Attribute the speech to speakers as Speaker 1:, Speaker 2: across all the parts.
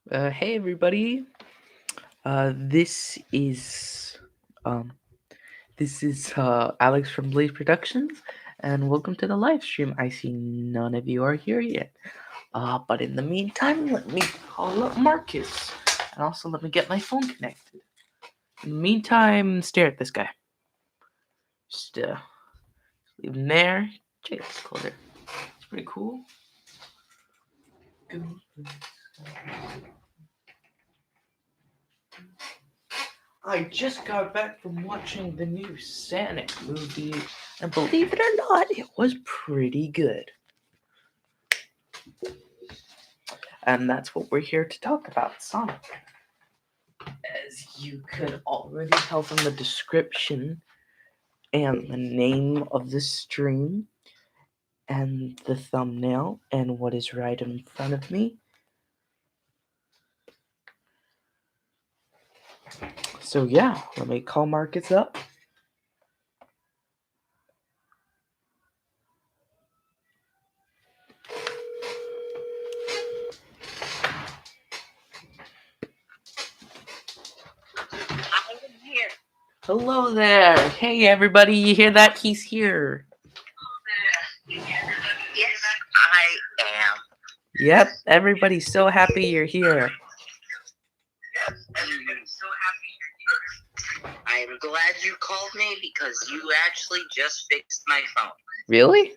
Speaker 1: Hey everybody. This is um Alex from Blaze Productions, and welcome to the live stream. I see none of you are here yet. But in the meantime, let me call up Marcus, and also let me get my phone connected. In the meantime, stare at this guy. Just leave him there. Check this color. It's pretty cool. I just got back from watching the new Sonic movie, and believe it or not, it was pretty good. And that's what we're here to talk about, Sonic. As you could already tell from the description and the name of the stream and the thumbnail and what is right in front of me. So yeah, let me call Marcus up. Hello there. Hey everybody, you hear that? He's here.
Speaker 2: Yes, I am.
Speaker 1: Yep, everybody's so happy you're here.
Speaker 2: I am glad you called me because you actually just fixed my phone.
Speaker 1: Really?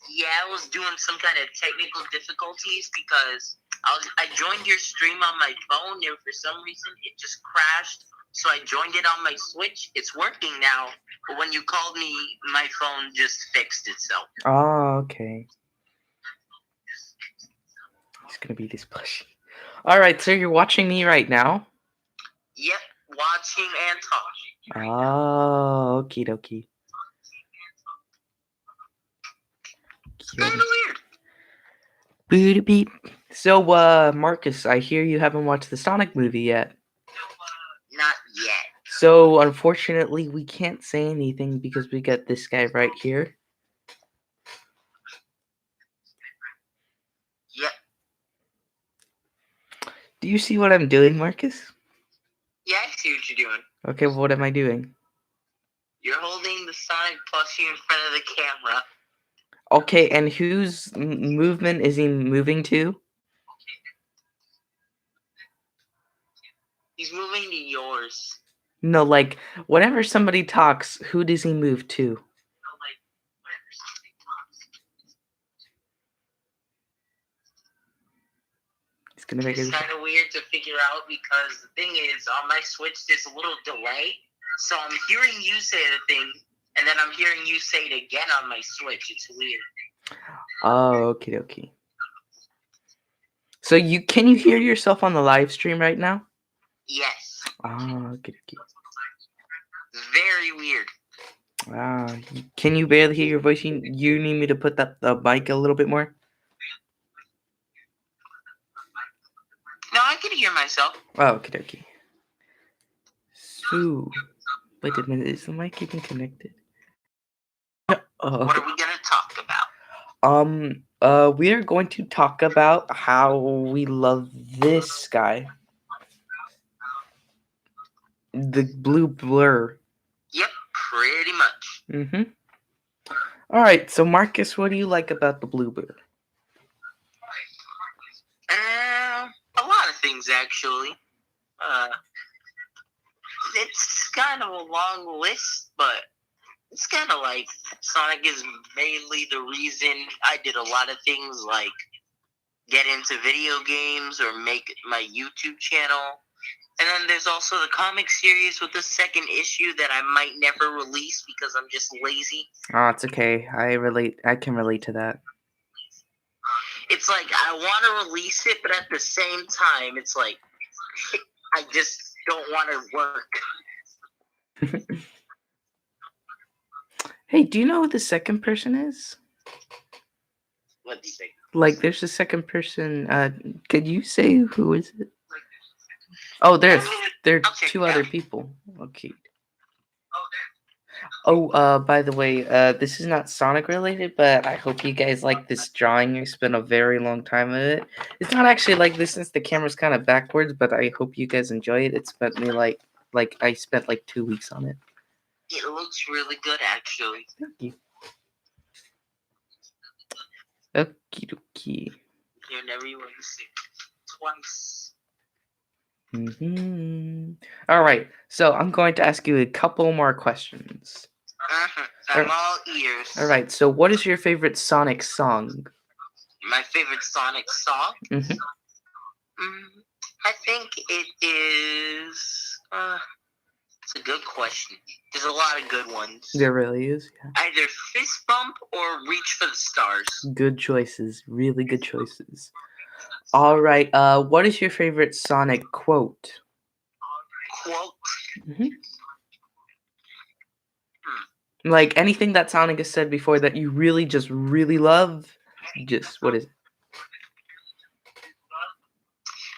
Speaker 2: Yeah, I was doing some kind of technical difficulties because I joined your stream on my phone and for some reason it just crashed. So I joined it on my Switch. It's working now. But when you called me, my phone just fixed itself.
Speaker 1: Oh, okay. It's gonna be this plushie. Alright, so you're watching me right now?
Speaker 2: Yep, watching and talking.
Speaker 1: Oh, okie dokie.
Speaker 2: It's kind of weird.
Speaker 1: Booty beep. So, Marcus, I hear you haven't watched the Sonic movie yet.
Speaker 2: Not yet.
Speaker 1: So, unfortunately, we can't say anything because we got this guy right here.
Speaker 2: Yep.
Speaker 1: Do you see what I'm doing, Marcus?
Speaker 2: Yeah, I see what you're doing.
Speaker 1: Okay, well, what am I doing?
Speaker 2: You're holding the Sonic plushie in front of the camera.
Speaker 1: Okay, and whose movement is he moving to?
Speaker 2: He's moving to yours.
Speaker 1: No, like, whenever somebody talks, who does he move to? It's gonna make
Speaker 2: It's kind of weird to figure out because the thing is, on my Switch, there's a little delay. So I'm hearing you say the thing, and then I'm hearing you say it again on my Switch. It's weird.
Speaker 1: Oh, okay, okay. So can you hear yourself on the live stream right now?
Speaker 2: Yes.
Speaker 1: Ah, okay, okay.
Speaker 2: Very weird.
Speaker 1: Can you barely hear your voice? You need me to put the mic a little bit more?
Speaker 2: No, I can hear myself.
Speaker 1: Oh, okay, okay. So, wait a minute, is the mic even connected? Oh,
Speaker 2: What
Speaker 1: okay.
Speaker 2: are we gonna talk about?
Speaker 1: We are going to talk about how we love this guy. The blue blur.
Speaker 2: Yep, pretty much.
Speaker 1: Mm-hmm. Alright, so Marcus, what do you like about the blue blur?
Speaker 2: A lot of things, actually. It's kind of a long list, but it's kind of like Sonic is mainly the reason I did a lot of things like get into video games or make my YouTube channel. And then there's also the comic series with the second issue that I might never release because I'm just lazy.
Speaker 1: Oh, it's okay. I can relate to that.
Speaker 2: It's like I want to release it, but at the same time, it's like I just don't want to work.
Speaker 1: Hey, do you know who the second person is?
Speaker 2: What do you think?
Speaker 1: Like, there's a second person. Could you say who is it? Oh, there are two other people. Okay. Oh, by the way, this is not Sonic related, but I hope you guys like this drawing. I spent a very long time on it. It's not actually like this since the camera's kind of backwards, but I hope you guys enjoy it. It spent me like I spent like 2 weeks on it.
Speaker 2: It looks really good, actually.
Speaker 1: Thank you. Okie dokie.
Speaker 2: You never even see it twice.
Speaker 1: All right, so I'm going to ask you a couple more questions.
Speaker 2: I'm all ears.
Speaker 1: All right, so what is your favorite Sonic song?
Speaker 2: My favorite Sonic song? I think it is. It's a good question. There's a lot of good ones.
Speaker 1: There really is. Yeah.
Speaker 2: Either Fist Bump or Reach for the Stars.
Speaker 1: Good choices. Really good choices. All right. What is your favorite Sonic quote?
Speaker 2: Quote?
Speaker 1: Like anything that Sonic has said before that you really love. Just what is it?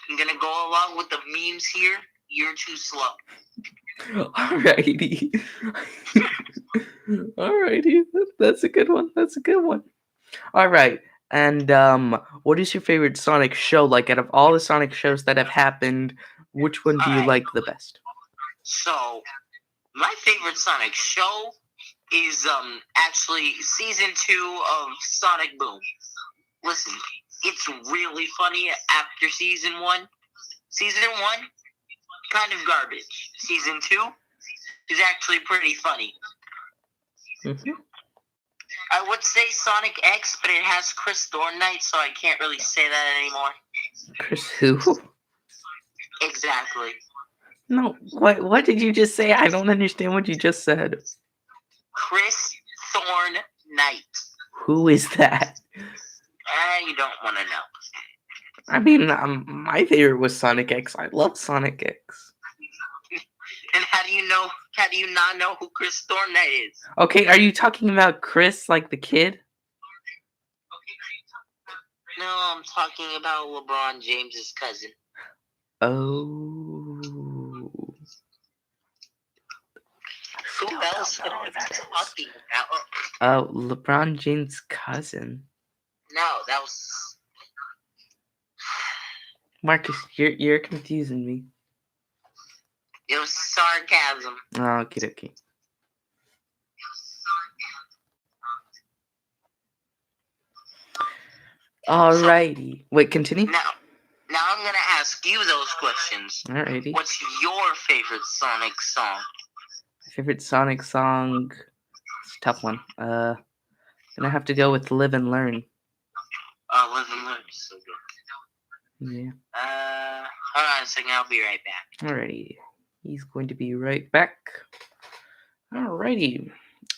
Speaker 2: I'm gonna go along with the memes here. You're too slow.
Speaker 1: Alrighty. Alrighty. That's a good one. That's a good one. All right. And what is your favorite Sonic show? Like out of all the Sonic shows that have happened, which one do you like the best?
Speaker 2: So, my favorite Sonic show is actually season 2 of Sonic Boom. Listen, it's really funny after season 1. Season 1, kind of garbage. Season 2 is actually pretty funny. I would say Sonic X, but it has Chris Thornknight, so I can't really say that anymore.
Speaker 1: Chris who?
Speaker 2: Exactly.
Speaker 1: No, what did you just say? I don't understand what you just said.
Speaker 2: Chris Thornknight.
Speaker 1: Who is that?
Speaker 2: You don't want to know.
Speaker 1: I mean, my favorite was Sonic X. I love Sonic X.
Speaker 2: And how do you know? How do you not know who Chris Thornknight is?
Speaker 1: Okay, are you talking about Chris, like the kid?
Speaker 2: No, I'm talking about LeBron James's cousin.
Speaker 1: Oh.
Speaker 2: Who else am I talking about?
Speaker 1: Oh, LeBron James' cousin.
Speaker 2: No, that was
Speaker 1: Marcus, you're confusing me.
Speaker 2: it was sarcasm.
Speaker 1: Oh, okay. Alrighty. Wait, continue.
Speaker 2: Now I'm gonna ask you those questions.
Speaker 1: Alrighty.
Speaker 2: What's your favorite Sonic song?
Speaker 1: My favorite Sonic song? It's a tough one. Gonna have to go with Live and Learn.
Speaker 2: Live and Learn is so good.
Speaker 1: Yeah.
Speaker 2: Hold on a second, I'll be right back.
Speaker 1: Alrighty. He's going to be right back. Alrighty.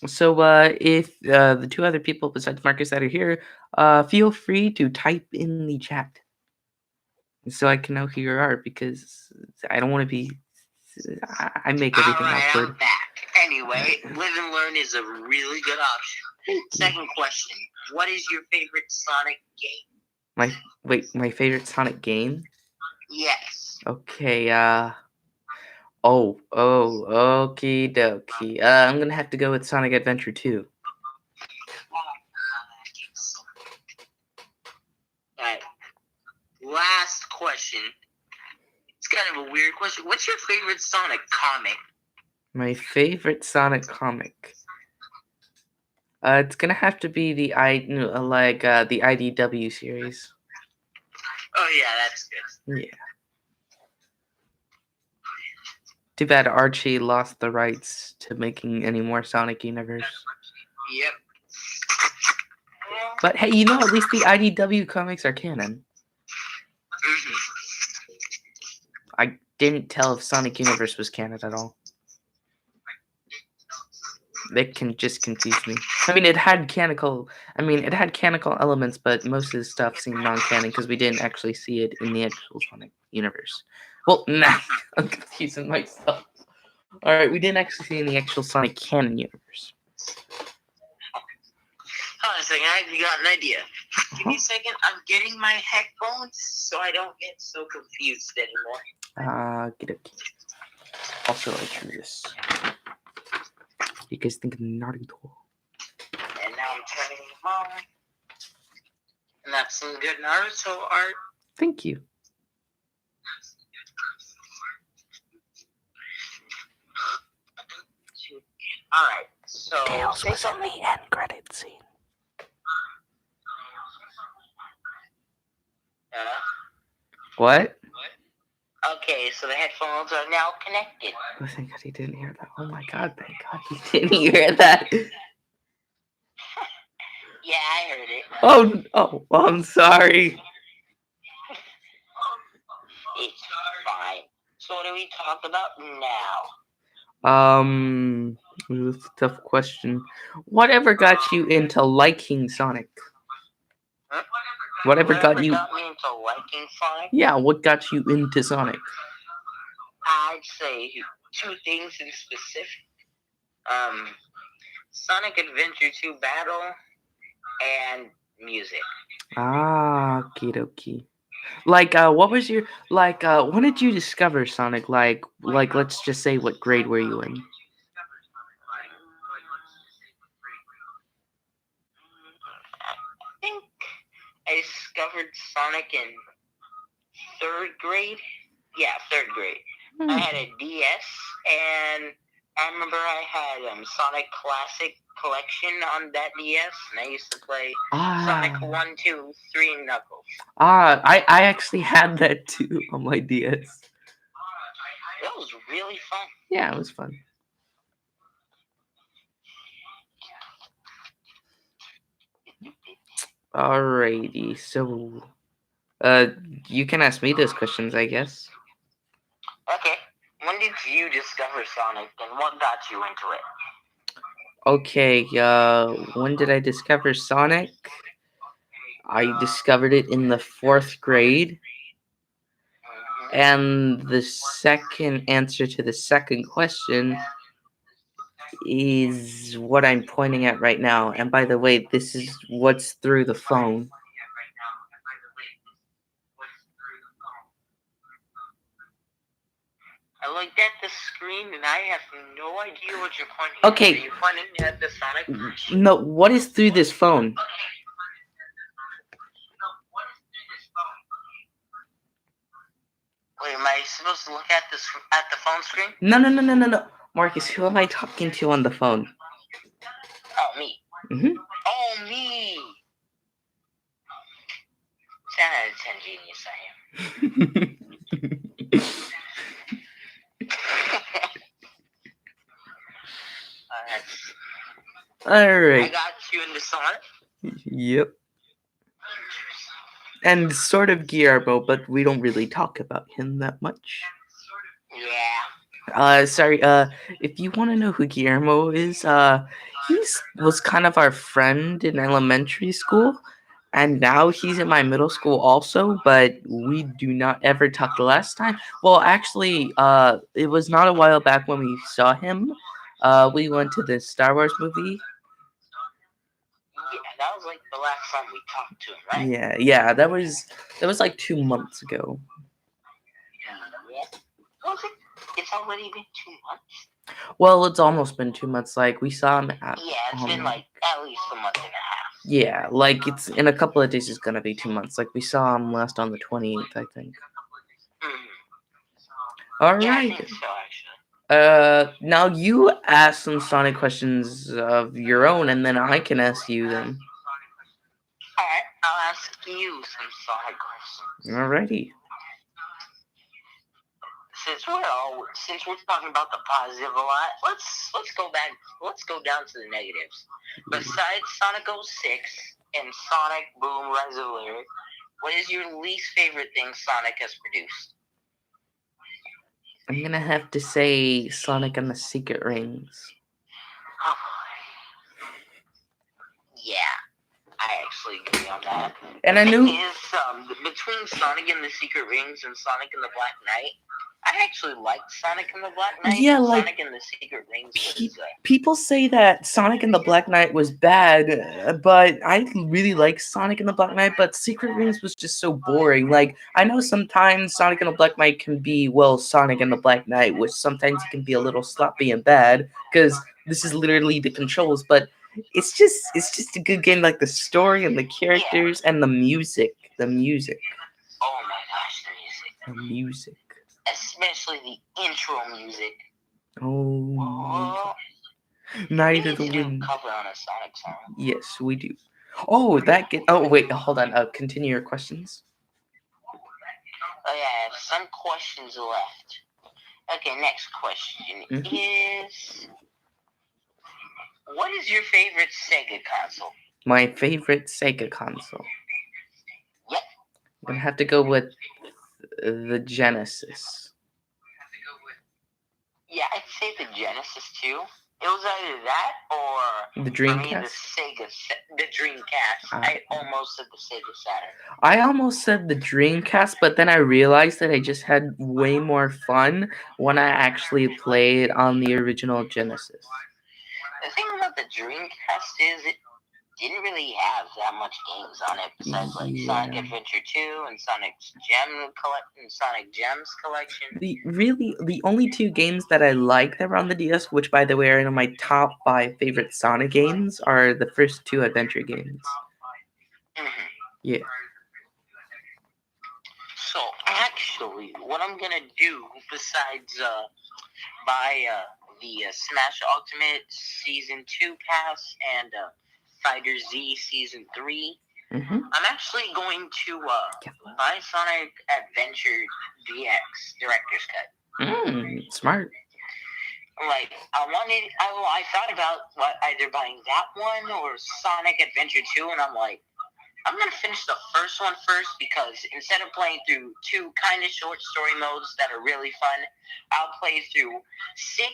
Speaker 1: So, if the two other people besides Marcus that are here, feel free to type in the chat so I can know who you are, because I don't want to be. I make everything awkward.
Speaker 2: I'm back. Anyway, Live and Learn is a really good option. Second question: what is your favorite Sonic game?
Speaker 1: My favorite Sonic game?
Speaker 2: Yes.
Speaker 1: Okay. Okie dokie. I'm gonna have to go with Sonic Adventure 2.
Speaker 2: Alright. Last question. It's kind of a weird question. What's your favorite Sonic comic?
Speaker 1: My favorite Sonic comic. It's gonna have to be the the IDW series.
Speaker 2: Oh yeah, that's good.
Speaker 1: Yeah. Too bad Archie lost the rights to making any more Sonic Universe.
Speaker 2: Yep.
Speaker 1: But hey, you know, at least the IDW comics are canon. I didn't tell if Sonic Universe was canon at all. They can just confuse me. I mean, it had canonical elements, but most of the stuff seemed non-canon because we didn't actually see it in the actual Sonic Universe. Well, nah, I'm confusing myself. Alright, we didn't actually see it in the actual Sonic canon universe.
Speaker 2: Hold on a second, I've got an idea. Give me a second, I'm getting my headphones so I don't get so confused anymore.
Speaker 1: Get it. Also, I drew this. You guys think of Naruto?
Speaker 2: And now I'm turning them on. And that's some good Naruto art.
Speaker 1: Thank you.
Speaker 2: Alright, so
Speaker 1: Tails
Speaker 2: say
Speaker 1: was in
Speaker 2: something.
Speaker 1: the end credit scene. What?
Speaker 2: Okay, so the headphones are now connected.
Speaker 1: Oh, thank God he didn't hear that. Oh my God, thank God he didn't hear that.
Speaker 2: Yeah, I heard it.
Speaker 1: Oh, well, I'm sorry.
Speaker 2: It's fine. So what do we talk about now?
Speaker 1: It's a tough question. Whatever got you into liking Sonic?
Speaker 2: Huh?
Speaker 1: Whatever got you?
Speaker 2: got me into liking Sonic?
Speaker 1: Yeah, what got you into Sonic?
Speaker 2: I'd say two things in specific. Sonic Adventure 2 Battle and music.
Speaker 1: Okie dokie. Like, what was your when did you discover Sonic? Like, let's just say, what grade were you in?
Speaker 2: I think I discovered Sonic in 3rd grade. Yeah, 3rd grade. I had a DS, and I remember I had Sonic Classic Collection on that DS, and I used to play Sonic 1, 2, 3, and Knuckles.
Speaker 1: I actually had that too on my DS.
Speaker 2: That was really fun.
Speaker 1: Yeah, it was fun. Alrighty, so you can ask me those questions, I guess.
Speaker 2: Okay. When did you discover Sonic, and what got you into it?
Speaker 1: Okay, when did I discover Sonic? I discovered it in the 4th grade. And the second answer to the second question is what I'm pointing at right now. And by the way, this is what's through the phone.
Speaker 2: I looked at the screen and I have no idea what you're pointing at.
Speaker 1: Okay.
Speaker 2: Are you pointing at the Sonic version?
Speaker 1: No, what is through this phone?
Speaker 2: Wait, am I supposed to look at the phone screen?
Speaker 1: No. Marcus, who am I talking to on the phone?
Speaker 2: Oh, me.
Speaker 1: Mm-hmm.
Speaker 2: Oh, me. 10 out of 10 genius I am.
Speaker 1: Alright.
Speaker 2: I got you into Sonic.
Speaker 1: Yep. And sort of Guillermo, but we don't really talk about him that much.
Speaker 2: Yeah.
Speaker 1: Sorry, if you want to know who Guillermo is, he was kind of our friend in elementary school, and now he's in my middle school also, but we do not ever talk. The last time, well, actually, it was not a while back when we saw him. We went to the Star Wars movie.
Speaker 2: Yeah, that was like the last time we talked to him, right?
Speaker 1: Yeah, that was like 2 months ago.
Speaker 2: Yeah. Was it? It's already been 2 months.
Speaker 1: Well, it's almost been 2 months. Like, we saw him at...
Speaker 2: Yeah, it's been like at least a month and a half.
Speaker 1: Yeah, like, it's in a couple of days, it's gonna be 2 months. Like, we saw him last on the 28th, I think. Alright.
Speaker 2: Yeah, I think so, actually.
Speaker 1: Now you ask some Sonic questions of your own, and then I can ask you them.
Speaker 2: Alright, I'll ask you some Sonic questions.
Speaker 1: Alrighty.
Speaker 2: Since we're talking about the positive a lot, let's go back. Let's go down to the negatives. Besides Sonic 06 and Sonic Boom Rise of Lyric, what is your least favorite thing Sonic has produced?
Speaker 1: I'm gonna have to say Sonic and the Secret Rings.
Speaker 2: Oh, yeah, I actually agree on that.
Speaker 1: And I knew
Speaker 2: between Sonic and the Secret Rings and Sonic and the Black Knight, I actually liked Sonic and the Black Knight.
Speaker 1: Yeah, like
Speaker 2: Sonic and the Secret Rings was,
Speaker 1: people say that Sonic and the Black Knight was bad, but I really like Sonic and the Black Knight, but Secret Rings was just so boring. Like, I know sometimes Sonic and the Black Knight can be, well, Sonic and the Black Knight, which sometimes it can be a little sloppy and bad, because this is literally the controls, but it's just a good game. Like the story and the characters and the music,
Speaker 2: Oh my gosh, the music.
Speaker 1: the music.
Speaker 2: Especially the intro music.
Speaker 1: Oh my
Speaker 2: Oh,
Speaker 1: god! Night
Speaker 2: we
Speaker 1: of
Speaker 2: need
Speaker 1: the
Speaker 2: to do a
Speaker 1: Wind.
Speaker 2: cover on a Sonic song.
Speaker 1: Yes, we do. Oh, that get. Oh wait, hold on. Continue your questions.
Speaker 2: Oh yeah, I have some questions left. Okay, next question is, what is your favorite Sega console?
Speaker 1: My favorite Sega console.
Speaker 2: Yep.
Speaker 1: I'm gonna have to go with the Genesis.
Speaker 2: Yeah, I'd say the Genesis too. It was either that or
Speaker 1: The
Speaker 2: for me
Speaker 1: Dreamcast.
Speaker 2: the Dreamcast. I almost said the Sega Saturn.
Speaker 1: I almost said the Dreamcast, but then I realized that I just had way more fun when I actually played on the original Genesis.
Speaker 2: The thing about the Dreamcast is it didn't really have that much games on it besides like Sonic Adventure 2 and Sonic Gems collection.
Speaker 1: The only two games that I like that were on the DS, which by the way are in my top 5 favorite Sonic games, are the first two adventure games.
Speaker 2: Mm-hmm.
Speaker 1: Yeah.
Speaker 2: So actually, what I'm gonna do besides buy the Smash Ultimate Season 2 pass and Fighter Z Season 3, I'm actually going to buy Sonic Adventure DX Director's Cut.
Speaker 1: Smart.
Speaker 2: Like, I thought about either buying that one or Sonic Adventure 2, and I'm like, I'm going to finish the first one first because instead of playing through 2 kind of short story modes that are really fun, I'll play through 6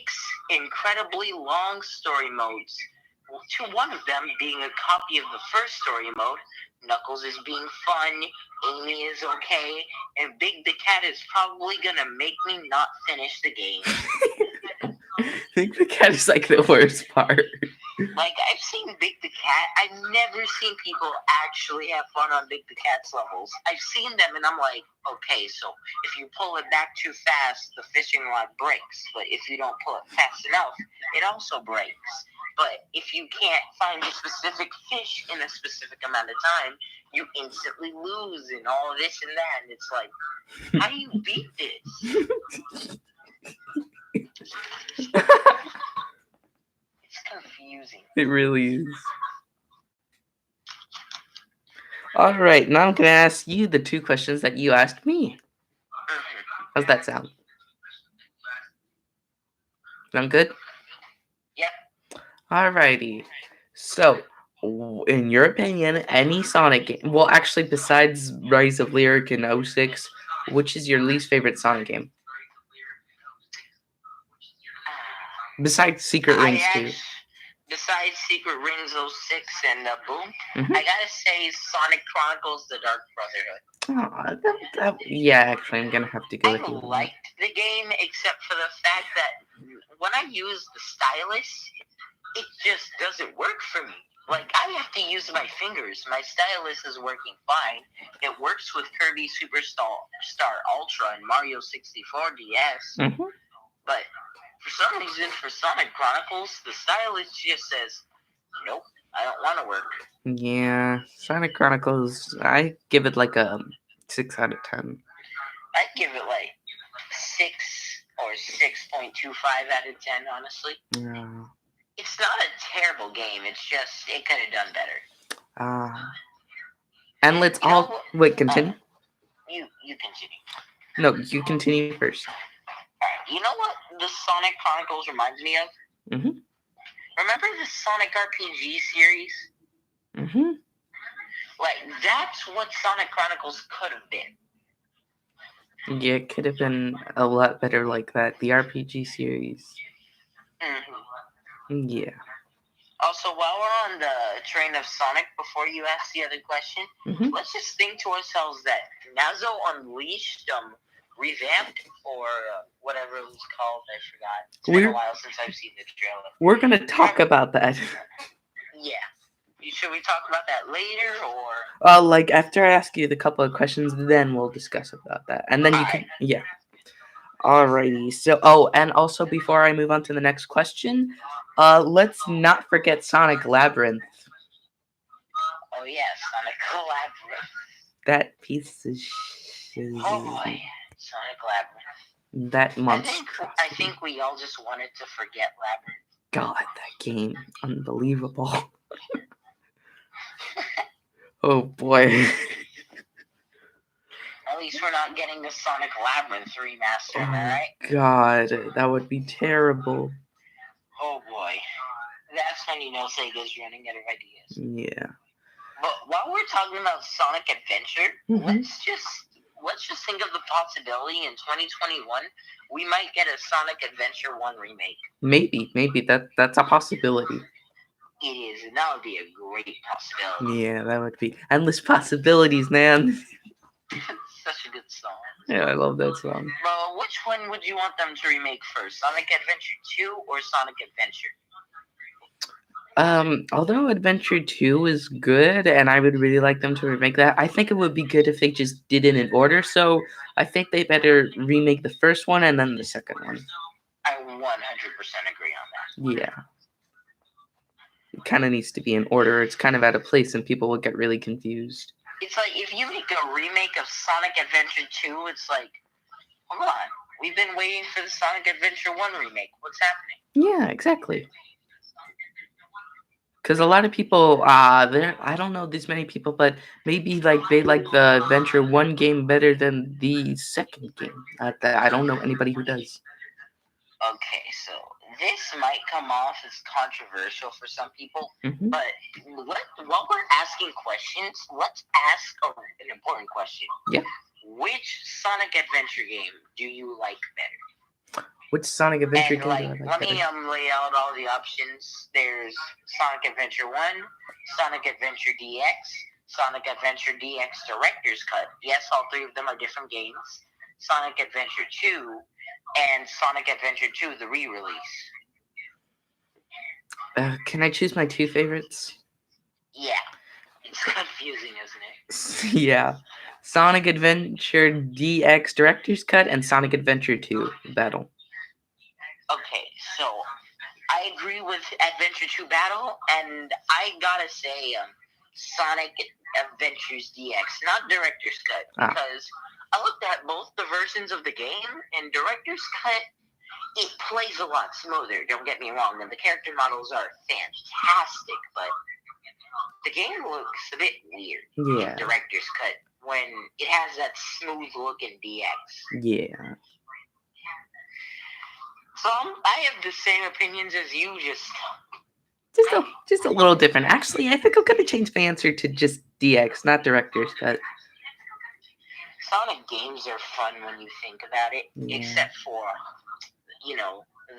Speaker 2: incredibly long story modes. To one of them being a copy of the first story mode, Knuckles is being fun, Amy is okay, and Big the Cat is probably going to make me not finish the game.
Speaker 1: Big the Cat is like the worst part.
Speaker 2: Like, I've seen Big the Cat. I've never seen people actually have fun on Big the Cat's levels. I've seen them, and I'm like, okay, so if you pull it back too fast, the fishing rod breaks. But if you don't pull it fast enough, it also breaks. But if you can't find a specific fish in a specific amount of time, you instantly lose and all this and that. And it's like, how do you beat this? It's confusing.
Speaker 1: It really is. Alright, now I'm going to ask you the 2 questions that you asked me. How's that sound? Sound good?
Speaker 2: Yep.
Speaker 1: Alrighty. So, in your opinion, any Sonic game, well, actually, besides Rise of Lyric and 06, which is your least favorite Sonic game? Besides Secret Rings 2.
Speaker 2: Besides Secret Rings 06 and Boom, I gotta say Sonic Chronicles: The Dark Brotherhood.
Speaker 1: Yeah, actually, I'm gonna have to go with you.
Speaker 2: I liked the game except for the fact that when I use the stylus, it just doesn't work for me. Like, I have to use my fingers. My stylus is working fine. It works with Kirby Superstar Ultra and Mario 64 DS. But for some reason, for Sonic Chronicles, the stylus just says, nope, I don't want to work.
Speaker 1: Yeah, Sonic Chronicles, I give it like a 6 out of 10.
Speaker 2: I'd give it like 6 or 6.25 out of 10, honestly.
Speaker 1: Yeah.
Speaker 2: It's not a terrible game. It's just, it could have done better.
Speaker 1: And let's all... Wait, continue?
Speaker 2: You continue.
Speaker 1: No, you continue first.
Speaker 2: Alright, you know what the Sonic Chronicles reminds me of? Remember the Sonic RPG series? Like, that's what Sonic Chronicles could have been.
Speaker 1: Yeah, it could have been a lot better like that. The RPG series. Yeah.
Speaker 2: Also, while we're on the train of Sonic, before you ask the other question, let's just think to ourselves that Nazo Unleashed revamped, or whatever it was called, I forgot. It's been a while since I've seen the trailer.
Speaker 1: We're going to talk about that.
Speaker 2: Yeah. Should we talk about that later, or?
Speaker 1: Like, after I ask you the couple of questions, then we'll discuss about that. And then you can... Yeah. Alrighty. And also before I move on to the next question, let's not forget Sonic Labyrinth.
Speaker 2: Oh yes, Sonic Labyrinth.
Speaker 1: That piece of shit.
Speaker 2: Oh boy, Sonic Labyrinth.
Speaker 1: That
Speaker 2: I
Speaker 1: monstrosity.
Speaker 2: think we all just wanted to forget Labyrinth.
Speaker 1: God, that game, unbelievable. Oh boy.
Speaker 2: At least we're not getting the Sonic Labyrinth remaster, am I
Speaker 1: Oh
Speaker 2: right?
Speaker 1: God, that would be terrible.
Speaker 2: Oh boy. That's when you know Sega's running out of ideas.
Speaker 1: Yeah.
Speaker 2: But while we're talking about Sonic Adventure,
Speaker 1: Mhm.
Speaker 2: let's just think of the possibility in 2021 we might get a Sonic Adventure 1 remake.
Speaker 1: Maybe that's a possibility.
Speaker 2: It is, and that would be a great possibility.
Speaker 1: Yeah, that would be endless possibilities, man.
Speaker 2: Such a good song.
Speaker 1: Yeah, I love that song.
Speaker 2: Well, which one would you want them to remake first? Sonic Adventure 2 or Sonic Adventure?
Speaker 1: Although Adventure 2 is good and I would really like them to remake that, I think it would be good if they just did it in order. So I think they better remake the first one and then the second one.
Speaker 2: I 100% agree on that.
Speaker 1: Yeah. It kind of needs to be in order. It's kind of out of place and people will get really confused.
Speaker 2: It's like if you make a remake of Sonic Adventure 2, it's like, come on, we've been waiting for the Sonic Adventure 1 remake. What's happening?
Speaker 1: Yeah, exactly. Because a lot of people, I don't know this many people, but maybe like they like the Adventure 1 game better than the second game. I don't know anybody who does.
Speaker 2: Okay, so this might come off as controversial for some people, but while we're asking questions, let's ask an important question.
Speaker 1: Yeah.
Speaker 2: Which Sonic Adventure game do you like better?
Speaker 1: Which Sonic Adventure game do I like
Speaker 2: let
Speaker 1: better?
Speaker 2: me lay out all the options. There's Sonic Adventure 1, Sonic Adventure DX, Sonic Adventure DX Director's Cut. Yes, all three of them are different games. Sonic Adventure 2, and Sonic Adventure 2, the re-release.
Speaker 1: Can I choose my two favorites?
Speaker 2: Yeah. It's confusing, isn't
Speaker 1: it? Yeah. Sonic Adventure DX Director's Cut and Sonic Adventure 2 Battle.
Speaker 2: Okay, so I agree with Adventure 2 Battle, and I gotta say, Sonic Adventures DX, not Director's Cut, because I looked at both the versions of the game, and Director's Cut, it plays a lot smoother, don't get me wrong, and the character models are fantastic, but the game looks a bit weird in Director's Cut when it has that smooth look in DX.
Speaker 1: Yeah.
Speaker 2: So I have the same opinions as you,
Speaker 1: just a little different. Actually, I think I'm gonna change my answer to just DX, not Director's Cut.
Speaker 2: Sonic games are fun when you think about it, except for,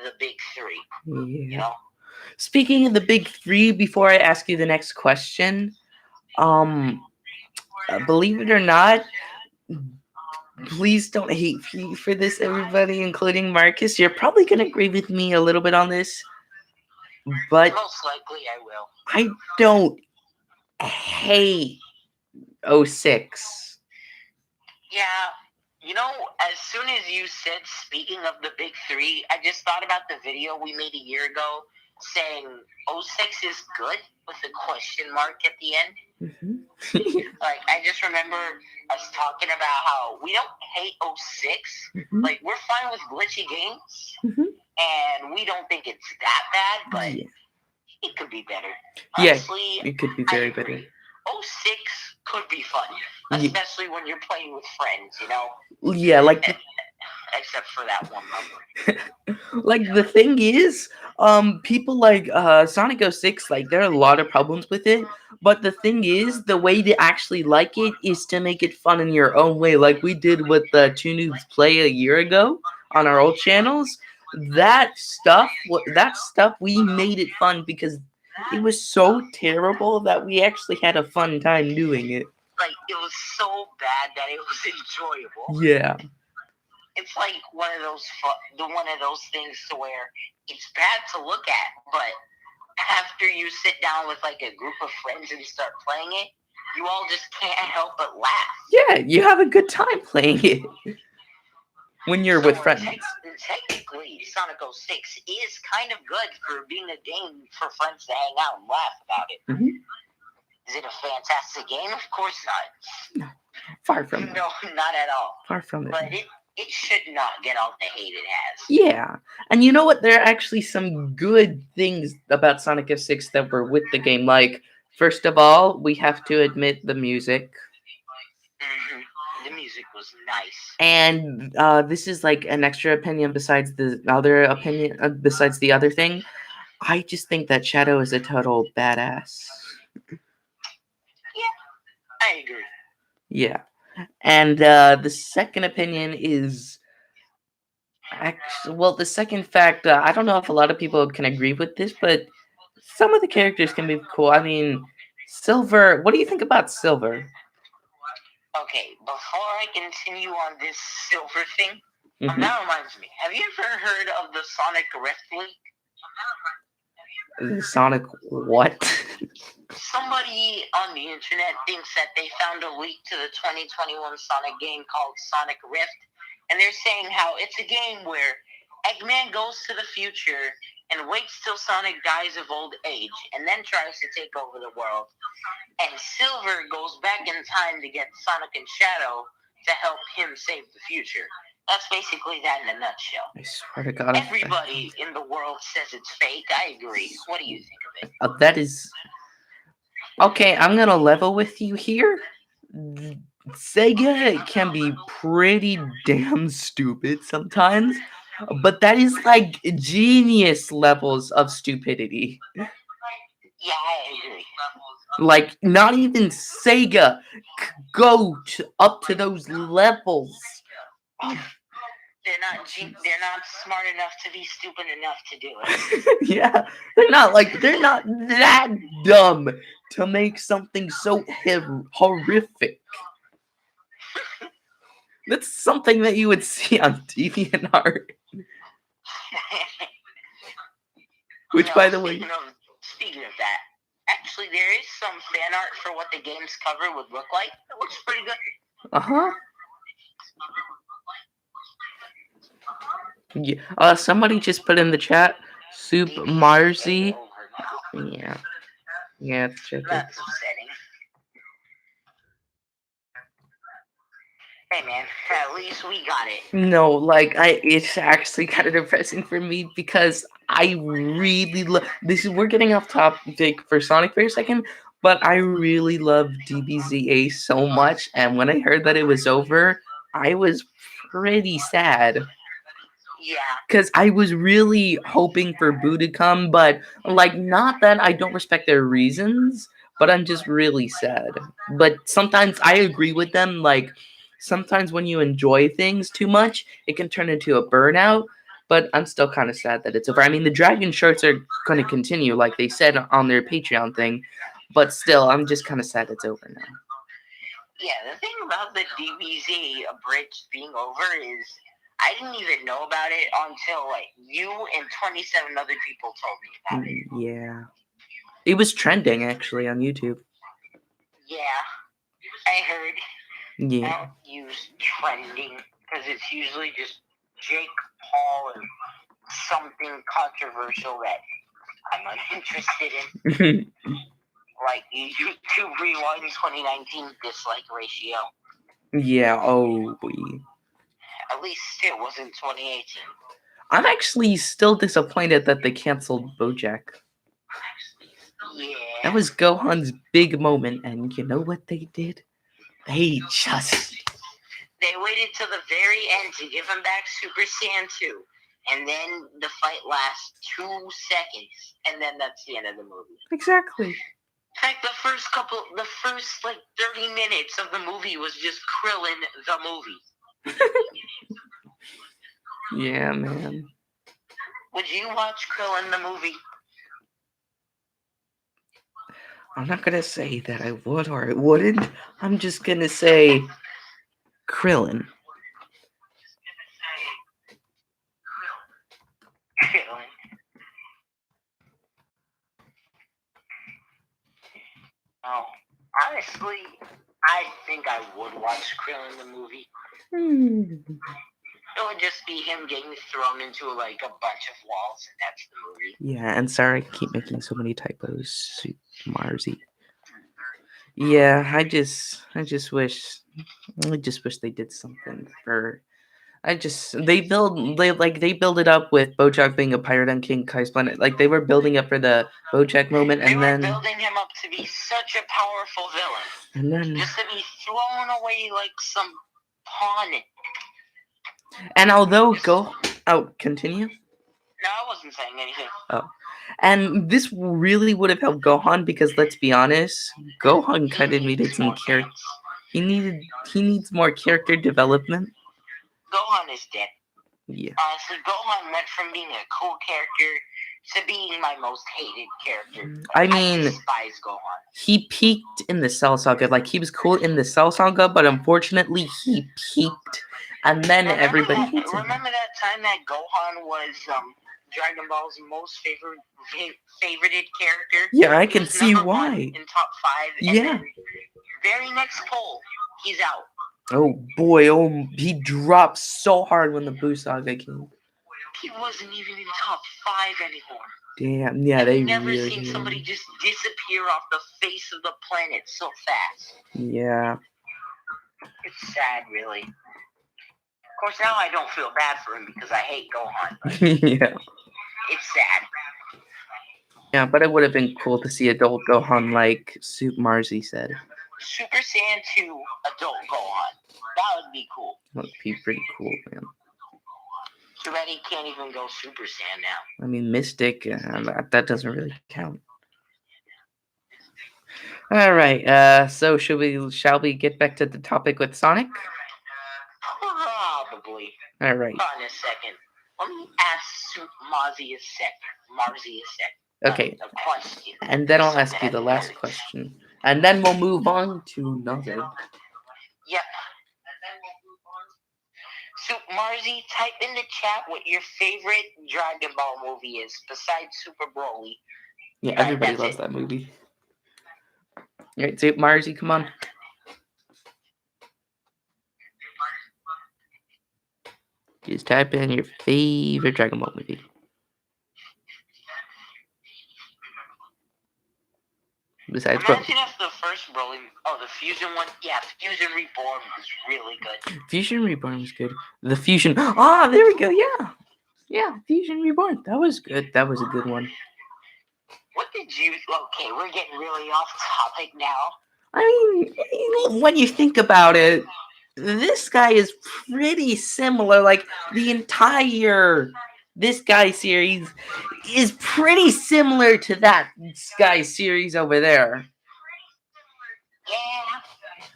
Speaker 2: the big three.
Speaker 1: Yeah. Speaking of the big three, before I ask you the next question, believe it or not, please don't hate me for this, everybody, including Marcus. You're probably gonna agree with me a little bit on this, but
Speaker 2: most likely I will.
Speaker 1: I don't hate 06.
Speaker 2: Yeah, as soon as you said, speaking of the big three, I just thought about the video we made a year ago saying 06 is good with a question mark at the end. Like, I just remember us talking about how we don't hate 06. Like, we're fine with glitchy games, and we don't think it's that bad, but it could be better. Honestly,
Speaker 1: it could be very better.
Speaker 2: 06 could be fun, especially when you're playing with friends,
Speaker 1: Yeah, like
Speaker 2: except for that one number.
Speaker 1: Like, the thing is, people like Sonic 06, like, there are a lot of problems with it, but the thing is, the way to actually like it is to make it fun in your own way, like we did with the Two Noobs Play a year ago on our old channels. That stuff, we made it fun because it was so terrible that we actually had a fun time doing it.
Speaker 2: Like, it was so bad that it was enjoyable.
Speaker 1: Yeah.
Speaker 2: It's like one of those things to where it's bad to look at, but after you sit down with like a group of friends and start playing it, you all just can't help but laugh.
Speaker 1: Yeah, you have a good time playing it. when you're with
Speaker 2: So
Speaker 1: friends.
Speaker 2: technically, Sonic 06 is kind of good for being a game for friends to hang out and laugh about it.
Speaker 1: Mhm.
Speaker 2: Is it a fantastic game? Of course
Speaker 1: No, far from
Speaker 2: not.
Speaker 1: it.
Speaker 2: No, not at all.
Speaker 1: Far from it.
Speaker 2: But it should not get all the hate it has.
Speaker 1: Yeah, and you know what? There are actually some good things about Sonic F6 that were with the game. Like, first of all, we have to admit the music.
Speaker 2: The music was nice.
Speaker 1: And this is like an extra opinion besides the other opinion, besides the other thing. I just think that Shadow is a total badass.
Speaker 2: Yeah, I agree.
Speaker 1: Yeah. And the second opinion is actually, well, the second fact, I don't know if a lot of people can agree with this, but some of the characters can be cool. I mean, Silver, what do you think about Silver?
Speaker 2: Okay, before I continue on this silver thing,
Speaker 1: Mhm.
Speaker 2: that reminds me. Have you ever heard of the Sonic Rift leak?
Speaker 1: The Sonic what?
Speaker 2: Somebody on the internet thinks that they found a leak to the 2021 Sonic game called Sonic Rift, and they're saying how it's a game where Eggman goes to the future and waits till Sonic dies of old age, and then tries to take over the world. And Silver goes back in time to get Sonic and Shadow to help him save the future. That's basically that in a nutshell.
Speaker 1: I swear to God.
Speaker 2: Everybody in the world says it's fake. I agree. What do you think of it?
Speaker 1: That is. Okay, I'm gonna level with you here. Sega can be pretty damn stupid sometimes, but that is like genius levels of stupidity.
Speaker 2: Yeah, I agree.
Speaker 1: Like, not even Sega go up to those levels.
Speaker 2: They're not smart enough to be stupid enough to do it.
Speaker 1: Yeah, they're not that dumb to make something so horrific. That's something that you would see on DeviantArt. Which, by the way,
Speaker 2: Speaking of that, actually there is some fan art for what the game's cover would look like. It looks pretty good.
Speaker 1: uh-huh. Yeah. Somebody just put in the chat, Soup Marzi. Yeah. Yeah, it's tricky.
Speaker 2: That's upsetting. Hey man, at least we got it.
Speaker 1: No, like it's actually kind of depressing for me because I really love this. We're getting off topic for Sonic for a second, but I really love DBZA so much, and when I heard that it was over, I was pretty sad.
Speaker 2: Yeah.
Speaker 1: Because I was really hoping for Boo to come, but like, not that I don't respect their reasons, but I'm just really sad. But sometimes I agree with them. Like, sometimes when you enjoy things too much, it can turn into a burnout. But I'm still kind of sad that it's over. I mean, the Dragon shorts are going to continue, like they said on their Patreon thing. But still, I'm just kind of sad it's over now.
Speaker 2: Yeah, the thing about the DBZ Abridged being over is I didn't even know about it until like you and 27 other people told me about it.
Speaker 1: Yeah. It was trending actually on YouTube.
Speaker 2: Yeah, I heard.
Speaker 1: Yeah.
Speaker 2: I don't use trending because it's usually just Jake Paul and something controversial that I'm uninterested in. Like YouTube Rewind 2019 dislike ratio.
Speaker 1: Yeah, oh boy.
Speaker 2: At least it wasn't 2018.
Speaker 1: I'm actually still disappointed that they canceled BoJack.
Speaker 2: Yeah.
Speaker 1: That was Gohan's big moment, and you know what they did? They just...
Speaker 2: They waited till the very end to give him back Super Saiyan 2. And then the fight lasts 2 seconds. And then that's the end of the movie.
Speaker 1: Exactly.
Speaker 2: In fact, the first like 30 minutes of the movie was just Krillin the movie.
Speaker 1: Yeah, man.
Speaker 2: Would you watch Krillin the movie?
Speaker 1: I'm not gonna say that I would or I wouldn't. I'm just gonna say Krillin.
Speaker 2: Krillin. Oh, honestly, I think I would watch Krillin the movie. It It would just be him getting thrown into like a bunch of walls, and that's the movie.
Speaker 1: Yeah, and sorry I keep making so many typos. Marzi. Yeah, I just wish they did something for. They build it up with Bojack being a pirate on King Kai's planet. Like they were building up for the Bojack moment,
Speaker 2: They
Speaker 1: and
Speaker 2: were
Speaker 1: then
Speaker 2: building him up to be such a powerful villain,
Speaker 1: and then
Speaker 2: just to be thrown away like some pawn.
Speaker 1: and although go continue.
Speaker 2: No, I wasn't saying anything.
Speaker 1: Oh, and this really would have helped Gohan because let's be honest, Gohan kind of needed some character. He needs more character development.
Speaker 2: Gohan is dead.
Speaker 1: Yeah.
Speaker 2: Honestly, Gohan went from being a cool character to being my most hated character.
Speaker 1: I mean,
Speaker 2: despise Gohan.
Speaker 1: He peaked in the Cell Saga. Like he was cool in the Cell Saga, but unfortunately he peaked, and then everybody hates him.
Speaker 2: Remember that time that Gohan was Dragon Ball's most favorited character?
Speaker 1: Yeah, I can see why.
Speaker 2: In top 5. And
Speaker 1: yeah.
Speaker 2: Very next poll, he's out.
Speaker 1: Oh boy! Oh, he dropped so hard when the Buu Saga came.
Speaker 2: He wasn't even in top 5 anymore.
Speaker 1: Damn! Yeah,
Speaker 2: I've never seen somebody just disappear off the face of the planet so fast.
Speaker 1: Yeah.
Speaker 2: It's sad, really. Of course, now I don't feel bad for him because I hate Gohan.
Speaker 1: yeah.
Speaker 2: It's sad.
Speaker 1: Yeah, but it would have been cool to see adult Gohan like Soup Marzi said.
Speaker 2: Super Saiyan 2 adult Gohan. That would be cool.
Speaker 1: That would be pretty cool, man.
Speaker 2: Too bad he can't even go Super Saiyan now.
Speaker 1: I mean, Mystic, that doesn't really count. All right. So shall we get back to the topic with Sonic?
Speaker 2: Probably.
Speaker 1: All right.
Speaker 2: Hold on a second. Let me ask Marzi a second.
Speaker 1: Okay.
Speaker 2: A question.
Speaker 1: And then I'll ask you the last question. And then we'll move on to another.
Speaker 2: Yep. So, Marzi, type in the chat what your favorite Dragon Ball movie is, besides Super Broly.
Speaker 1: Yeah, everybody loves that movie. All right, so Marzi, come on. Just type in your favorite Dragon Ball movie. Besides
Speaker 2: Imagine if the first Broly, the Fusion one, Fusion Reborn was really good.
Speaker 1: Fusion Reborn was good. The Fusion, there we go, yeah, Fusion Reborn, that was good. That was a good one.
Speaker 2: What did you? Okay, we're getting really off topic now.
Speaker 1: I mean, when you think about it, this guy is pretty similar. Like the entire this guy series is pretty similar to that guy series over there.
Speaker 2: Yeah.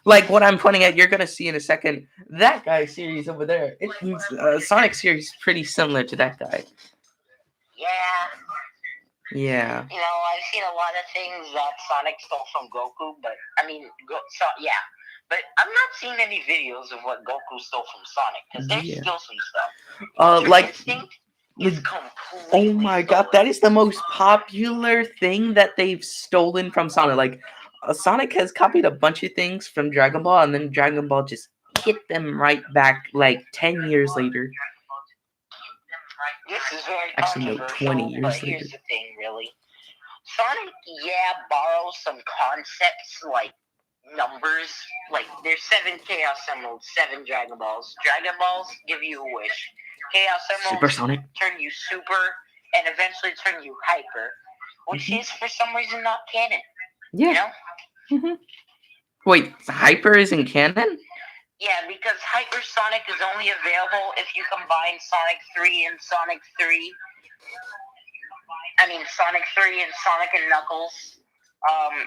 Speaker 1: Like what I'm pointing at, you're gonna see in a second. That guy series over there, Sonic series is pretty similar to that guy.
Speaker 2: Yeah.
Speaker 1: Yeah.
Speaker 2: You know, I've seen a lot of things that Sonic stole from Goku, but But I'm not seeing any videos of what Goku stole from Sonic because there's still some stuff.
Speaker 1: Like
Speaker 2: Instinct is completely
Speaker 1: oh my god, that is the most popular thing that they've stolen from Sonic. Like Sonic has copied a bunch of things from Dragon Ball, and then Dragon Ball just hit them right back like 10 years later.
Speaker 2: This is very
Speaker 1: actually no, 20 years later.
Speaker 2: Here's the thing, really. Sonic, borrows some concepts like numbers. Like there's 7 Chaos Emeralds, 7 Dragon Balls. Dragon Balls give you a wish. Chaos Emeralds
Speaker 1: Super Sonic
Speaker 2: turn you super and eventually turn you hyper, which is for some reason not canon.
Speaker 1: Yeah. You know? Wait, hyper isn't canon?
Speaker 2: Yeah, because Hyper Sonic is only available if you combine Sonic 3 and Sonic 3. Sonic 3 and Sonic and Knuckles.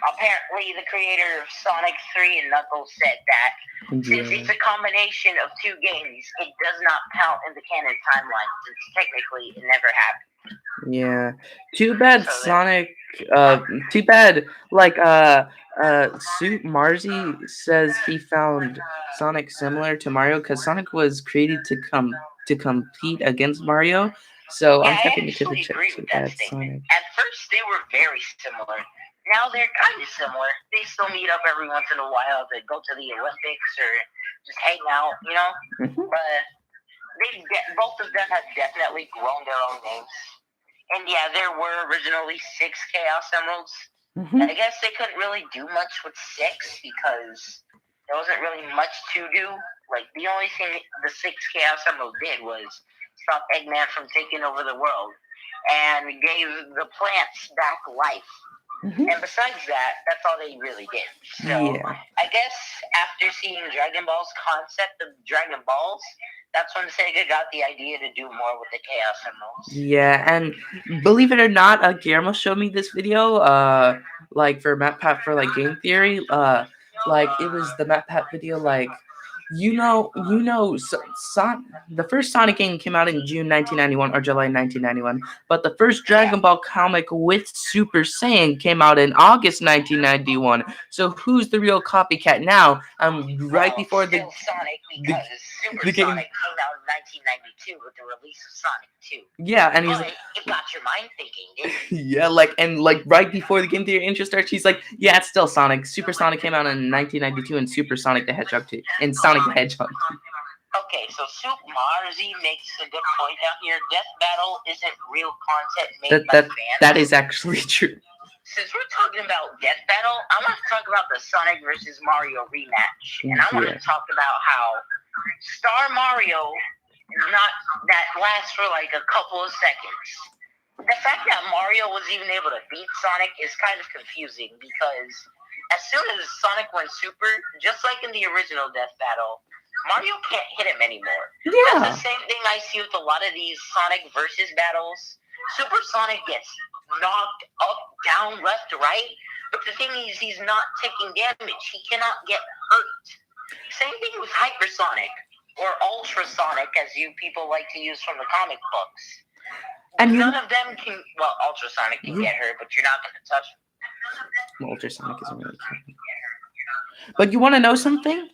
Speaker 2: Apparently the creator of Sonic 3 and Knuckles said that since it's a combination of 2 games, it does not count in the canon timeline, since technically it never happened.
Speaker 1: Yeah. Too bad Sonic too bad Soup Marzi says he found Sonic similar to Mario because Sonic was created to compete against Mario. So I'm happy to give a check to that Sonic.
Speaker 2: At first they were very similar. Now they're kind of similar. They still meet up every once in a while to go to the Olympics or just hang out, you know? But both of them have definitely grown their own names. And yeah, there were originally 6 Chaos Emeralds.
Speaker 1: Mm-hmm.
Speaker 2: I guess they couldn't really do much with 6 because there wasn't really much to do. Like, the only thing the 6 Chaos Emerald did was stop Eggman from taking over the world and gave the plants back life.
Speaker 1: Mm-hmm.
Speaker 2: And besides that, that's all they really did. So,
Speaker 1: Yeah.
Speaker 2: I guess after seeing Dragon Ball's concept of Dragon Balls, that's when Sega got the idea to do more with the Chaos Emeralds.
Speaker 1: Yeah, and believe it or not, Guillermo showed me this video, like for MatPat for like game theory, like it was the MatPat video, like the first Sonic game came out in June 1991 or July 1991, but the first Dragon Ball comic with Super Saiyan came out in August 1991. So who's the real copycat now? Right before the
Speaker 2: Sonic, because Super
Speaker 1: the game.
Speaker 2: Sonic came out in 1992 with the release of Sonic 2.
Speaker 1: Yeah, and he's
Speaker 2: But it got your mind thinking, didn't it?
Speaker 1: yeah, like right before the game theory intro starts, he's like, yeah, it's still Sonic. Super Sonic came out in 1992, and Super Sonic the Hedgehog 2, and Sonic the Hedgehog 2.
Speaker 2: Okay, so Soup Marzi makes a good point down here. Death Battle isn't real content made by fans.
Speaker 1: That is actually true.
Speaker 2: Since we're talking about Death Battle, I want to talk about the Sonic versus Mario rematch, and I want to talk about how Star Mario not that lasts for like a couple of seconds. The fact that Mario was even able to beat Sonic is kind of confusing because as soon as Sonic went super, just like in the original Death Battle, Mario can't hit him anymore.
Speaker 1: Yeah.
Speaker 2: That's the same thing I see with a lot of these Sonic versus battles. Super Sonic gets knocked up, down, left, right, but the thing is he's not taking damage. He cannot get hurt. Same thing with Hypersonic, or Ultrasonic, as you people like to use from the comic books. And none of them can, well, Ultrasonic can get hurt, but you're not going to touch him.
Speaker 1: Well, Ultrasonic isn't really counting. But you want to know something?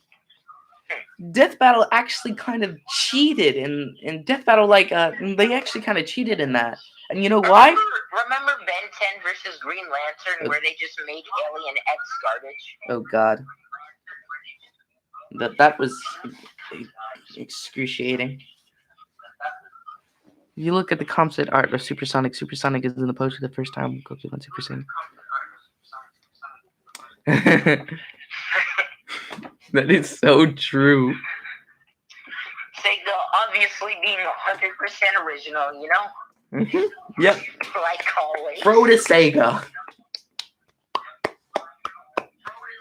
Speaker 1: Death Battle actually kind of cheated in Death Battle, like, they actually kind of cheated in that. And you know why?
Speaker 2: Remember Ben 10 versus Green Lantern, where they just made Alien X garbage?
Speaker 1: Oh, God. That was excruciating. If you look at the concept art of Supersonic is in the poster the first time Goku went Super Saiyan. That is so true.
Speaker 2: Sega obviously being 100% original, you know?
Speaker 1: Mm-hmm. Yep.
Speaker 2: Like always.
Speaker 1: Throw to Sega.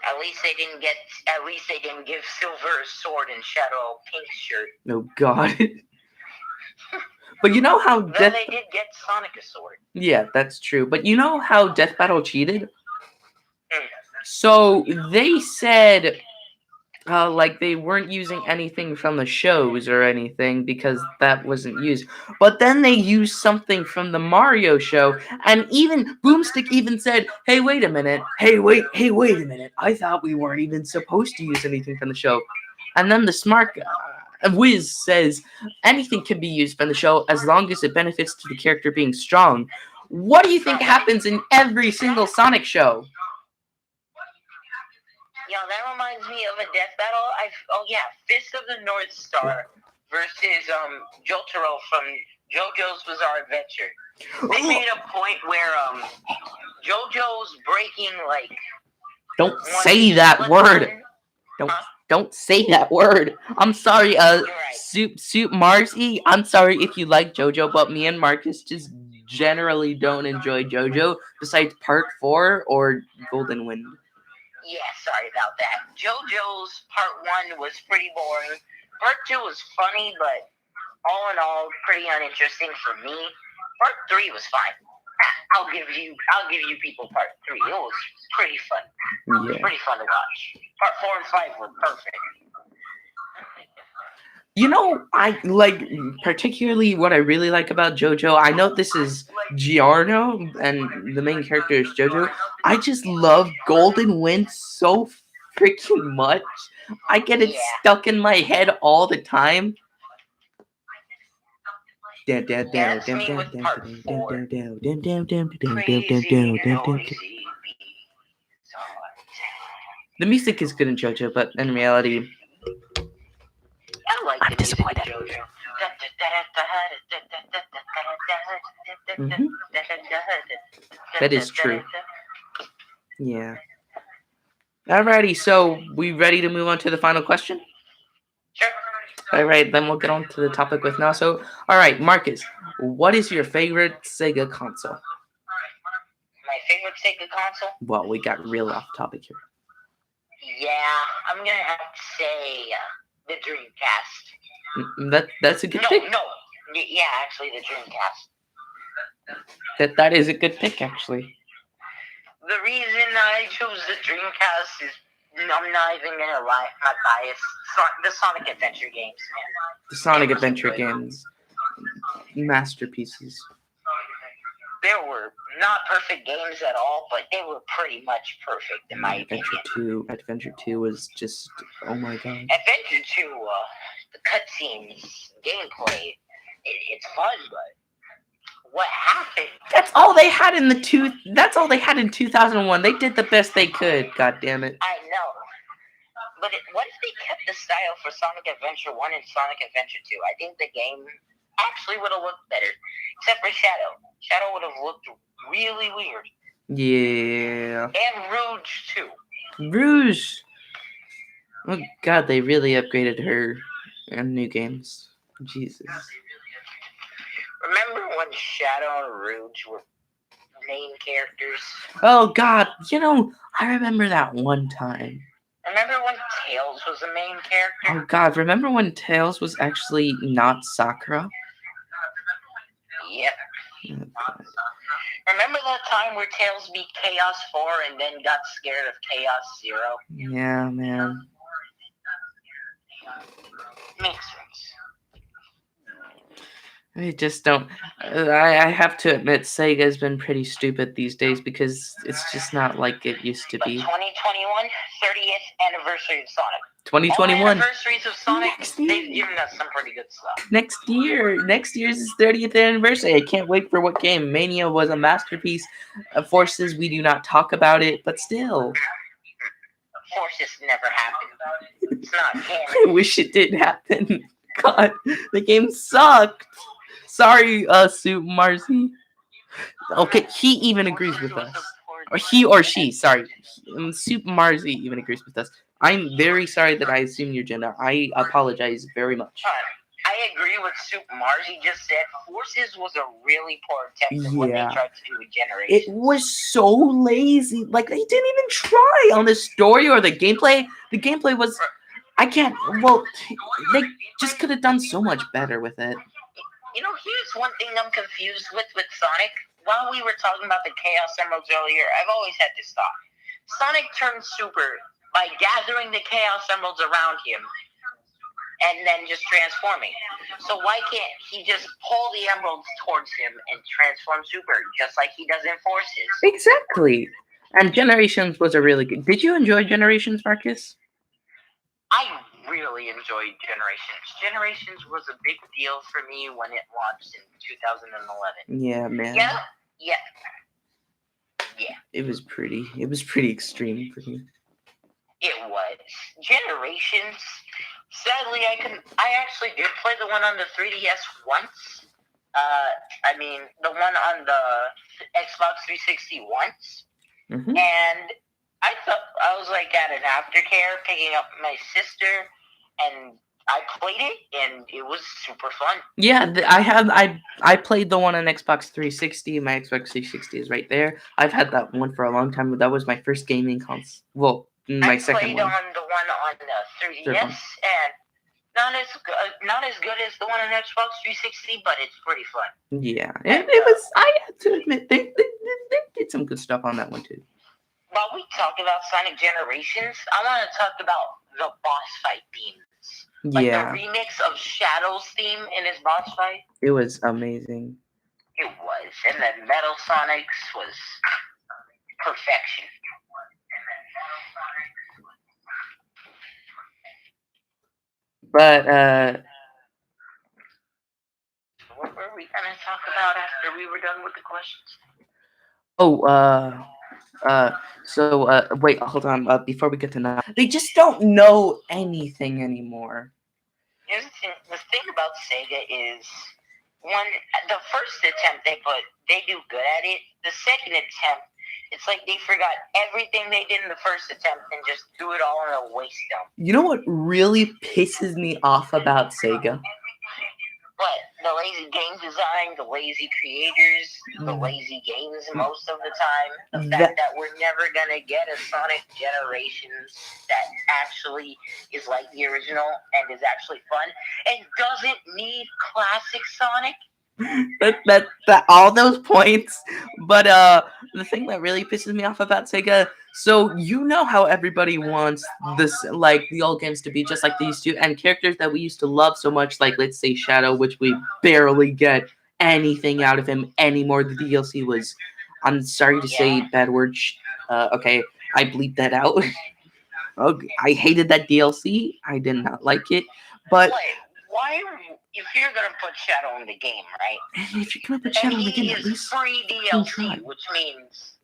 Speaker 2: At least they didn't give Silver a sword and Shadow a pink shirt.
Speaker 1: Oh, God. But you know how
Speaker 2: they did get Sonic a sword.
Speaker 1: Yeah, that's true. But you know how Death Battle cheated? So they said, like, they weren't using anything from the shows or anything because that wasn't used. But then they used something from the Mario show, and even Boomstick even said, hey, wait a minute. Hey, wait a minute. I thought we weren't even supposed to use anything from the show. And then the smart Wiz says anything can be used from the show as long as it benefits to the character being strong. What do you think happens in every single Sonic show?
Speaker 2: Yo, that reminds me of a Death Battle. Fist of the North Star versus Jotaro from JoJo's Bizarre Adventure. They made a point where JoJo's breaking like.
Speaker 1: Don't say that word. Don't say that word. I'm sorry, Soup Marcy. I'm sorry if you like JoJo, but me and Marcus just generally don't enjoy JoJo besides Part 4 or Golden Wind.
Speaker 2: Yeah, sorry about that. JoJo's Part 1 was pretty boring. Part 2 was funny, but all in all, pretty uninteresting for me. Part 3 was fine. I'll give you people Part 3. It was pretty fun.
Speaker 1: Yeah.
Speaker 2: It was pretty fun to watch. Part 4 and 5 were perfect.
Speaker 1: You know, I like particularly what I really like about JoJo. I know this is Giorno and the main character is JoJo. I just love Golden Wind so freaking much. I get it stuck in my head all the time. The music is good in JoJo, but in reality,
Speaker 2: I like it
Speaker 1: disappointed. Mhm. That is true. Yeah. Alrighty, so we ready to move on to the final question?
Speaker 2: Sure.
Speaker 1: Alright, then we'll get on to the topic with now. So, alright, Marcus, what is your favorite Sega console?
Speaker 2: My favorite Sega console?
Speaker 1: Well, we got real off topic here.
Speaker 2: Yeah, I'm gonna have to say the Dreamcast.
Speaker 1: That's a good pick.
Speaker 2: No. Yeah, actually, the Dreamcast.
Speaker 1: That is a good pick, actually.
Speaker 2: The reason I chose the Dreamcast is I'm not even gonna lie, my bias. The Sonic Adventure games, man.
Speaker 1: The Sonic Adventure games, masterpieces.
Speaker 2: There were not perfect games at all, but they were pretty much perfect in my opinion.
Speaker 1: Adventure 2 was just, oh my god.
Speaker 2: Adventure 2, the cutscenes, gameplay, it's fun, but what happened?
Speaker 1: That's all they had in That's all they had in 2001. They did the best they could. God damn it.
Speaker 2: I know. But what if they kept the style for Sonic Adventure 1 and Sonic Adventure 2? I think the game actually would have looked better. Except for Shadow. Shadow would have looked really weird.
Speaker 1: Yeah.
Speaker 2: And Rouge, too.
Speaker 1: Rouge. Oh god, they really upgraded her in new games. Jesus.
Speaker 2: Remember when Shadow and Rouge were main characters?
Speaker 1: Oh god, I remember that one time.
Speaker 2: Remember when Tails was the main character?
Speaker 1: Oh god, remember when Tails was actually not Sakura?
Speaker 2: Yep.
Speaker 1: Oh,
Speaker 2: remember that time where Tails beat Chaos 4 and then got scared of Chaos 0?
Speaker 1: Yeah, man.
Speaker 2: Makes sense.
Speaker 1: I just don't. I have to admit, Sega's been pretty stupid these days because it's just not like it used to be.
Speaker 2: 2021, 30th anniversary of Sonic.
Speaker 1: 2021.
Speaker 2: Anniversaries of Sonic, they've given us some pretty good stuff.
Speaker 1: Next year's his 30th anniversary. I can't wait for what game. Mania was a masterpiece. Forces, we do not talk about it, but still.
Speaker 2: Forces never happened. It's not canon.
Speaker 1: I wish it did happen. God, the game sucked. Sorry, Soup Marcy. Okay, he even agrees with us. Or he or she, sorry. Soup Marcy even agrees with us. I'm very sorry that I assumed your gender. I apologize very much.
Speaker 2: I agree with Soup Marcy just said. Forces was a really poor attempt of what they tried to do with Generations.
Speaker 1: It was so lazy. Like, they didn't even try on the story or the gameplay. The gameplay was... they just could have done so much better with it.
Speaker 2: Here's one thing I'm confused with Sonic. While we were talking about the Chaos Emeralds earlier, I've always had this thought. Sonic turned super by gathering the Chaos Emeralds around him and then just transforming. So why can't he just pull the emeralds towards him and transform super, just like he does in Forces?
Speaker 1: Exactly. And Generations was a really good... Did you enjoy Generations, Marcus?
Speaker 2: I really enjoyed Generations. Generations was a big deal for me when it launched in 2011.
Speaker 1: Yeah, man.
Speaker 2: Yeah.
Speaker 1: It was pretty extreme for me.
Speaker 2: It was. Generations. Sadly, I actually did play the one on the 3DS once. The one on the Xbox 360 once.
Speaker 1: Mm-hmm.
Speaker 2: And I thought I was like at an aftercare picking up my sister, and I played it, and it was super fun. Yeah,
Speaker 1: I played the one on Xbox 360. My Xbox 360 is right there. I've had that one for a long time, but that was my first gaming console. Well, my second one.
Speaker 2: I played on the one on the 3DS, and not as good as the one on Xbox 360, but it's pretty fun.
Speaker 1: Yeah, it was. I have to admit, they did some good stuff on that one too.
Speaker 2: While we talk about Sonic Generations, I want to talk about the boss fight themes. Like the remix of Shadow's theme in his boss fight.
Speaker 1: It was amazing.
Speaker 2: It was. And then Metal Sonic's was perfection.
Speaker 1: But,
Speaker 2: what were we going to talk about after we were done with the questions?
Speaker 1: Wait, hold on. Before we get to that, they just don't know anything anymore.
Speaker 2: The thing about Sega is when the first attempt they do good at it. The second attempt, it's like they forgot everything they did in the first attempt and just threw it all in a waste dump.
Speaker 1: You know what really pisses me off about Sega?
Speaker 2: What? The lazy game design, the lazy creators, the lazy games most of the time. The fact that we're never gonna get a Sonic Generations that actually is like the original and is actually fun and doesn't need classic Sonic.
Speaker 1: that all those points, but the thing that really pisses me off about Sega, so you know how everybody wants this, like the old games to be just like these two, and characters that we used to love so much, like let's say Shadow, which we barely get anything out of him anymore. The DLC was, I'm sorry to say bad word, okay, I bleeped that out. Okay, I hated that DLC, I did not like it, but
Speaker 2: why if you're gonna put Shadow in the game, right?
Speaker 1: If you're gonna put Shadow in the game, at least
Speaker 2: free DLC, which means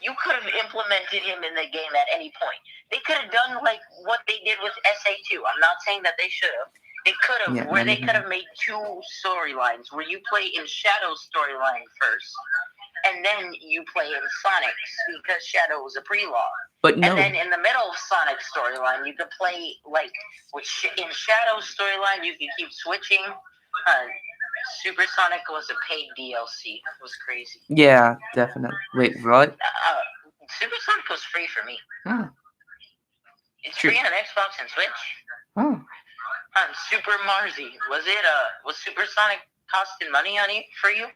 Speaker 2: you could have implemented him in the game at any point. They could have done like what they did with SA2. I'm not saying that they should have. They could have, they could have made two storylines where you play in Shadow's storyline first, and then you play in Sonic's because Shadow was a pre-log.
Speaker 1: But no.
Speaker 2: And then in the middle of Sonic's storyline, you could play like in Shadow's storyline, you could keep switching. Super Sonic was a paid DLC. It was crazy.
Speaker 1: Yeah, definitely. Wait, what?
Speaker 2: Super Sonic was free for me.
Speaker 1: Oh.
Speaker 2: It's free on Xbox and Switch.
Speaker 1: Oh.
Speaker 2: Super Marzi. Was Super Sonic costing money on you for you?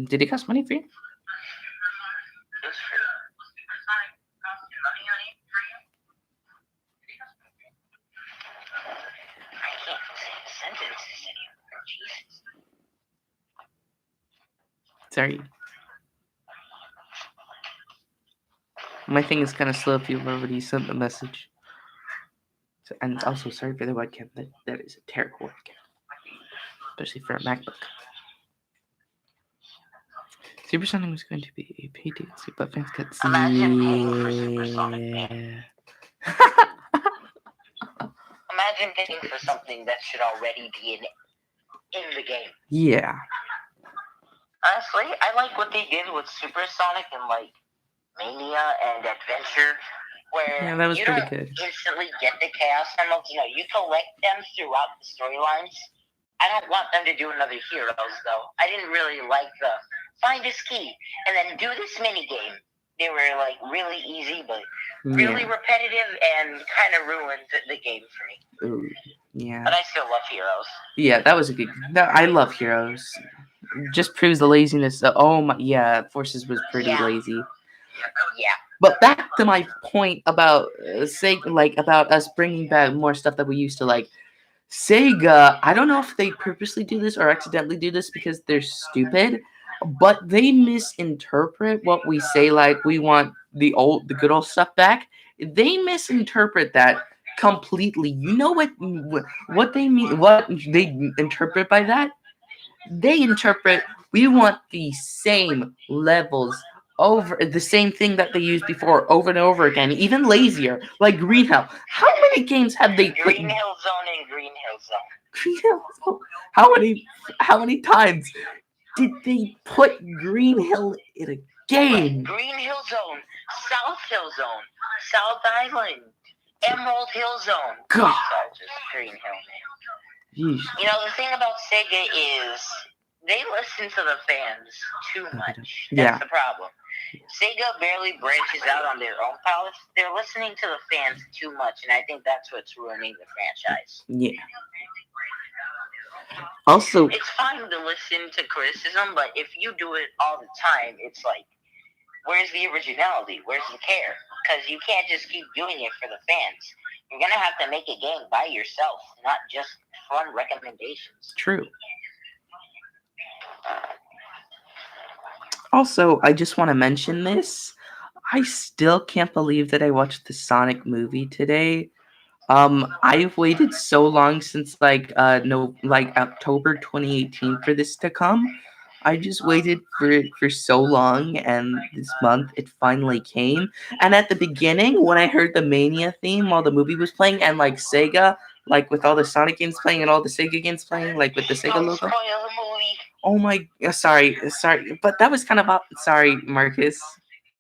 Speaker 1: Did it cost money for you?
Speaker 2: It was free. Super Sonic costing money on you for you? I can't say sentences anymore. Jesus.
Speaker 1: Sorry. My thing is kind of slow if you've already sent the message. So, and also, sorry for the webcam. That is a terrible webcam. Especially for a MacBook. Super Sonic was going to be a paid DLC, but fans got
Speaker 2: Imagine paying for Super Sonic, man. Imagine paying for something that should already be in the game.
Speaker 1: Yeah.
Speaker 2: Honestly, I like what they did with Super Sonic and like Mania and Adventure, where
Speaker 1: that was
Speaker 2: you
Speaker 1: pretty
Speaker 2: don't
Speaker 1: good.
Speaker 2: instantly get the Chaos Emeralds. You know, you collect them throughout the storylines. I don't want them to do another Heroes though. I didn't really like the find this key and then do this mini game. They were like really easy, but really repetitive and kind of ruined the game for me.
Speaker 1: Ooh, yeah.
Speaker 2: But I still love Heroes.
Speaker 1: Yeah, that was a good. No, I love Heroes. Just proves the laziness. Oh my, yeah, Forces was pretty lazy.
Speaker 2: Yeah.
Speaker 1: But back to my point about about us bringing back more stuff that we used to like. Sega, I don't know if they purposely do this or accidentally do this because they're stupid, but they misinterpret what we say. Like we want the good old stuff back. They misinterpret that completely. You know what they mean? What they interpret by that? They interpret we want the same levels over the same thing that they used before over and over again, even lazier, like Green Hill. How many games have they put
Speaker 2: Green Hill Zone and Green Hill Zone?
Speaker 1: Green Hill Zone. How many times did they put Green Hill in a game?
Speaker 2: Green Hill Zone, South Hill Zone, South Island, Emerald Hill Zone.
Speaker 1: God.
Speaker 2: Just Green Hill, man.
Speaker 1: Yeesh.
Speaker 2: You know, the thing about Sega is they listen to the fans too much. That's the problem. Sega barely branches out on their own palates. They're listening to the fans too much, and I think that's what's ruining the franchise.
Speaker 1: Yeah. Also,
Speaker 2: it's fine to listen to criticism, but if you do it all the time, it's like, where's the originality? Where's the care? Because you can't just keep doing it for the fans. You're going to have to make a game by yourself, not just fun recommendations.
Speaker 1: True. Also, I just want to mention this. I still can't believe that I watched the Sonic movie today. I've waited so long since October 2018 for this to come. I just waited for it for so long, and this month it finally came. And at the beginning, when I heard the Mania theme while the movie was playing, and like Sega, like with all the Sonic games playing and all the Sega games playing, like with the Sega
Speaker 2: Don't
Speaker 1: logo.
Speaker 2: spoil the movie.
Speaker 1: Oh my, sorry, but that was kind of sorry, Marcus.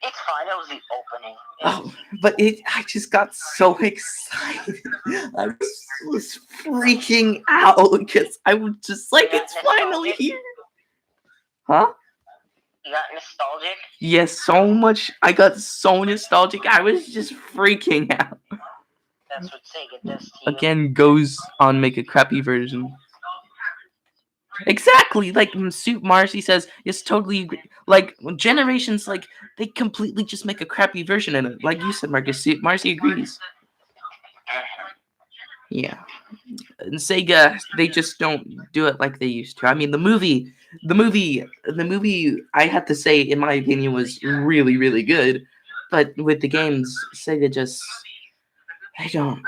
Speaker 2: It's fine. That was the opening.
Speaker 1: Oh, but I just got so excited. I was freaking out because I was just like,
Speaker 2: You got
Speaker 1: it's finally
Speaker 2: nostalgic?
Speaker 1: here. Huh?
Speaker 2: You got nostalgic?
Speaker 1: Yes, so much. I got so nostalgic. I was just freaking out.
Speaker 2: That's what Sega does to you.
Speaker 1: Again, goes on make a crappy version. Exactly, like Soup Marcy says, it's totally agree. Like generations, like they completely just make a crappy version of it. Like you said, Marcus, Soup Marcy agrees. Yeah, and Sega, they just don't do it like they used to. I mean, the movie, I have to say, in my opinion, was really, really good. But with the games, Sega just, they don't,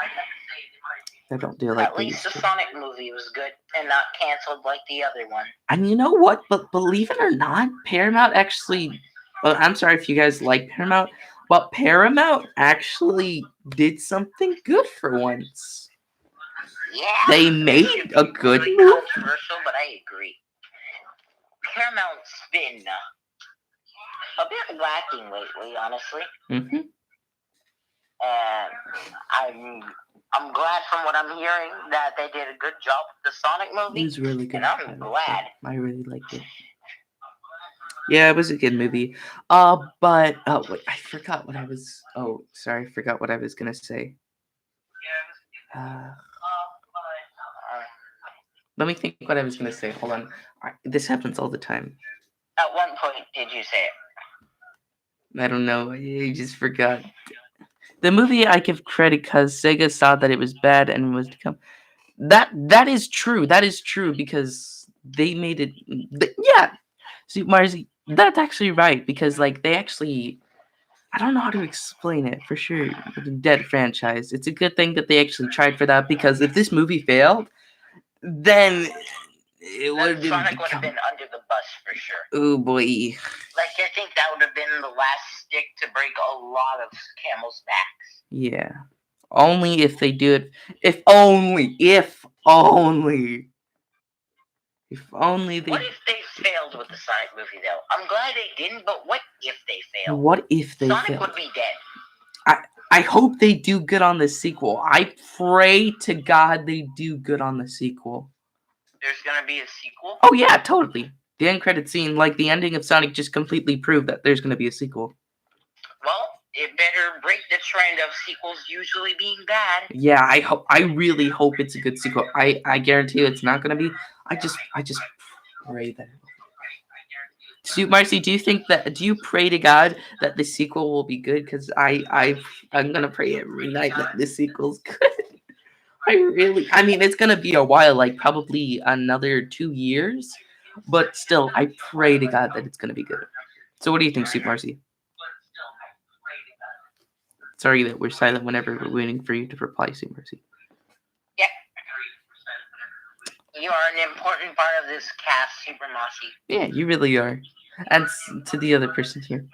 Speaker 1: they don't do it like
Speaker 2: At
Speaker 1: they
Speaker 2: least
Speaker 1: used
Speaker 2: the
Speaker 1: to.
Speaker 2: Sonic movie was good and not canceled like the other one.
Speaker 1: And you know what? But believe it or not, Paramount actually. Well, I'm sorry if you guys like Paramount, but Paramount actually did something good for once.
Speaker 2: Yeah,
Speaker 1: They
Speaker 2: it
Speaker 1: made
Speaker 2: should be
Speaker 1: a good
Speaker 2: really
Speaker 1: movie.
Speaker 2: controversial, but I agree. Paramount's been a bit lacking lately, honestly.
Speaker 1: Mm-hmm.
Speaker 2: And I'm glad from what I'm hearing that they did a good job with the Sonic
Speaker 1: It
Speaker 2: movie,
Speaker 1: was really good.
Speaker 2: and I'm glad.
Speaker 1: I really liked it. Yeah, it was a good movie. But wait, I forgot what I was. Oh, sorry, I forgot what I was gonna say. Uh, let me think what I was gonna say. Hold on. This happens all the time.
Speaker 2: At one point, did you say it?
Speaker 1: I don't know. I just forgot. The movie, I give credit because Sega saw that it was bad and was to come. That is true. That is true because they made it. Yeah, see, Marzi, that's actually right because like they actually. I don't know how to explain it for sure. The Dead franchise. It's a good thing that they actually tried for that because if this movie failed, then it would have
Speaker 2: Sonic would
Speaker 1: become.
Speaker 2: have been under the bus for sure.
Speaker 1: Oh boy.
Speaker 2: Like, I think that would have been the last stick to break a lot of camels' backs.
Speaker 1: Yeah. Only if they do it. If only. If only. If only they.
Speaker 2: What if they failed with the Sonic movie, though? I'm glad they didn't, but what if they failed?
Speaker 1: What if they
Speaker 2: Sonic
Speaker 1: failed?
Speaker 2: would be dead.
Speaker 1: I hope they do good on the sequel. I pray to God they do good on the sequel.
Speaker 2: There's gonna be a sequel?
Speaker 1: Oh yeah, totally. The end credit scene, like the ending of Sonic, just completely proved that there's gonna be a sequel.
Speaker 2: Well, it better break the trend of sequels usually being bad.
Speaker 1: Yeah, I really hope it's a good sequel. I guarantee you it's not gonna be. I just pray that. So, Marcy, do you pray to God that the sequel will be good? Because I'm gonna pray every night that the sequel's good. I mean, it's gonna be a while, like probably another 2 years, but still, I pray to God that it's gonna be good. So, what do you think, Soup Marcy? Sorry that we're silent whenever we're waiting for you to reply, Soup Marcy.
Speaker 2: Yeah. You are an important part of this cast, Super Mossy.
Speaker 1: Yeah, you really are. And to the other person here.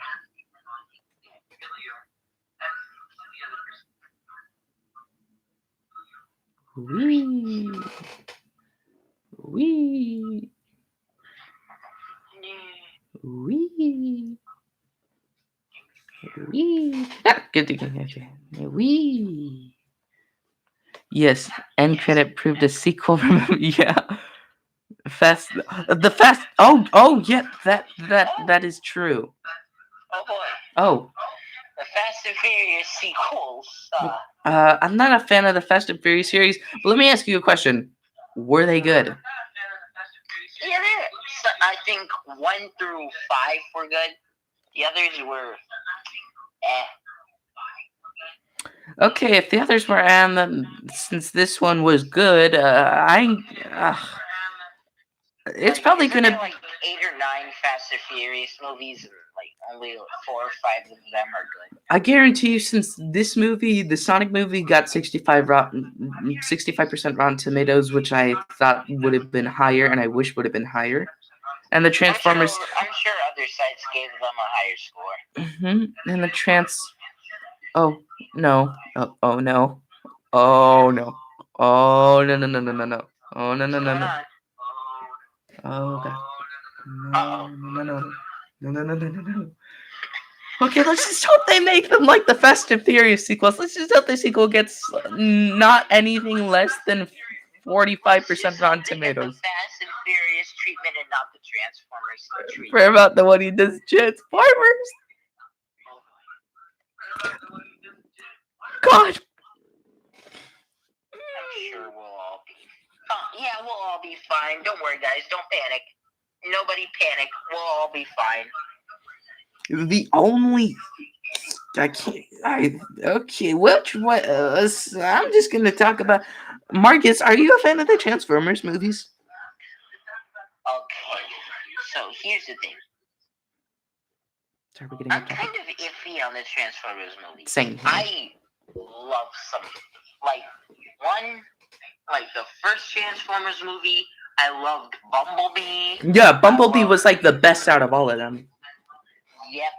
Speaker 1: Wee. Wee. Wee. Wee. Ah, good. Wee. Yes, end credit proved a sequel. Yeah. Fast. The fast. Oh, yeah. That is true.
Speaker 2: Oh boy.
Speaker 1: Oh.
Speaker 2: The Fast and Furious sequels.
Speaker 1: I'm not a fan of the Fast and Furious series, but let me ask you a question. Were they good?
Speaker 2: Yeah, I think 1 through 5 were good. The others were
Speaker 1: Okay, if the others were then since this one was good, it's probably
Speaker 2: isn't
Speaker 1: gonna
Speaker 2: there like 8 or 9 Fast and Furious movies, and like only 4 or 5 of them are good.
Speaker 1: I guarantee you, since this movie, the Sonic movie, got 65% Rotten Tomatoes, which I thought would have been higher, and I wish would have been higher. And the Transformers.
Speaker 2: I'm sure other sites gave them a higher score.
Speaker 1: And the Oh no! Oh no! Oh no! Oh no no no no no no. Oh no no
Speaker 2: What's
Speaker 1: no
Speaker 2: going
Speaker 1: no.
Speaker 2: on?
Speaker 1: Oh god.
Speaker 2: Uh
Speaker 1: No no no no no no no no no no. Okay, let's just hope they make them like the Fast and Furious sequels. Let's just hope the sequel gets not anything less than
Speaker 2: Let's
Speaker 1: 45%
Speaker 2: just hope
Speaker 1: Rotten
Speaker 2: they get the
Speaker 1: Tomatoes.
Speaker 2: Fast and Furious treatment and not the Transformers
Speaker 1: For
Speaker 2: treatment.
Speaker 1: about the one he does Transformers. God.
Speaker 2: I'm sure we'll all be. Yeah, we'll all be fine. Don't worry, guys. Don't panic. Nobody panic. We'll all be fine.
Speaker 1: The only I can't. Okay. Which what? I'm just gonna talk about Marcus. Are you a fan of the Transformers movies?
Speaker 2: Okay. So here's the thing.
Speaker 1: Sorry, we're getting
Speaker 2: I'm
Speaker 1: off topic.
Speaker 2: kind of iffy on the Transformers movies.
Speaker 1: Same here.
Speaker 2: I love some, like the first Transformers movie. I loved Bumblebee.
Speaker 1: Yeah, Bumblebee was like the best out of all of them.
Speaker 2: Yep.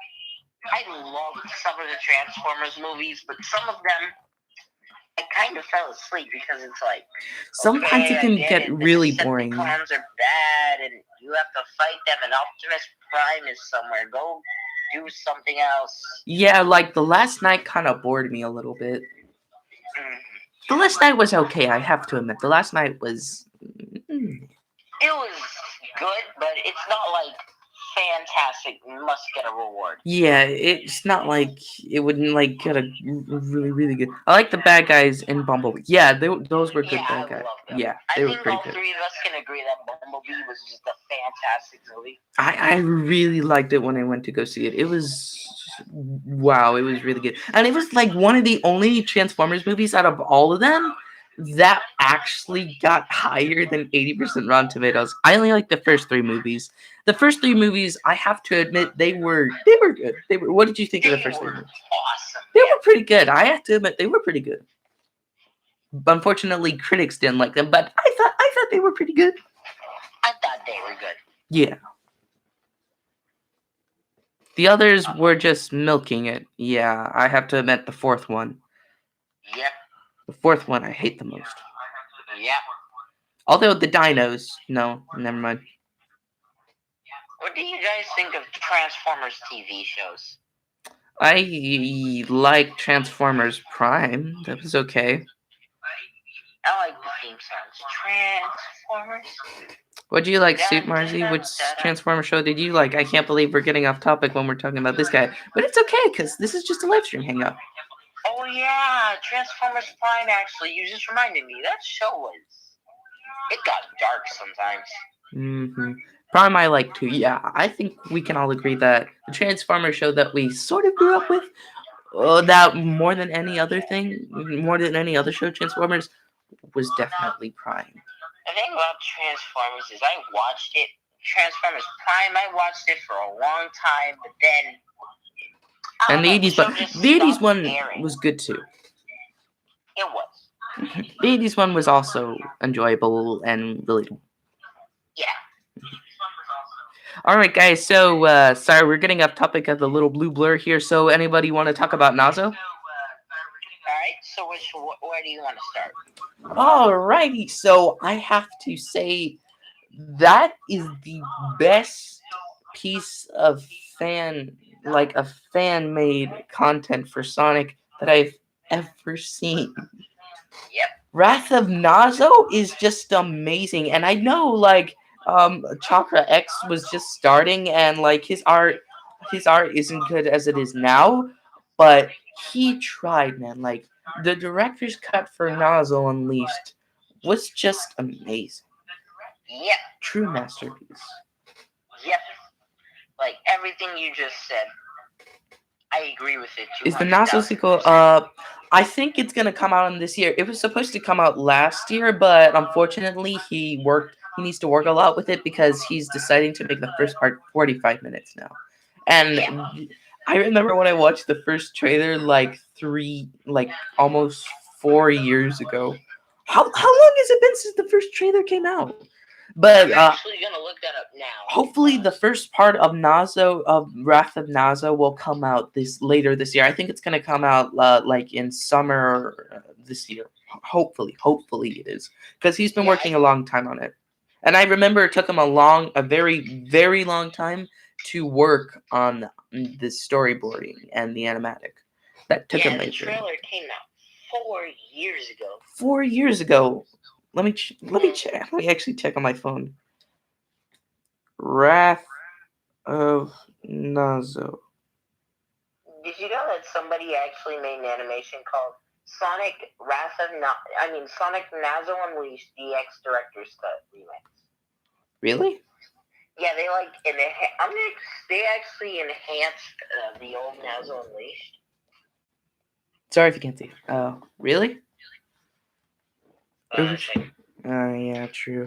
Speaker 2: I loved some of the Transformers movies, but some of them I kind of fell asleep because it's like
Speaker 1: Sometimes
Speaker 2: okay,
Speaker 1: it can
Speaker 2: I get
Speaker 1: get
Speaker 2: it.
Speaker 1: really
Speaker 2: The
Speaker 1: boring.
Speaker 2: Decepticons are bad, and you have to fight them. And Optimus Prime is somewhere. Go do something else.
Speaker 1: Yeah, like the last night kind of bored me a little bit.
Speaker 2: Mm.
Speaker 1: The last night was okay, I have to admit. The last night was.
Speaker 2: It was good, but it's not like fantastic. Must get a reward.
Speaker 1: Yeah, it's not like it wouldn't like get a really really good. I like the bad guys in Bumblebee. Yeah, those were good
Speaker 2: Yeah,
Speaker 1: bad
Speaker 2: I
Speaker 1: guys.
Speaker 2: love them.
Speaker 1: Yeah,
Speaker 2: I
Speaker 1: they were
Speaker 2: think
Speaker 1: pretty
Speaker 2: all
Speaker 1: good.
Speaker 2: three of us can agree that Bumblebee was just a fantastic movie.
Speaker 1: I really liked it when I went to go see it. It was wow, it was really good. And it was like one of the only Transformers movies out of all of them that actually got higher than 80% Rotten Tomatoes. I only like the first three movies. The first three movies, I have to admit, they were good. They were. What did you think of the first three movies?
Speaker 2: Awesome.
Speaker 1: They were pretty good. I have to admit, they were pretty good. Unfortunately, critics didn't like them, but I thought they were pretty good.
Speaker 2: I thought they were good.
Speaker 1: Yeah. The others were just milking it. Yeah, I have to admit the fourth one.
Speaker 2: Yep.
Speaker 1: The fourth one I hate the most.
Speaker 2: Yep.
Speaker 1: Although the dinos, no, never mind.
Speaker 2: What do you guys think of Transformers TV shows?
Speaker 1: I like Transformers Prime. That was okay.
Speaker 2: I like the theme songs. Transformers.
Speaker 1: What do you like, Soup Marzi? Which Transformer show did you like? I can't believe we're getting off topic when we're talking about this guy. But it's okay, because this is just a live stream hangout.
Speaker 2: Oh yeah, Transformers Prime actually. You just reminded me. That show was... It got dark sometimes.
Speaker 1: Mm-hmm. Prime I like too. Yeah, I think we can all agree that the Transformer show that we sort of grew up with, that more than any other thing, more than any other show, Transformers, was definitely Prime.
Speaker 2: The thing about Transformers is I watched it, Transformers Prime, I watched it for a long time, but then...
Speaker 1: And the 80s, but the 80s one was good too.
Speaker 2: It was.
Speaker 1: The 80s one was also enjoyable and relatable.
Speaker 2: Yeah.
Speaker 1: Alright guys, so sorry we're getting off topic of the little blue blur here, so anybody want to talk about Nazo?
Speaker 2: Alright, so where do you want to start?
Speaker 1: Alrighty, so I have to say that is the best piece of fan-made content for Sonic that I've ever seen.
Speaker 2: Yep.
Speaker 1: Wrath of Nazo is just amazing, and I know Chakra X was just starting, and like his art isn't good as it is now, but he tried, man. Like the director's cut for Nazo Unleashed was just amazing.
Speaker 2: Yep.
Speaker 1: True masterpiece.
Speaker 2: Yep. Like everything you just said, I agree with it.
Speaker 1: Is the Nazo sequel? I think it's gonna come out in this year. It was supposed to come out last year, but unfortunately, he needs to work a lot with it because he's deciding to make the first part 45 minutes now. And I remember when I watched the first trailer almost 4 years ago. How long has it been since the first trailer came out? But
Speaker 2: I'm actually gonna look that up now.
Speaker 1: Hopefully, the first part of Wrath of Nazo, will come out later this year. I think it's gonna come out in summer this year. Hopefully it is, because he's been
Speaker 2: Yeah,
Speaker 1: working a long time on it. And I remember it took him a very, very long time to work on the storyboarding and the animatic. That took him
Speaker 2: the
Speaker 1: a
Speaker 2: trailer came out 4 years ago.
Speaker 1: 4 years ago. Let me check. Let me actually check on my phone. Wrath of Nazo.
Speaker 2: Did you know that somebody actually made an animation called Sonic Sonic Nazo Unleashed DX Director's Cut Remix?
Speaker 1: Really?
Speaker 2: Yeah, they they actually enhanced the old Nazo Unleashed.
Speaker 1: Sorry if you can't see. Oh, really?
Speaker 2: Shit.
Speaker 1: Yeah, true.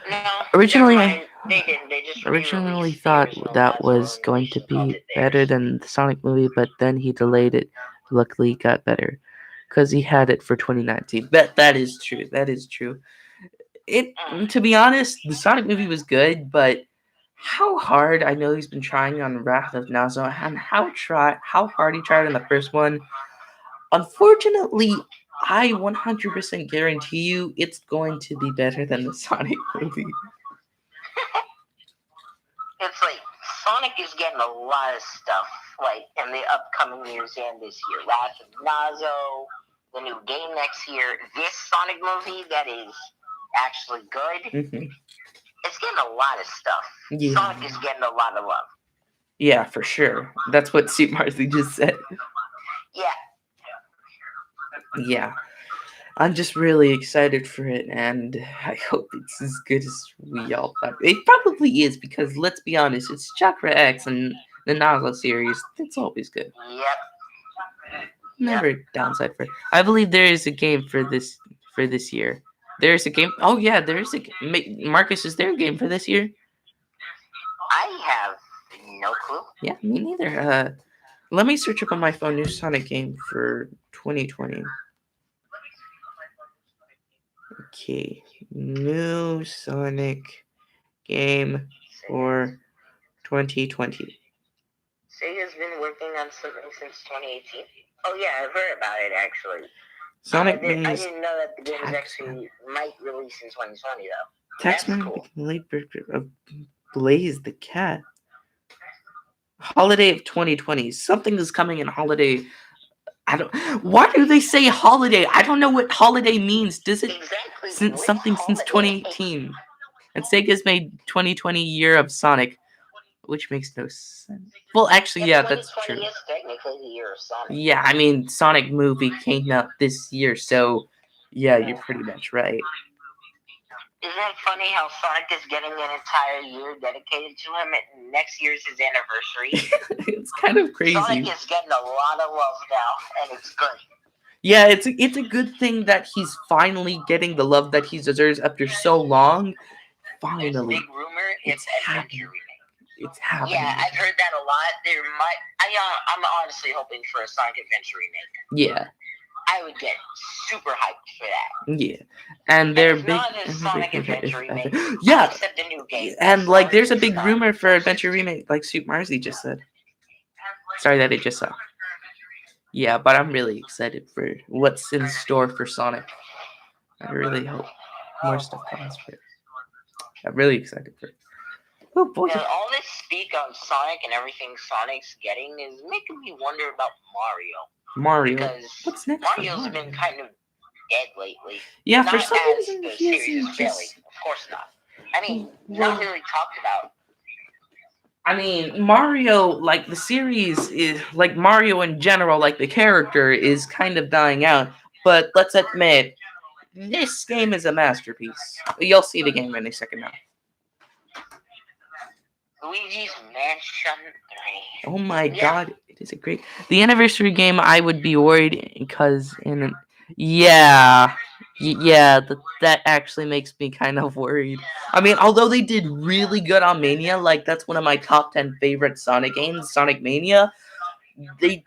Speaker 2: No,
Speaker 1: Originally,
Speaker 2: never mind. They didn't. They just
Speaker 1: originally
Speaker 2: re-released the
Speaker 1: thought
Speaker 2: original
Speaker 1: that
Speaker 2: Nazo
Speaker 1: was going
Speaker 2: Unleashed
Speaker 1: to
Speaker 2: and called
Speaker 1: be
Speaker 2: it
Speaker 1: better
Speaker 2: theirs.
Speaker 1: than the Sonic movie, but then he delayed it. Luckily, it got better because he had it for 2019. That is true. That is true. To be honest, the Sonic movie was good, but how hard I know he's been trying on Wrath of Nazo, and how hard he tried on the first one. Unfortunately, I 100% guarantee you it's going to be better than the Sonic movie.
Speaker 2: It's like Sonic is getting a lot of stuff, like in the upcoming years and this year. Wrath of Nazo, the new game next year, this Sonic movie that is actually good.
Speaker 1: Mm-hmm.
Speaker 2: It's getting a lot of stuff.
Speaker 1: Yeah.
Speaker 2: Sonic is getting a lot of love.
Speaker 1: Yeah, for sure. That's what Super Marcy just said.
Speaker 2: Yeah.
Speaker 1: Yeah. I'm just really excited for it, and I hope it's as good as we all thought. It probably is, because let's be honest, it's Chakra X and the Nazo series. It's always good.
Speaker 2: Yep.
Speaker 1: Never downside for it. I believe there is a game for this year. There's a game. Oh yeah, there's a Marcus. Is there a game for this year?
Speaker 2: I have no clue.
Speaker 1: Yeah, me neither. Let me search up on my phone new Sonic game for 2020. Okay, new Sonic game for 2020.
Speaker 2: Sega's been working on something since 2018. Oh yeah, I've heard about it actually.
Speaker 1: Sonic
Speaker 2: I didn't know that the game actually might release in 2020 though. That's cool.
Speaker 1: Late of Blaze the Cat. Holiday of 2020. Something is coming in holiday. I don't. Why do they say holiday? I don't know what holiday means. Does it
Speaker 2: Exactly.
Speaker 1: since something since 2018? And Sega's made 2020 year of Sonic, which makes no sense. Well, actually, yeah, that's true.
Speaker 2: 2020 is technically the year of Sonic.
Speaker 1: Yeah, I mean, Sonic movie came out this year, so yeah, you're pretty much right.
Speaker 2: Isn't it funny how Sonic is getting an entire year dedicated to him, and next year's his anniversary?
Speaker 1: It's kind of crazy.
Speaker 2: Sonic is getting a lot of love now, and it's good.
Speaker 1: Yeah, it's a good thing that he's finally getting the love that he deserves after so long. Finally,
Speaker 2: there's a big rumor it's
Speaker 1: happening.
Speaker 2: Remake.
Speaker 1: It's happening.
Speaker 2: Yeah, I've heard that a lot. I'm honestly hoping for a Sonic Adventure remake.
Speaker 1: Yeah.
Speaker 2: I would get super hyped for that.
Speaker 1: Yeah, and they're big.
Speaker 2: Not a Sonic Adventure remake.
Speaker 1: Yeah,
Speaker 2: except a new game.
Speaker 1: and like there's a big rumor for Adventure remake, like Super Marcy just said. Sorry that it just saw. Yeah, but I'm really excited for what's in store for Sonic. I really hope more stuff comes for it. I'm really excited for it. Oh boy.
Speaker 2: Now, all this speak on Sonic and everything Sonic's getting is making me wonder about Mario. Because
Speaker 1: what's next?
Speaker 2: Mario's been kind of dead lately.
Speaker 1: Yeah,
Speaker 2: not
Speaker 1: for some reason
Speaker 2: the
Speaker 1: he
Speaker 2: series is failing. Of course not. I mean, not really talked about.
Speaker 1: I mean, Mario, like the series, is like Mario in general, like the character is kind of dying out. But let's admit, this game is a masterpiece. You'll see the game in a second now.
Speaker 2: Luigi's Mansion 3.
Speaker 1: Oh my god, it is a great. The anniversary game, I would be worried because that actually makes me kind of worried. I mean, although they did really good on Mania, like that's one of my top 10 favorite Sonic games, Sonic Mania. They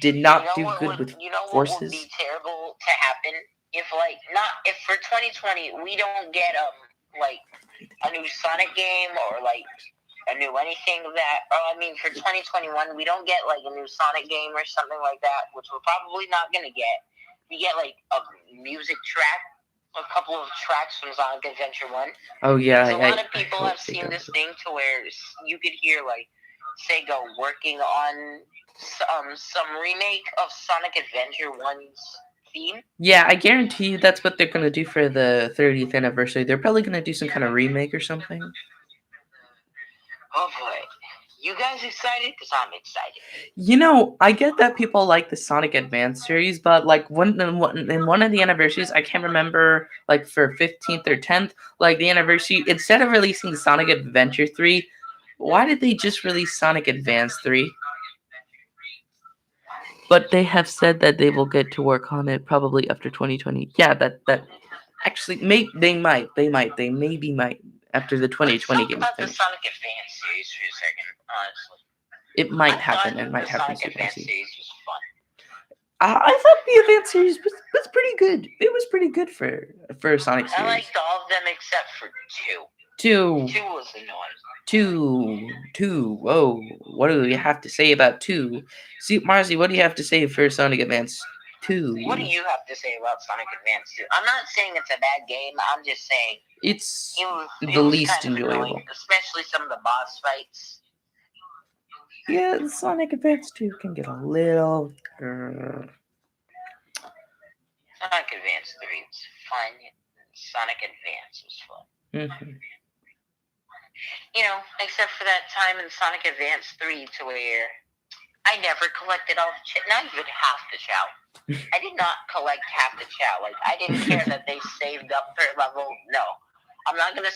Speaker 1: did not do good with forces.
Speaker 2: What would be terrible to happen if for 2020 we don't get like a new Sonic game or like a new anything of that. For 2021 we don't get like a new Sonic game or something like that, which we're probably not gonna get. you get like a music track, a couple of tracks from Sonic Adventure 1.
Speaker 1: Oh yeah,
Speaker 2: So a lot of people have
Speaker 1: totally
Speaker 2: seen
Speaker 1: got
Speaker 2: this
Speaker 1: it.
Speaker 2: thing to where you could hear like Sega working on some remake of Sonic Adventure 1's theme.
Speaker 1: Yeah, I guarantee you that's what they're gonna do for the 30th anniversary. They're probably gonna do some kind of remake or something.
Speaker 2: Oh boy. You guys excited? Because I'm excited.
Speaker 1: You know, I get that people like the Sonic Advance series, but like in one of the anniversaries, I can't remember, like for 15th or 10th, like the anniversary, instead of releasing Sonic Adventure 3, why did they just release Sonic Advance 3? But they have said that they will get to work on it probably after 2020. Yeah, that actually they maybe might after the 2020
Speaker 2: Let's
Speaker 1: game
Speaker 2: talk about the
Speaker 1: finish.
Speaker 2: Sonic Advance series for a second, honestly.
Speaker 1: It might
Speaker 2: I
Speaker 1: happen.
Speaker 2: thought
Speaker 1: It might
Speaker 2: the
Speaker 1: happen
Speaker 2: Sonic
Speaker 1: soon. We'll
Speaker 2: Advance
Speaker 1: see.
Speaker 2: series was fun.
Speaker 1: I thought the Advance series was pretty good. It was pretty good for a Sonic
Speaker 2: I
Speaker 1: series.
Speaker 2: liked all of them except for 2.
Speaker 1: Two.
Speaker 2: 2 was annoying.
Speaker 1: Two. Whoa. What do you have to say about 2? See, Marcy, what do you have to say for Sonic Advance 2?
Speaker 2: What do you have to say about Sonic Advance 2? I'm not saying it's a bad game. I'm just saying
Speaker 1: It's
Speaker 2: it
Speaker 1: the
Speaker 2: was
Speaker 1: least
Speaker 2: kind of
Speaker 1: enjoyable.
Speaker 2: annoying, especially some of the boss fights.
Speaker 1: Yeah, Sonic Advance 2 can get a little.
Speaker 2: Sonic Advance 3 was fun. Sonic Advance was fun.
Speaker 1: Mm-hmm.
Speaker 2: You know, except for that time in Sonic Advance 3 to where I never collected all the not even half the Chow. I did not collect half the Chow. Like, I didn't care that they saved up their level. No. I'm not gonna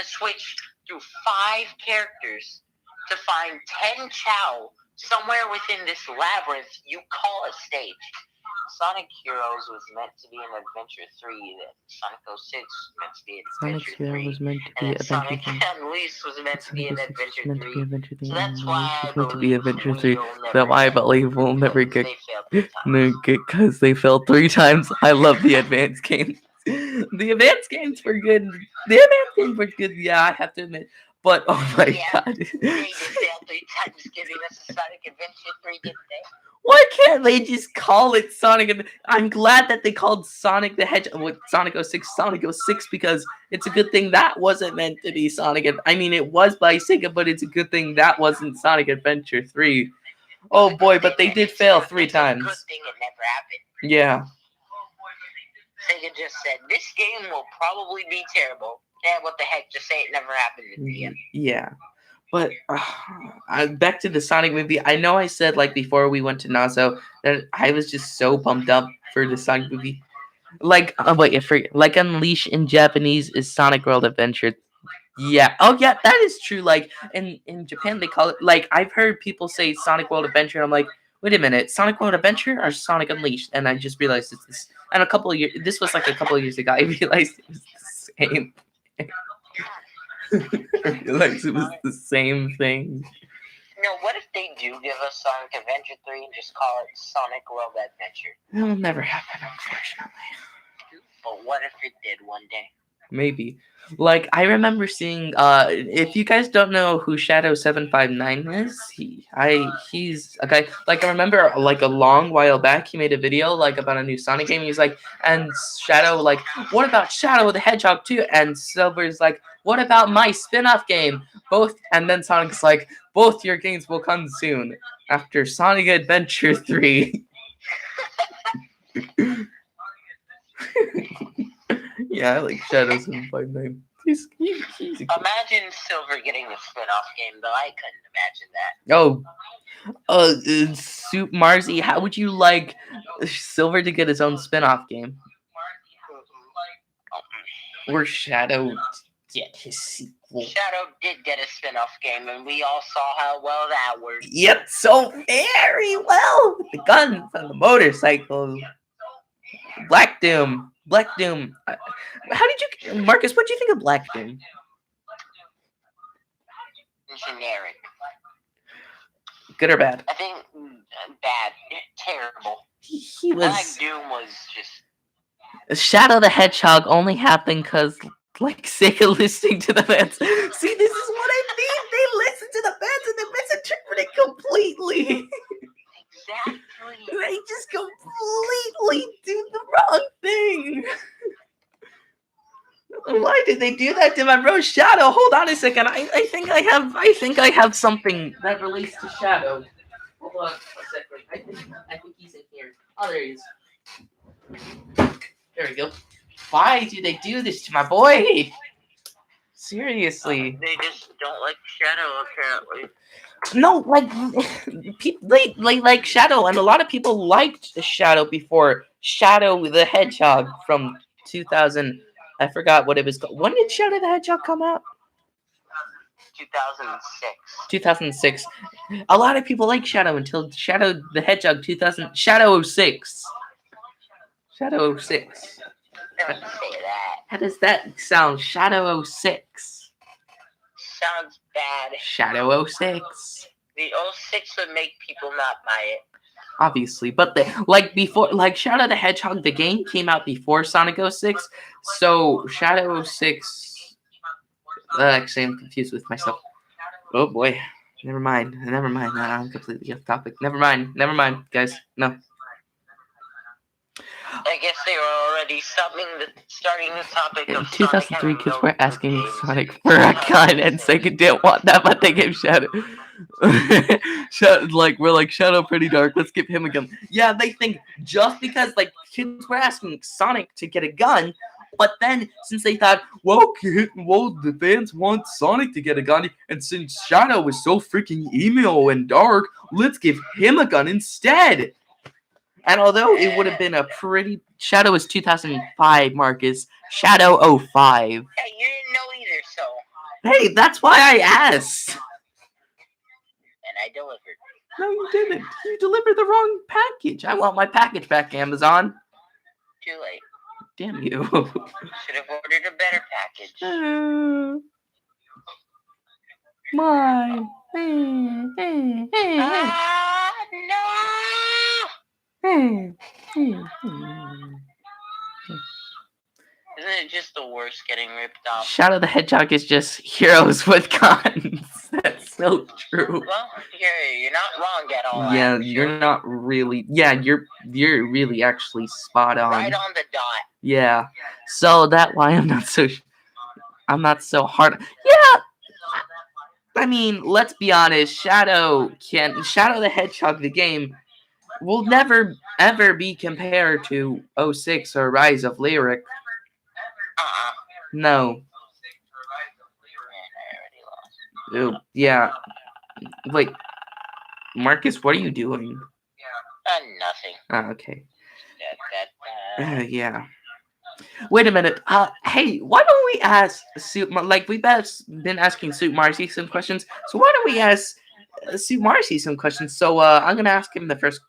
Speaker 2: switch through 5 characters to find 10 Chow somewhere within this labyrinth you call a stage. Sonic Heroes was meant to be an Adventure 3, then Sonic 06 was meant to be an
Speaker 1: Sonic
Speaker 2: Adventure
Speaker 1: Hero
Speaker 2: 3,
Speaker 1: was meant to
Speaker 2: and
Speaker 1: be
Speaker 2: then
Speaker 1: Adventure
Speaker 2: Sonic
Speaker 1: 3.
Speaker 2: Unleashed was meant to be an
Speaker 1: Sonic 06
Speaker 2: Adventure
Speaker 1: was meant to
Speaker 2: 3.
Speaker 1: be Adventure 3.
Speaker 2: So that's
Speaker 1: And
Speaker 2: why
Speaker 1: Unleashed
Speaker 2: I
Speaker 1: was meant to be
Speaker 2: believe
Speaker 1: Adventure 3.
Speaker 2: we'll never
Speaker 1: That I
Speaker 2: get
Speaker 1: believe we'll never get.
Speaker 2: they failed 3 times.
Speaker 1: Because they failed 3 times. I love the Advance games. The Advance games were good. The Advance games were good. Yeah, I have to admit. But oh my god.
Speaker 2: They did fail 3 times, giving us a Sonic Adventure 3, didn't they?
Speaker 1: Why can't they just call it Sonic? I'm glad that they called Sonic the Hedgehog with Sonic 06 Sonic 06 because it's a good thing that wasn't meant to be Sonic. I mean, it was by Sega, but it's a good thing that wasn't Sonic Adventure 3. Oh boy, but they did fail 3 times.
Speaker 2: It's a good thing it never happened.
Speaker 1: Yeah.
Speaker 2: Sega just said, this game will probably be terrible. And what the heck, just say it never happened in the end.
Speaker 1: Yeah. But back to the Sonic movie. I know I said like before we went to Naso that I was just so pumped up for the Sonic movie. Like like Unleash in Japanese is Sonic World Adventure. Yeah. Oh yeah, that is true. Like in Japan they call it, like I've heard people say Sonic World Adventure and I'm like, wait a minute, Sonic World Adventure or Sonic Unleashed? And I just realized it's this. And this was like a couple of years ago. I realized it was the same. I realized it was the same thing.
Speaker 2: No, what if they do give us Sonic Adventure 3 and just call it Sonic World Adventure?
Speaker 1: That'll never happen, unfortunately.
Speaker 2: But what if it did one day?
Speaker 1: Maybe. Like I remember seeing if you guys don't know who Shadow759 is, he's a guy, like I remember like a long while back he made a video like about a new Sonic game. He's like, and Shadow like, what about Shadow the Hedgehog 2? And Silver's like, what about my spin-off game? Both, and then Sonic's like, both your games will come soon after Sonic Adventure 3. Yeah, I like Shadow759. He's
Speaker 2: Imagine Silver getting a spin-off game, though. I couldn't imagine that.
Speaker 1: Soup Marzi, how would you like Silver to get his own spin-off game? Or Shadow to get his sequel?
Speaker 2: Shadow did get a spin-off game, and we all saw how well that worked.
Speaker 1: Yep, so very well. With the guns and the motorcycles. Black Doom. How did you, Marcus? What do you think of Black Doom?
Speaker 2: Generic.
Speaker 1: Good or bad?
Speaker 2: I think bad. Terrible.
Speaker 1: He was.
Speaker 2: Black Doom was just.
Speaker 1: Shadow the Hedgehog only happened because, like, Sega listening to the fans. See, this is what I mean. They listen to the fans and they misinterpret it completely.
Speaker 2: Exactly.
Speaker 1: They just completely wrong thing. Why did they do that to my bro Shadow? Hold on a second. I think I have something that relates to Shadow. Hold on a second. I think he's in here. Oh, there he is. There we go. Why do they do this to my boy? Seriously.
Speaker 2: They just don't like Shadow, apparently.
Speaker 1: No, like Shadow, and a lot of people liked Shadow before. Shadow the Hedgehog from 2000. I forgot what it was called. When did Shadow the Hedgehog come out?
Speaker 2: 2006.
Speaker 1: 2006. A lot of people like Shadow until Shadow the Hedgehog 2000. Shadow 06. Shadow 06.
Speaker 2: Don't say that.
Speaker 1: How does that sound? Shadow 06.
Speaker 2: Sounds bad.
Speaker 1: Shadow 06.
Speaker 2: The 06 would make people not buy it.
Speaker 1: Obviously, but like Shadow the Hedgehog, the game came out before Sonic 06, so Shadow 06. Actually, I'm confused with myself. Oh boy, never mind. I'm completely off topic. Never mind, guys. No.
Speaker 2: I guess they were already starting the topic
Speaker 1: In
Speaker 2: of
Speaker 1: 2003,
Speaker 2: Sonic
Speaker 1: kids
Speaker 2: having
Speaker 1: were
Speaker 2: no
Speaker 1: asking
Speaker 2: games.
Speaker 1: Sonic for a gun, and Sega didn't want that, but they gave Shadow. We're like, Shadow pretty dark, let's give him a gun. Yeah, they think just because like kids were asking Sonic to get a gun, but then since they thought, well, the fans want Sonic to get a gun, and since Shadow was so freaking emo and dark, let's give him a gun instead. And although it would have been a pretty... Shadow is 2005, Marcus. Shadow 05.
Speaker 2: Yeah, you didn't know either, so...
Speaker 1: Hey, that's why I asked.
Speaker 2: And I delivered.
Speaker 1: No, you didn't. You delivered the wrong package. I want my package back, Amazon.
Speaker 2: Too late.
Speaker 1: Damn you.
Speaker 2: Should have ordered a better package.
Speaker 1: My.
Speaker 2: No! Isn't it just the worst getting ripped off?
Speaker 1: Shadow the Hedgehog is just heroes with guns. That's so true.
Speaker 2: Well, you're not wrong at all.
Speaker 1: Yeah, you're not really. Yeah, you're really actually spot on.
Speaker 2: Right on the dot.
Speaker 1: Yeah. So that why I'm not so hard. Yeah. I mean, let's be honest. Shadow the Hedgehog, the game, will never ever be compared to 06 or Rise of Lyric. No. Oh, yeah. Wait, Marcus, what are you doing?
Speaker 2: Nothing.
Speaker 1: Oh, okay. Yeah. Wait a minute. Hey, why don't we ask we've been asking Suit Marcy some questions. So why don't we ask Suit Marcy some questions? So I'm gonna ask him the first.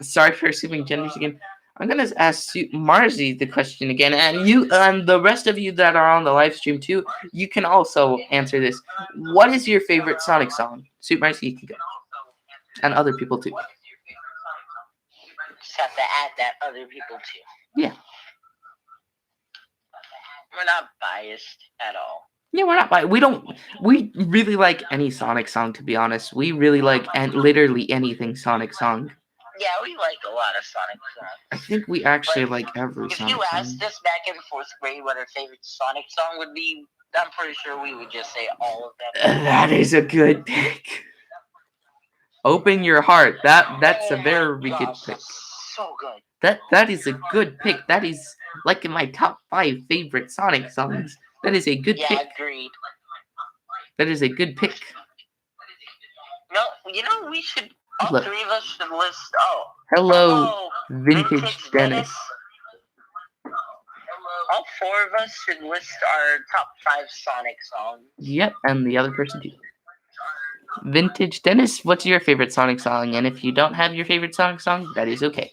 Speaker 1: Sorry for assuming genders again. I'm gonna ask Suit Marcy the question again, and you and the rest of you that are on the live stream too, you can also answer this. What is your favorite Sonic song? Suit Marcy, you can go, and other people too.
Speaker 2: Just have to add that other people too.
Speaker 1: Yeah.
Speaker 2: We're not biased at all.
Speaker 1: Yeah, we're not biased. We really like any Sonic song, to be honest. We really like literally anything Sonic song.
Speaker 2: Yeah, we like a lot of Sonic songs.
Speaker 1: I think we actually like every
Speaker 2: if
Speaker 1: Sonic
Speaker 2: you
Speaker 1: song.
Speaker 2: asked us back in 4th grade what our favorite Sonic song would be, I'm pretty sure we would just say all of them.
Speaker 1: That is a good pick. Open Your Heart. That's a very good pick.
Speaker 2: So good.
Speaker 1: That is a good pick. That is like in my top 5 favorite Sonic songs. That is a good pick.
Speaker 2: Yeah, agreed.
Speaker 1: That is a good pick.
Speaker 2: No, we should... All 3 of us should list...
Speaker 1: Hello, Vintage Dennis.
Speaker 2: All 4 of us should list our top 5 Sonic songs.
Speaker 1: Yep, and the other person too. Vintage Dennis, what's your favorite Sonic song? And if you don't have your favorite Sonic song, that is okay.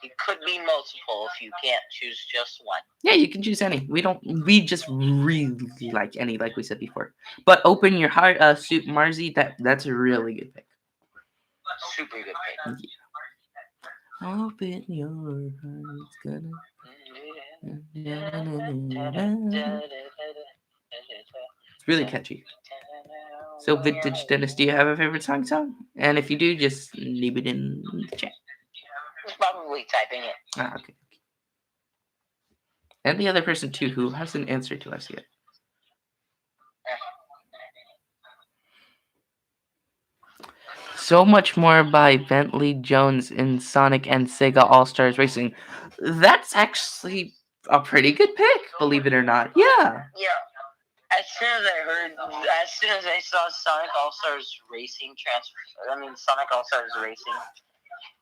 Speaker 2: It could be multiple if you can't choose just one.
Speaker 1: Yeah, you can choose any. We just really like any, like we said before. But Open Your Heart, Suit Marcy, that's a really good pick.
Speaker 2: Super good pick.
Speaker 1: Yeah. Open your heart, it's gonna... It's really catchy. So, Vintage Dennis, do you have a favorite song? And if you do, just leave it in the chat.
Speaker 2: probably typing it.
Speaker 1: Ah, okay. And the other person too, who hasn't answered to us yet. So much more by Bentley Jones in Sonic and Sega All-Stars Racing. That's actually a pretty good pick, believe it or not. Yeah.
Speaker 2: Yeah. As soon as I saw Sonic All-Stars Racing Sonic All-Stars Racing,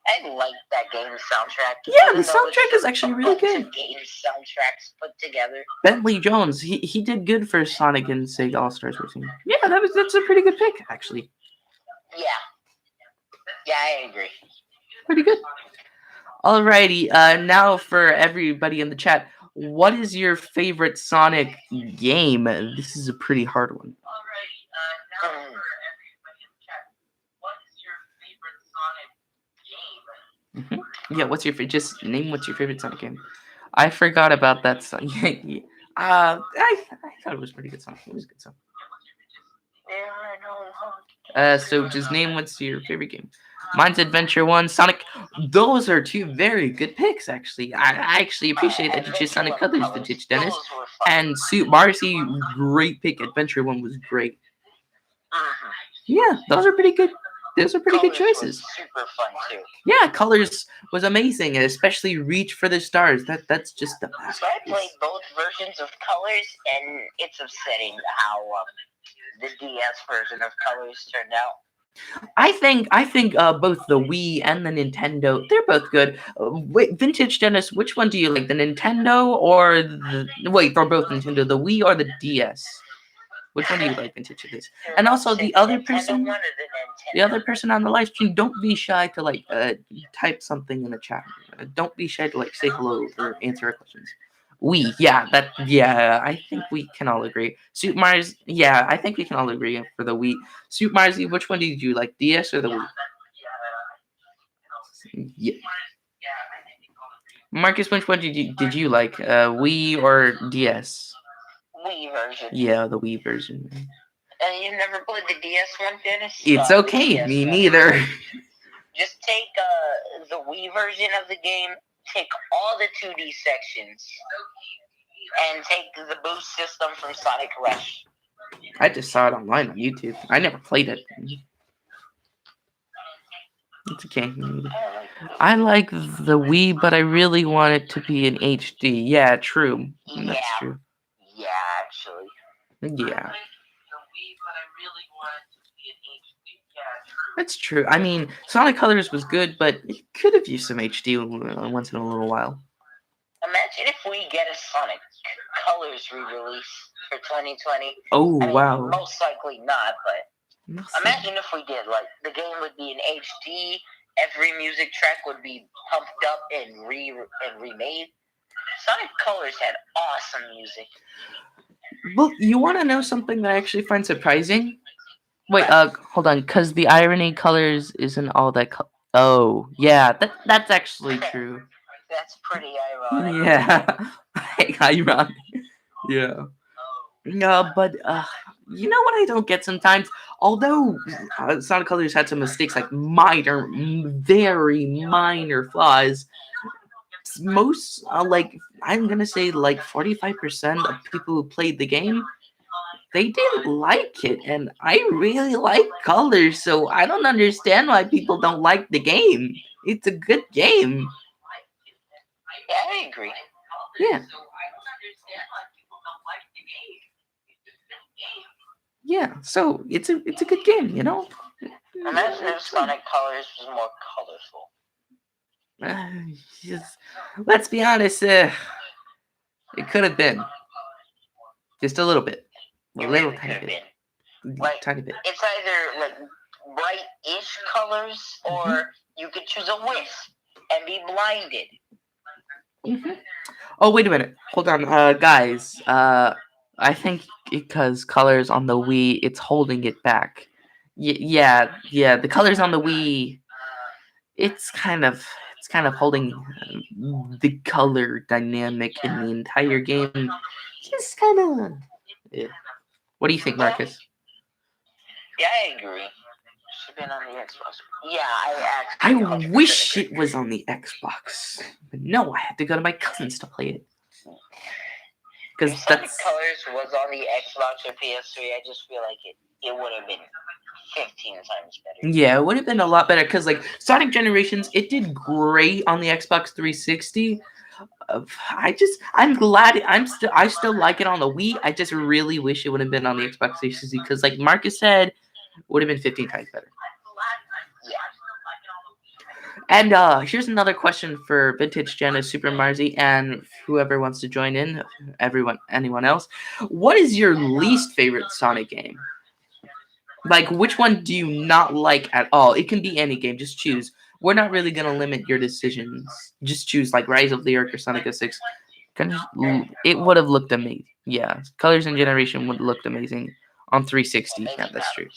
Speaker 2: I liked that game's soundtrack.
Speaker 1: Yeah, the soundtrack is actually really good.
Speaker 2: Game soundtracks put together.
Speaker 1: Bentley Jones, he did good for Sonic and Sega All-Stars Racing. Yeah, that's a pretty good pick, actually.
Speaker 2: Yeah. Yeah, I agree.
Speaker 1: Pretty good. Alrighty, now for everybody in the chat, what is your favorite Sonic game? This is a pretty hard one. Yeah, what's your favorite? Just name what's your favorite Sonic game. I forgot about that song. I thought it was a pretty good song. It was a good song. So just name what's your favorite game. Mine's Adventure 1, Sonic. Those are two very good picks, actually. I actually appreciate that you chose Sonic Colors, Vintage Dennis. And Suit Marcy, great pick. Adventure 1 was great. Yeah, those are pretty good. Those are pretty good choices.
Speaker 2: Super fun too.
Speaker 1: Yeah, Colors was amazing, and especially Reach for the Stars. That's just the best.
Speaker 2: So I played both versions of Colors, and it's upsetting how the DS version of Colors turned out.
Speaker 1: I think both the Wii and the Nintendo, they're both good. Wait, Vintage Dennis, which one do you like, the Nintendo or the... Wait, they're both Nintendo, the Wii or the DS? Which one do you like, Vintage Dennis? And also the other person on the live stream, don't be shy to type something in the chat. Don't be shy to say hello or answer our questions. Wii, I think we can all agree. Suit Mars, yeah, I think we can all agree for the Wii. Suit Mars, which one did you like, DS or the Wii? Yeah. Marcus, which one did you like, Wii or DS?
Speaker 2: Wii version.
Speaker 1: Yeah, the Wii version.
Speaker 2: And you never played the DS one, Dennis?
Speaker 1: It's okay, me neither.
Speaker 2: Just take the Wii version of the game, take all the 2D sections, and take the boost system from Sonic Rush.
Speaker 1: I just saw it online on YouTube. I never played it. It's okay. I like the Wii, but I really want it to be in HD. Yeah, true. That's true.
Speaker 2: Yeah, actually.
Speaker 1: Yeah. That's true. I mean, Sonic Colors was good, but it could have used some HD once in a little while.
Speaker 2: Imagine if we get a Sonic Colors re-release for 2020.
Speaker 1: Oh, wow.
Speaker 2: Most likely not, but imagine if we did. The game would be in HD, every music track would be pumped up and remade. Sonic Colors had awesome music.
Speaker 1: Well, you want to know something that I actually find surprising? Wait, hold on, because the irony Colors isn't all that. Oh, yeah, that's actually true.
Speaker 2: That's pretty ironic.
Speaker 1: Yeah, ironic. Yeah. No, but you know what I don't get sometimes? Although Sonic Colors had some mistakes, minor, very minor flaws. Most I'm gonna say 45% of people who played the game, they didn't like it, and I really like Colors, so I don't understand why people don't like the game. It's a good game.
Speaker 2: Yeah, I agree.
Speaker 1: Yeah. Yeah, so it's a good game, you know.
Speaker 2: Imagine if Sonic Colors was more colorful.
Speaker 1: Let's be honest, it could have been just a little bit, tiny bit.
Speaker 2: It's either bright-ish colors, or you could choose a wisp and be blinded.
Speaker 1: Oh, wait a minute, hold on, guys. I think because Colors on the Wii, it's holding it back. Yeah. The Colors on the Wii, it's kind of holding the color dynamic in the entire game. Just kind of. Yeah. What do you think, Marcus?
Speaker 2: Yeah, I agree. been on the Xbox. Yeah, I
Speaker 1: I
Speaker 2: actually 100%
Speaker 1: wish
Speaker 2: agree.
Speaker 1: it was on the Xbox, but no, I had to go to my cousin's to play it.
Speaker 2: If
Speaker 1: Because
Speaker 2: Sonic
Speaker 1: that's
Speaker 2: Colors was on the Xbox or PS3, I just feel like it would have been 15 times better.
Speaker 1: yeah, it would have been a lot better. Because like Sonic Generations, it did great on the Xbox 360. I'm glad I still like it on the Wii. I just really wish it would have been on the Xbox 360 because, like Marcus said, would have been 15 times better.
Speaker 2: Yeah.
Speaker 1: And here's another question for Vintage Gen is Super Marzi and whoever wants to join in, anyone else. What is your least favorite Sonic game? Like, which one do you not like at all? It can be any game. Just choose. We're not really gonna limit your decisions. Just choose like Rise of Lyric or Sonic 06. It would have looked amazing. Yeah, Colors and Generation would have looked amazing on 360.
Speaker 2: Well,
Speaker 1: Yeah,
Speaker 2: maybe
Speaker 1: that's
Speaker 2: not
Speaker 1: true.
Speaker 2: 06,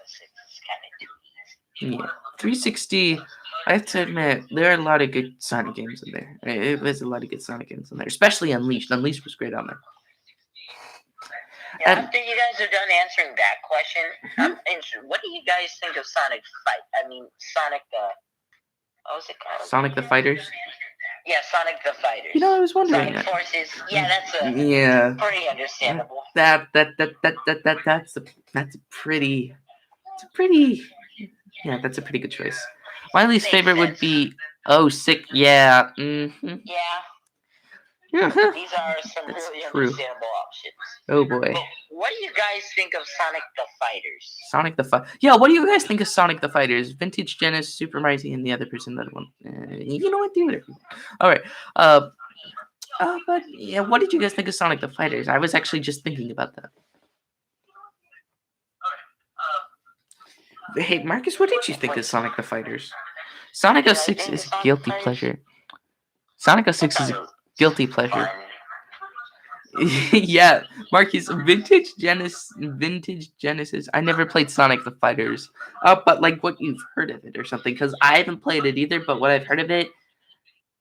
Speaker 2: since it's kind of too easy.
Speaker 1: Yeah, 360. I have to admit, there are a lot of good Sonic games in there. There's a lot of good Sonic games in there, especially Unleashed. Unleashed was great on there.
Speaker 2: Yeah,
Speaker 1: And
Speaker 2: after you guys are done answering that question, I'm interested. What do you guys think of Sonic Fight? I mean, Sonic what was it called?
Speaker 1: Sonic the Fighters.
Speaker 2: Yeah, Sonic the Fighters.
Speaker 1: You know, I was wondering
Speaker 2: Sonic
Speaker 1: that.
Speaker 2: Forces. Yeah, that's pretty understandable.
Speaker 1: That's a pretty. Yeah, that's a pretty good choice. My least
Speaker 2: Makes
Speaker 1: favorite would
Speaker 2: sense.
Speaker 1: be sick. Yeah. Mm-hmm.
Speaker 2: Yeah, these are some
Speaker 1: That's
Speaker 2: really
Speaker 1: true.
Speaker 2: understandable options.
Speaker 1: Oh boy.
Speaker 2: But what do you guys think of Sonic the Fighters?
Speaker 1: Sonic the Yeah, what do you guys think of Sonic the Fighters? Vintage Genesis, Super Mario, and the other person that one. You know what? Do it. All right. But yeah, what did you guys think of Sonic the Fighters? I was actually just thinking about that. Hey, Marcus, what did you think of Sonic the Fighters? Sonic
Speaker 2: Did I
Speaker 1: 06
Speaker 2: think
Speaker 1: is
Speaker 2: of
Speaker 1: a
Speaker 2: Sonic
Speaker 1: guilty
Speaker 2: Fighters?
Speaker 1: pleasure. Sonic
Speaker 2: I
Speaker 1: 06 is
Speaker 2: thought
Speaker 1: a
Speaker 2: it was
Speaker 1: guilty pleasure.
Speaker 2: fun.
Speaker 1: Yeah, Marcus, Vintage Genesis. I never played Sonic the Fighters. But like what you've heard of it or something, because I haven't played it either. But what I've heard of it,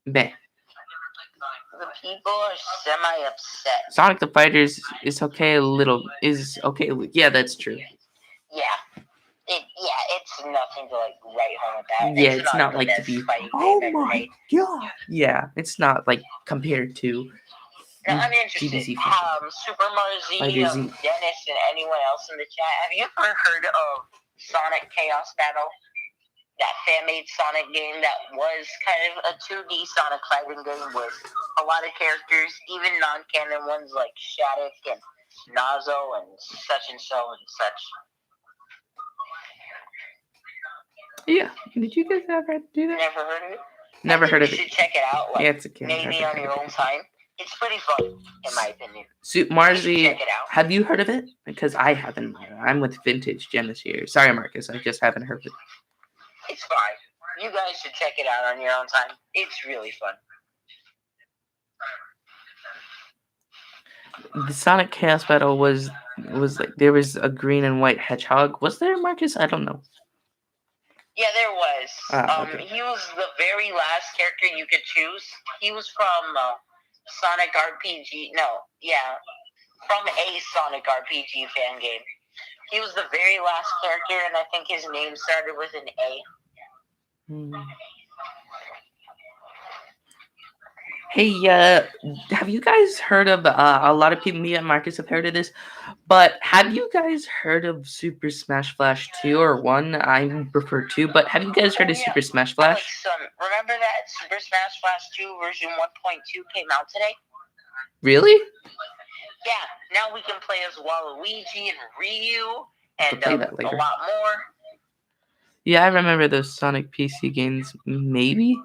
Speaker 1: meh.
Speaker 2: The people are semi-upset.
Speaker 1: Sonic the Fighters is okay. Yeah, that's true.
Speaker 2: Yeah. It's nothing to like write home about.
Speaker 1: Yeah,
Speaker 2: It's
Speaker 1: it's not
Speaker 2: the
Speaker 1: like to
Speaker 2: best
Speaker 1: be.
Speaker 2: fighting
Speaker 1: Oh
Speaker 2: game ever
Speaker 1: my
Speaker 2: made.
Speaker 1: god! Yeah, it's not like compared to
Speaker 2: Now I'm interested.
Speaker 1: GBZ
Speaker 2: Super Marzi,
Speaker 1: Fighter Z.
Speaker 2: Dennis, and anyone else in the chat, have you ever heard of Sonic Chaos Battle? That fan-made Sonic game that was kind of a 2D Sonic fighting game with a lot of characters, even non-canon ones like Shattuck and Nazo and such and so and such.
Speaker 1: Yeah, did you guys ever do that?
Speaker 2: Never heard of it?
Speaker 1: Never heard of
Speaker 2: You
Speaker 1: it.
Speaker 2: should check it out. Like,
Speaker 1: Yeah, it's a game.
Speaker 2: maybe on your own time. It's pretty fun, in my opinion.
Speaker 1: Marzi,
Speaker 2: check it out.
Speaker 1: have you heard of it? Because I haven't. I'm with Vintage Genesis here. Sorry, Marcus, I just haven't heard of it.
Speaker 2: It's fine. You guys should check it out on your own time. It's really fun.
Speaker 1: The Sonic Chaos Battle was like there was a green and white hedgehog. Was there, Marcus? I don't know.
Speaker 2: Yeah, there was.
Speaker 1: Okay.
Speaker 2: He was the very last character you could choose. He was from Sonic RPG. From a Sonic RPG fan game. He was the very last character, and I think his name started with an A.
Speaker 1: Hey, have you guys heard of a lot of people? Me and Marcus have heard of this, but have you guys heard of Super Smash Flash 2 or 1? I prefer 2, but have you guys heard of Super Smash Flash?
Speaker 2: Alex, remember that Super Smash Flash 2 version 1.2 came out today?
Speaker 1: Really?
Speaker 2: Yeah, now we can play as Waluigi and Ryu and
Speaker 1: play that later.
Speaker 2: A lot more.
Speaker 1: Yeah, I remember those Sonic PC games. Maybe?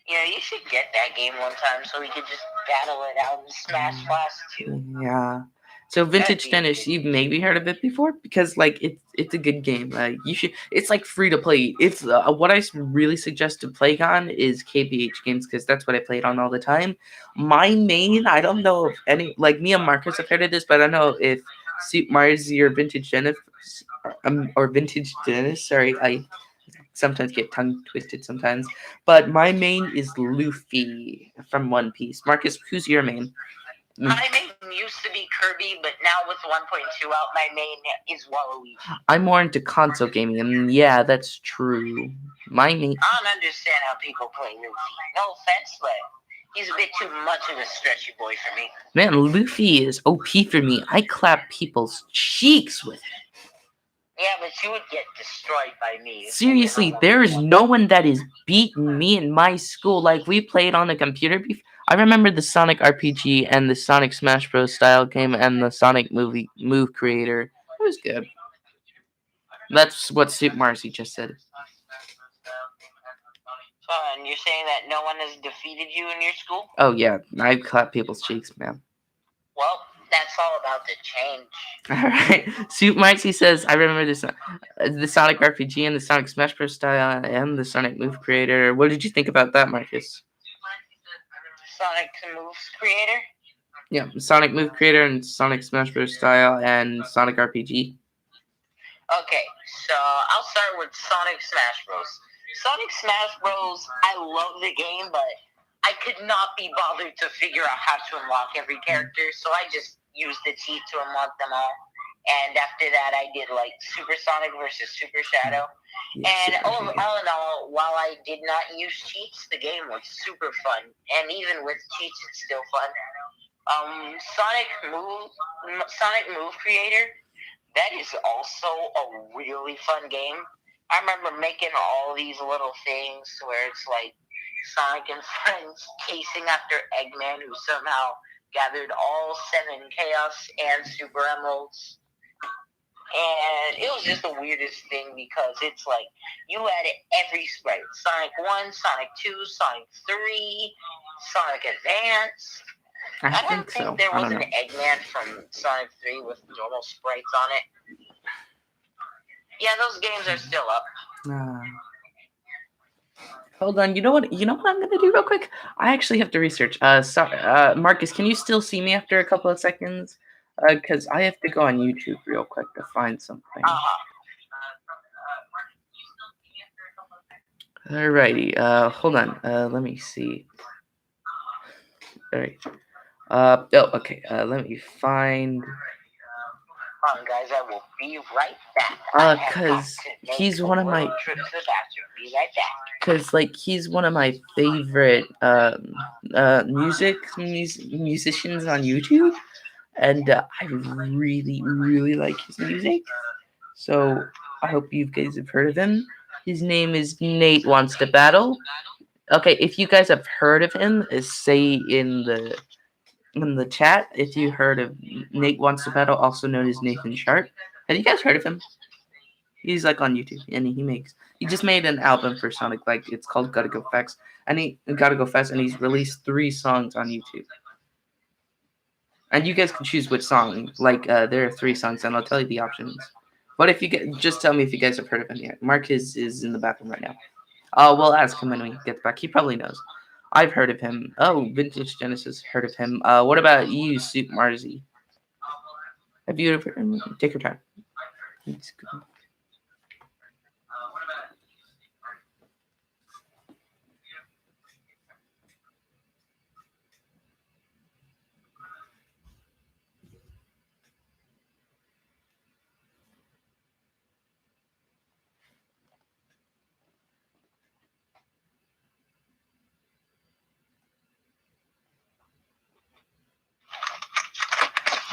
Speaker 2: Yeah, you should get that game one time so we could just battle it out in Smash Flash 2.
Speaker 1: Yeah. So Vintage Dennis, you've maybe heard of it before because like it's a good game. You should. It's like free to play. It's what I really suggest to play on is KBH games because that's what I played on all the time. My main, I don't know if any like me and Marcus have heard of this, but I don't know if Super Marzi or Vintage Dennis or Vintage Dennis. Sorry, I sometimes get tongue twisted sometimes. But my main is Luffy from One Piece. Marcus, who's your main?
Speaker 2: My main used to be Kirby, but now with 1.2 out, my main is Waluigi.
Speaker 1: I'm more into console gaming, and yeah, that's true. My main.
Speaker 2: I don't understand how people play Luffy. No offense, but he's a bit too much of a stretchy boy for me.
Speaker 1: Man, Luffy is OP for me. I clap people's cheeks with it.
Speaker 2: Yeah, but you would get destroyed by me.
Speaker 1: Seriously, there is no one that is beating me in my school. Like, we played on a computer before. I remember the Sonic RPG and the Sonic Smash Bros. Style game and the Sonic Move Creator. It was good. That's what Soup Marcy just said.
Speaker 2: So, and you're saying that no one has defeated you in your school?
Speaker 1: Oh, yeah. I clap people's cheeks, man.
Speaker 2: Well, that's all about the change.
Speaker 1: Alright. Soup Marcy says, I remember this, the Sonic RPG and the Sonic Smash Bros. Style and the Sonic Move Creator. What did you think about that, Marcus?
Speaker 2: Sonic Moves Creator?
Speaker 1: Yeah, Sonic Move Creator and Sonic Smash Bros. Style and Sonic RPG.
Speaker 2: Okay, so I'll start with Sonic Smash Bros. Sonic Smash Bros, I love the game, but I could not be bothered to figure out how to unlock every character, so I just used the cheat to unlock them all. And after that, I did like Super Sonic versus Super Shadow. And all in all, while I did not use cheats, the game was super fun. And even with cheats, it's still fun. Sonic Move Creator, that is also a really fun game. I remember making all these little things where it's like Sonic and friends chasing after Eggman, who somehow gathered all 7 Chaos and Super Emeralds. And it was just the weirdest thing because it's like you added every sprite. Sonic 1, Sonic 2, Sonic 3, Sonic Advance. I don't think there was an Eggman from Sonic 3 with normal sprites on it. Yeah, those games are still up.
Speaker 1: Hold on. You know what I'm gonna do real quick? I actually have to research. Marcus, can you still see me after a couple of seconds? Because I have to go on YouTube real quick to find something. Alrighty. Hold on. Let me see. Alright. Okay. Let me find.
Speaker 2: Hold on, guys. I will be right back.
Speaker 1: Cause he's one of my.
Speaker 2: Be right back.
Speaker 1: Cause like he's one of my favorite musicians on YouTube, and I really like his music. So I hope you guys have heard of him. His name is Nate Wants to Battle. Okay, if you guys have heard of him, say in the chat if you heard of Nate Wants to Battle, also known as Nathan Sharp. Have you guys heard of him? He's like on YouTube, and he just made an album for Sonic, like it's called Gotta Go Fast, and he's released 3 songs on YouTube. And you guys can choose which song. Like there are 3 songs, and I'll tell you the options. But if you just tell me if you guys have heard of him yet. Marcus is in the bathroom right now. We'll ask him when we get back. He probably knows. I've heard of him. Oh, Vintage Genesis heard of him. What about you, Soup Marzi? Have you ever heard of him? Take your time. It's good.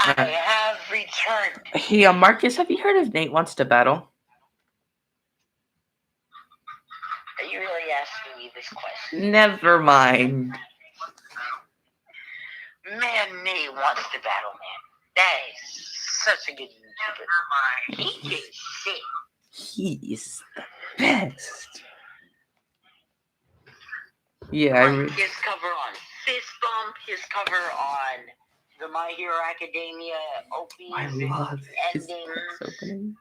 Speaker 2: I have returned.
Speaker 1: Hey, Marcus, have you heard of Nate Wants to Battle?
Speaker 2: Are you really asking me this question?
Speaker 1: Never mind.
Speaker 2: Man, Nate Wants to Battle, man. That is such a good YouTuber. He can sing.
Speaker 1: He is the best. Yeah,
Speaker 2: his cover on Fist Bump, his cover on the My Hero Academia openings.
Speaker 1: I love his opening.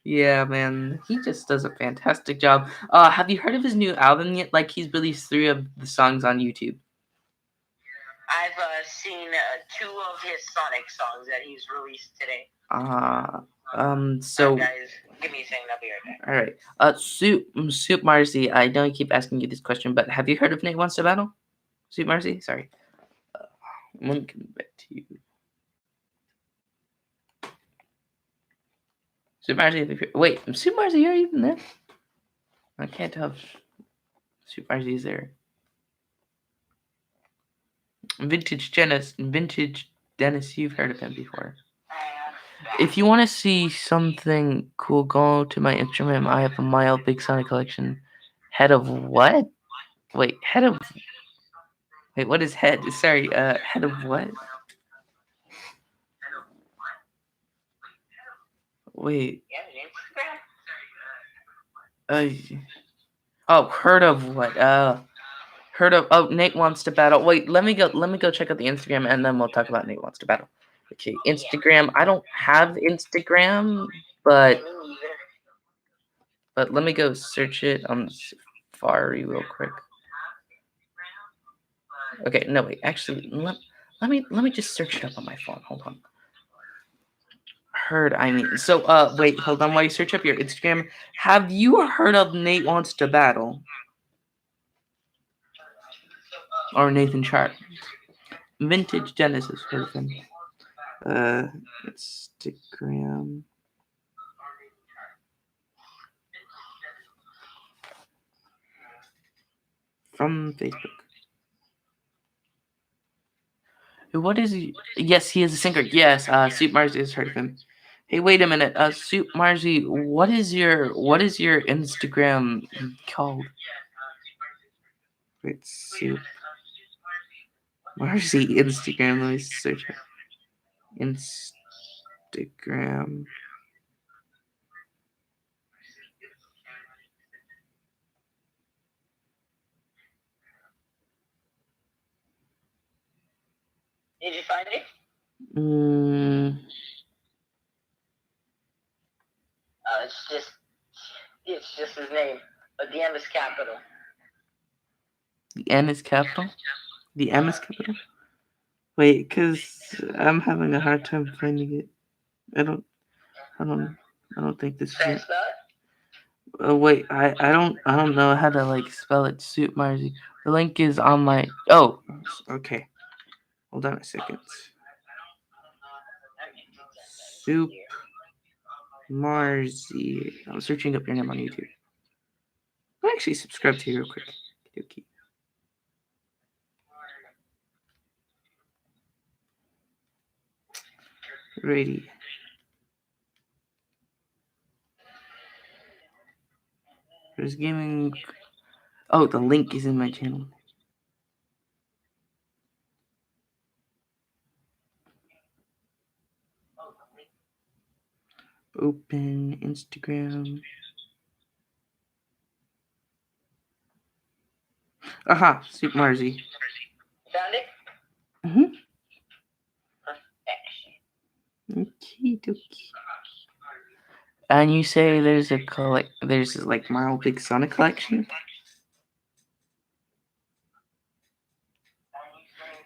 Speaker 1: Yeah, man, he just does a fantastic job. Have you heard of his new album yet? Like, he's released 3 of the songs on YouTube.
Speaker 2: I've seen 2 of his Sonic songs that he's released today.
Speaker 1: So.
Speaker 2: Right, guys, give me a second. I'll be right back.
Speaker 1: All right. Soup Marcy. I know I keep asking you this question, but have you heard of Nate Wants to Battle? Soup Marcy. Sorry. I'm gonna come back to you. Super Mario. Wait, Super Mario, are you even there? I can't tell if Super Mario is there. Vintage Dennis, you've heard of him before. If you want to see something cool, go to my Instagram. I have a mild Big Sonic collection. Head of what? Wait, head of. Wait, what is head? Sorry, head of what? Wait. Uh, oh, heard of what? Heard of? Oh, Nate wants to battle. Wait, let me go. Let me go check out the Instagram, and then we'll talk about Nate wants to battle. Okay, Instagram. I don't have Instagram, but let me go search it on Safari real quick. Okay, no wait. Actually, let me just search it up on my phone. Hold on. Heard. I mean, so wait. Hold on. While you search up your Instagram, have you heard of Nate wants to battle or Nathan Sharp? Vintage Genesis. Heard of him? Instagram from Facebook. What is he? Yes, he is a singer. Yes, Soup Marzi has heard of him. Hey, wait a minute. Soup Marzi, what is your Instagram called? Wait, Soup Marzi Instagram. Let me search it. Instagram.
Speaker 2: Did you find it? It's just his name, but the M is capital.
Speaker 1: The N is capital. The M is capital. Wait, cause I'm having a hard time finding it. I don't. I don't think this is it. Wait, I don't know how to like spell it. Soup Marzi. The link is on my. Oh, okay. Hold on a second. Soup Marzi. I'm searching up your name on YouTube. I'll actually subscribe to you real quick. Okay. Ready. There's gaming. Oh, the link is in my channel. Open Instagram. Aha, Soup Marzi.
Speaker 2: Found it?
Speaker 1: Mm-hmm. Okay, dokie. And you say there's like Marvel Big Sonic collection?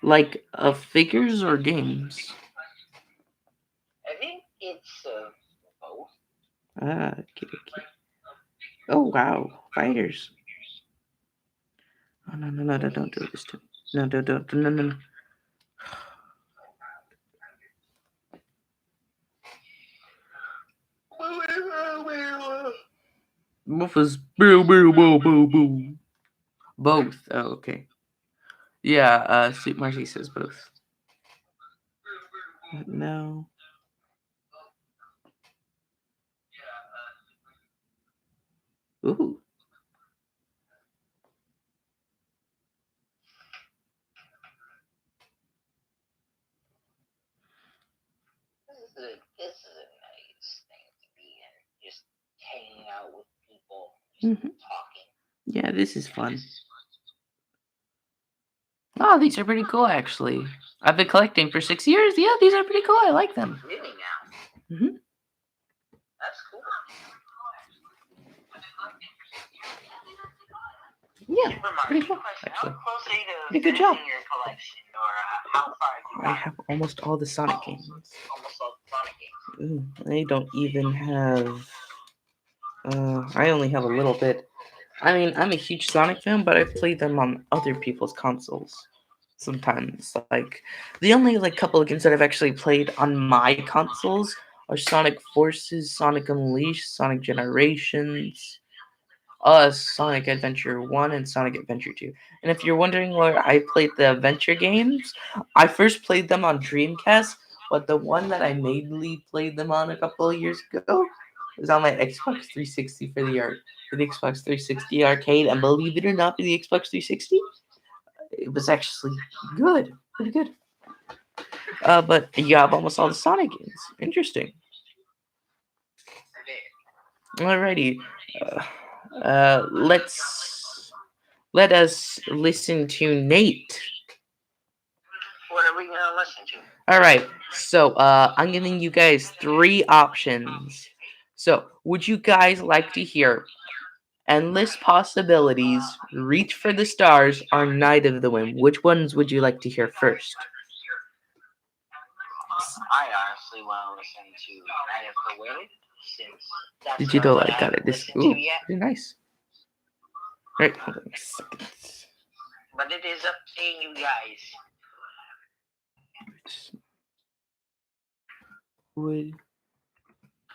Speaker 1: Like of figures or games?
Speaker 2: I think it's both.
Speaker 1: Okay. Oh wow, fighters. Oh no, don't do this to me. No, don't, no. Both is boo. Both. Oh, okay. Yeah, Soup Marcy says both. No. Ooh.
Speaker 2: This is a nice thing to be in. Just hanging out with people, talking.
Speaker 1: Yeah, this is fun. Oh, these are pretty cool, actually. I've been collecting for 6 years. Yeah, these are pretty cool. I like them.
Speaker 2: Really now?
Speaker 1: Mm-hmm.
Speaker 2: That's cool.
Speaker 1: Yeah, pretty cool, actually.
Speaker 2: How close are you to
Speaker 1: Pretty good job.
Speaker 2: your collection, or how far have you
Speaker 1: I have almost all the Sonic games.
Speaker 2: almost all the Sonic games?
Speaker 1: I don't even have. I only have a little bit. I mean, I'm a huge Sonic fan, but I've played them on other people's consoles. Sometimes, like the only like couple of games that I've actually played on my consoles are Sonic Forces, Sonic Unleashed, Sonic Generations, Sonic Adventure 1, and Sonic Adventure 2. And if you're wondering where I played the adventure games, I first played them on Dreamcast, but the one that I mainly played them on a couple of years ago was on my Xbox 360 for the Xbox 360 arcade. And believe it or not, for the Xbox 360, it was actually good, pretty good. But you have almost all the Sonic games. Interesting. Alrighty. Let us listen to Nate.
Speaker 2: What are we gonna listen to?
Speaker 1: All right. So I'm giving you guys 3 options. So would you guys like to hear Endless Possibilities, Reach for the Stars, or Night of the Wind? Which ones would you like to hear first?
Speaker 2: I honestly want to listen to Night of the Wind, since that's
Speaker 1: Did you
Speaker 2: the
Speaker 1: know
Speaker 2: one
Speaker 1: I
Speaker 2: I
Speaker 1: got it?
Speaker 2: haven't
Speaker 1: This
Speaker 2: listened to yet.
Speaker 1: pretty nice. Right, hold on a second.
Speaker 2: But it is up to you guys.
Speaker 1: Would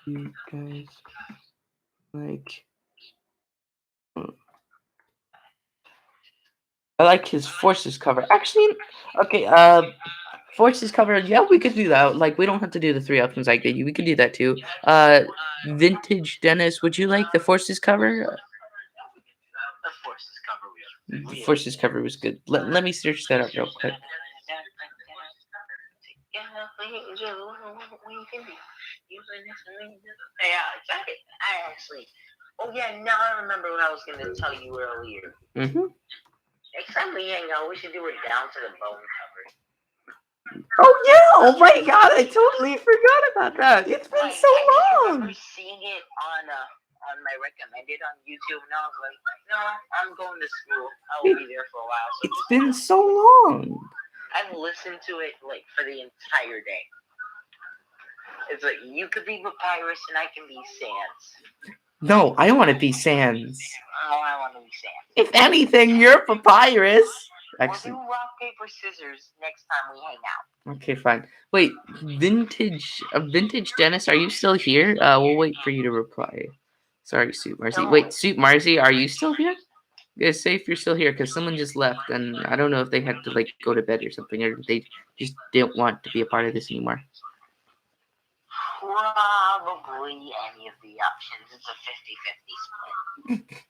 Speaker 1: you guys like? I like his Forces cover. Actually, okay. Forces cover. Yeah, we could do that. Like, we don't have to do the 3 options I gave you. We could do that too. Vintage Dennis, would you like the Forces cover?
Speaker 2: The Forces cover was
Speaker 1: The
Speaker 2: really
Speaker 1: Forces cover was good. Let me search that up real quick.
Speaker 2: Yeah, exactly. I actually. Oh yeah, now I remember what I was gonna tell you earlier.
Speaker 1: Mm-hmm.
Speaker 2: Next time we hang out, we should do it down to the bone cover.
Speaker 1: Oh yeah! Oh my god! I totally forgot about that. It's been so
Speaker 2: I
Speaker 1: long.
Speaker 2: remember seeing it on my recommended on YouTube, and I was like, no, I'm going to school. I will be there for a while. So
Speaker 1: It's been so long.
Speaker 2: I've listened to it like for the entire day. It's like you could be Papyrus and I can be Sans.
Speaker 1: No, I want to be Sans.
Speaker 2: Oh, I want to be Sans.
Speaker 1: If anything, you're Papyrus. Actually,
Speaker 2: we'll do rock, paper, scissors next time we hang out.
Speaker 1: Okay, fine. Wait, vintage Dennis, are you still here? We'll wait for you to reply. Sorry, Suit Marcy.
Speaker 2: No.
Speaker 1: Wait, Suit Marcy, are you still here? Yeah, say if you're still here, because someone just left, and I don't know if they had to like go to bed or something, or they just didn't want to be a part of this anymore.
Speaker 2: Probably any of the options. It's a 50-50 split.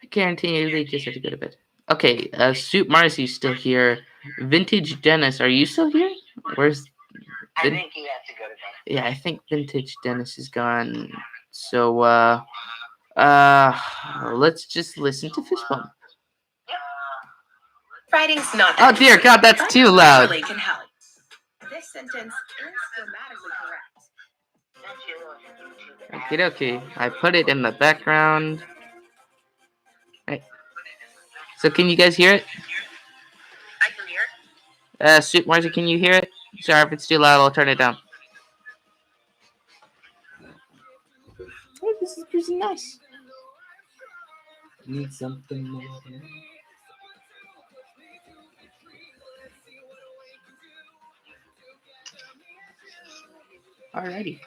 Speaker 1: I guarantee you they just had to go to bed. Okay, Suit Marcy's still here. Vintage Dennis, are you still here? Where's?
Speaker 2: I think he had to go to bed.
Speaker 1: Yeah, I think Vintage Dennis is gone. So let's just listen to Fist Bump.
Speaker 3: Writing's not.
Speaker 1: Oh dear God, that's too loud.
Speaker 3: Really can help. This sentence is grammatically correct.
Speaker 1: Okay. I put it in the background. Right. So can you guys hear it?
Speaker 2: I can hear it.
Speaker 1: Suit Marcy, can you hear it? Sorry if it's too loud, I'll turn it down. Oh, this is pretty nice. Need something more. Alrighty.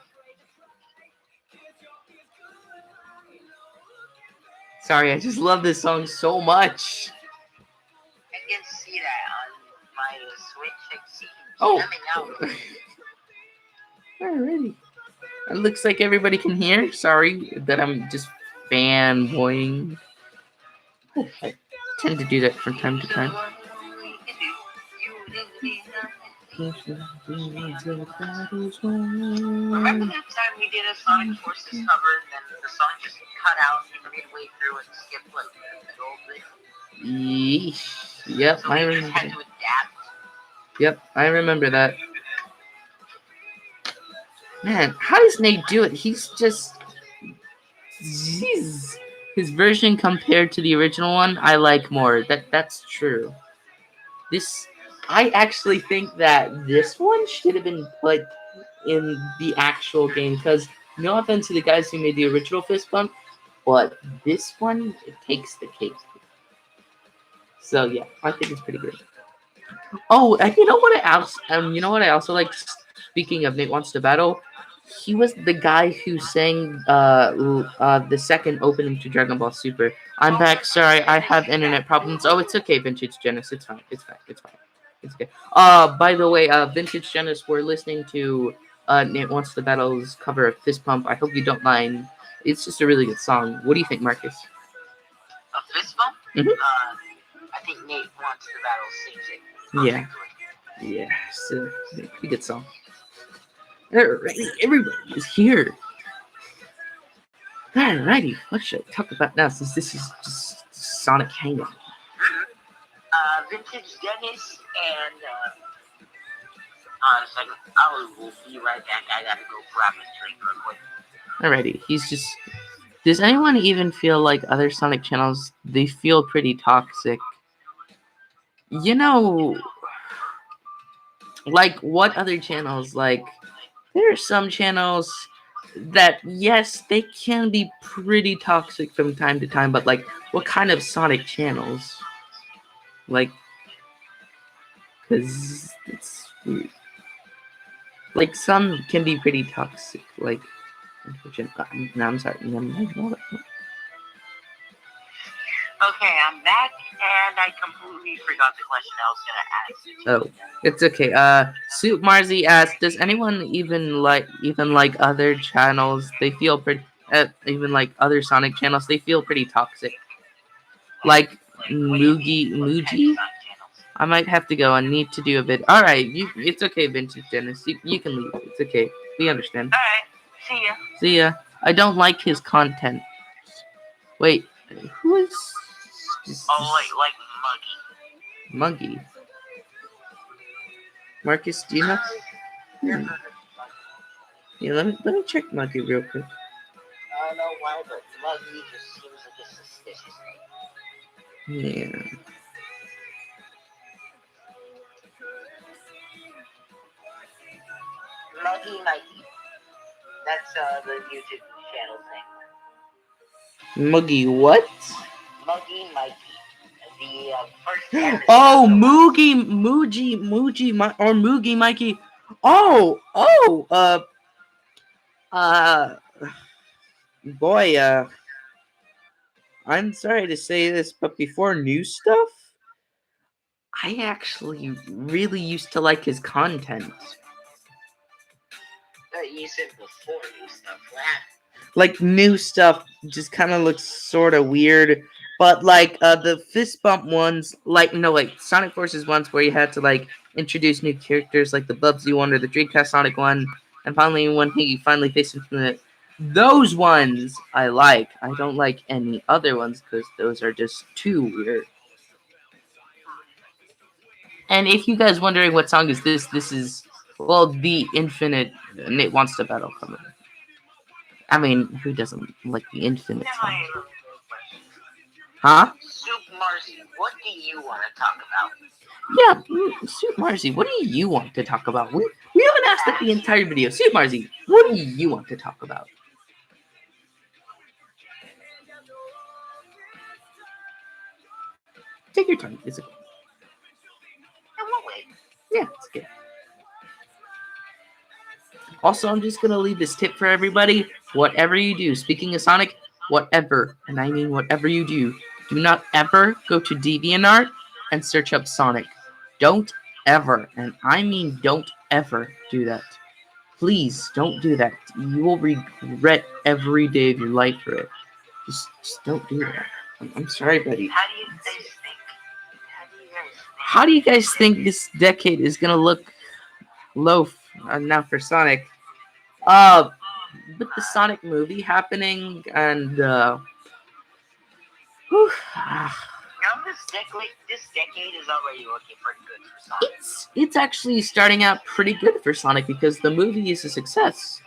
Speaker 1: Sorry, I just love this song so much.
Speaker 2: I can see that on my Switch. I see you jamming out.
Speaker 1: Alrighty. It looks like everybody can hear. Sorry that I'm just fanboying. I tend to do that from time to time.
Speaker 2: Remember that time we did a Sonic Forces cover and then the song just cut out midway through and skipped like the middle bit?
Speaker 1: Yeesh. Yep,
Speaker 2: So
Speaker 1: I
Speaker 2: we
Speaker 1: remember.
Speaker 2: just had to adapt.
Speaker 1: Yep, I remember that. Man, how does Nate do it? He's just... Jeez. His version compared to the original one, I like more. That's true. I actually think that this one should have been put in the actual game, because no offense to the guys who made the original Fist Bump, but this one, it takes the cake. So yeah, I think it's pretty good. Oh, and you know what I also like? speaking of Nate Wants to Battle, he was the guy who sang the second opening to Dragon Ball Super. I'm back. Sorry, I have internet problems. Oh, it's okay, Vintage Genesis. It's fine. It's fine. It's fine. It's okay. By the way, Vintage Genesis, we're listening to Nate Wants to Battle's cover of Fist Pump. I hope you don't mind. It's just a really good song. What do you think, Marcus?
Speaker 2: A fist bump?
Speaker 1: Mhm.
Speaker 2: I think Nate Wants to Battle sings it.
Speaker 1: Yeah. Yeah, it's a pretty good song. Alrighty, everybody is here. Alrighty, what should I talk about now since this is just Sonic Hangout?
Speaker 2: Vintage Dennis and a second. I will be right back. I gotta go grab a drink real quick.
Speaker 1: Alrighty, he's just. Does anyone even feel like other Sonic channels? They feel pretty toxic. You know, like what other channels? Like there are some channels that yes, they can be pretty toxic from time to time, but like what kind of Sonic channels? Like, because it's weird. Like some can be pretty toxic. Like, no, I'm sorry.
Speaker 2: Okay, I'm back, and I completely forgot the question I was gonna ask.
Speaker 1: Oh, it's okay. Soup Marzi asked, "Does anyone even like other channels? They feel pretty. Even like other Sonic channels, they feel pretty toxic. Like Muji. I might have to go. I need to do a bit. All right, it's okay, Vintage Dennis. You can leave. It's okay. We understand.
Speaker 2: All right, see ya.
Speaker 1: See ya. I don't like his content. Wait, who is?
Speaker 2: Oh wait, like Muggy.
Speaker 1: Muggy. Marcus, do you know? Yeah, let me check Muggy real quick.
Speaker 2: I don't know why, but Muggy just seems like a suspicious name.
Speaker 1: Yeah.
Speaker 2: Muggy Mikey. That's the YouTube channel's name.
Speaker 1: Muggy what?
Speaker 2: Muggy Mikey. The first episode.
Speaker 1: Oh, Muji, or Moogie Mikey. Oh, boy, I'm sorry to say this, but before new stuff, I actually really used to like his content.
Speaker 2: You said before new stuff.
Speaker 1: Like new stuff just kind of looks sort of weird, but like the fist bump ones, like Sonic Forces ones where you had to like introduce new characters, like the Bubsy one or the Dreamcast Sonic one, and finally when he finally faced Infinite. Those ones I like. I don't like any other ones because those are just too weird. And if you guys wondering what song is this is the Infinite Nate Wants to Battle coming. I mean, who doesn't like the Infinite song? Huh?
Speaker 2: Soup Marcy, what do you want to talk about?
Speaker 1: Yeah, Soup Marcy, what do you want to talk about? We haven't asked that the entire video. Soup Marcy, what do you want to talk about? Take your time. It's okay. Yeah, it's okay. Also, I'm just gonna leave this tip for everybody. Whatever you do, speaking of Sonic, whatever, and I mean whatever you do not ever go to DeviantArt and search up Sonic. Don't ever, and I mean don't ever do that. Please don't do that. You will regret every day of your life for it. Just don't do that. I'm sorry, buddy. How do you guys think this decade is gonna look low now for Sonic? With the Sonic movie happening and
Speaker 2: this decade is already looking pretty good for Sonic.
Speaker 1: It's actually starting out pretty good for Sonic because the movie is a success.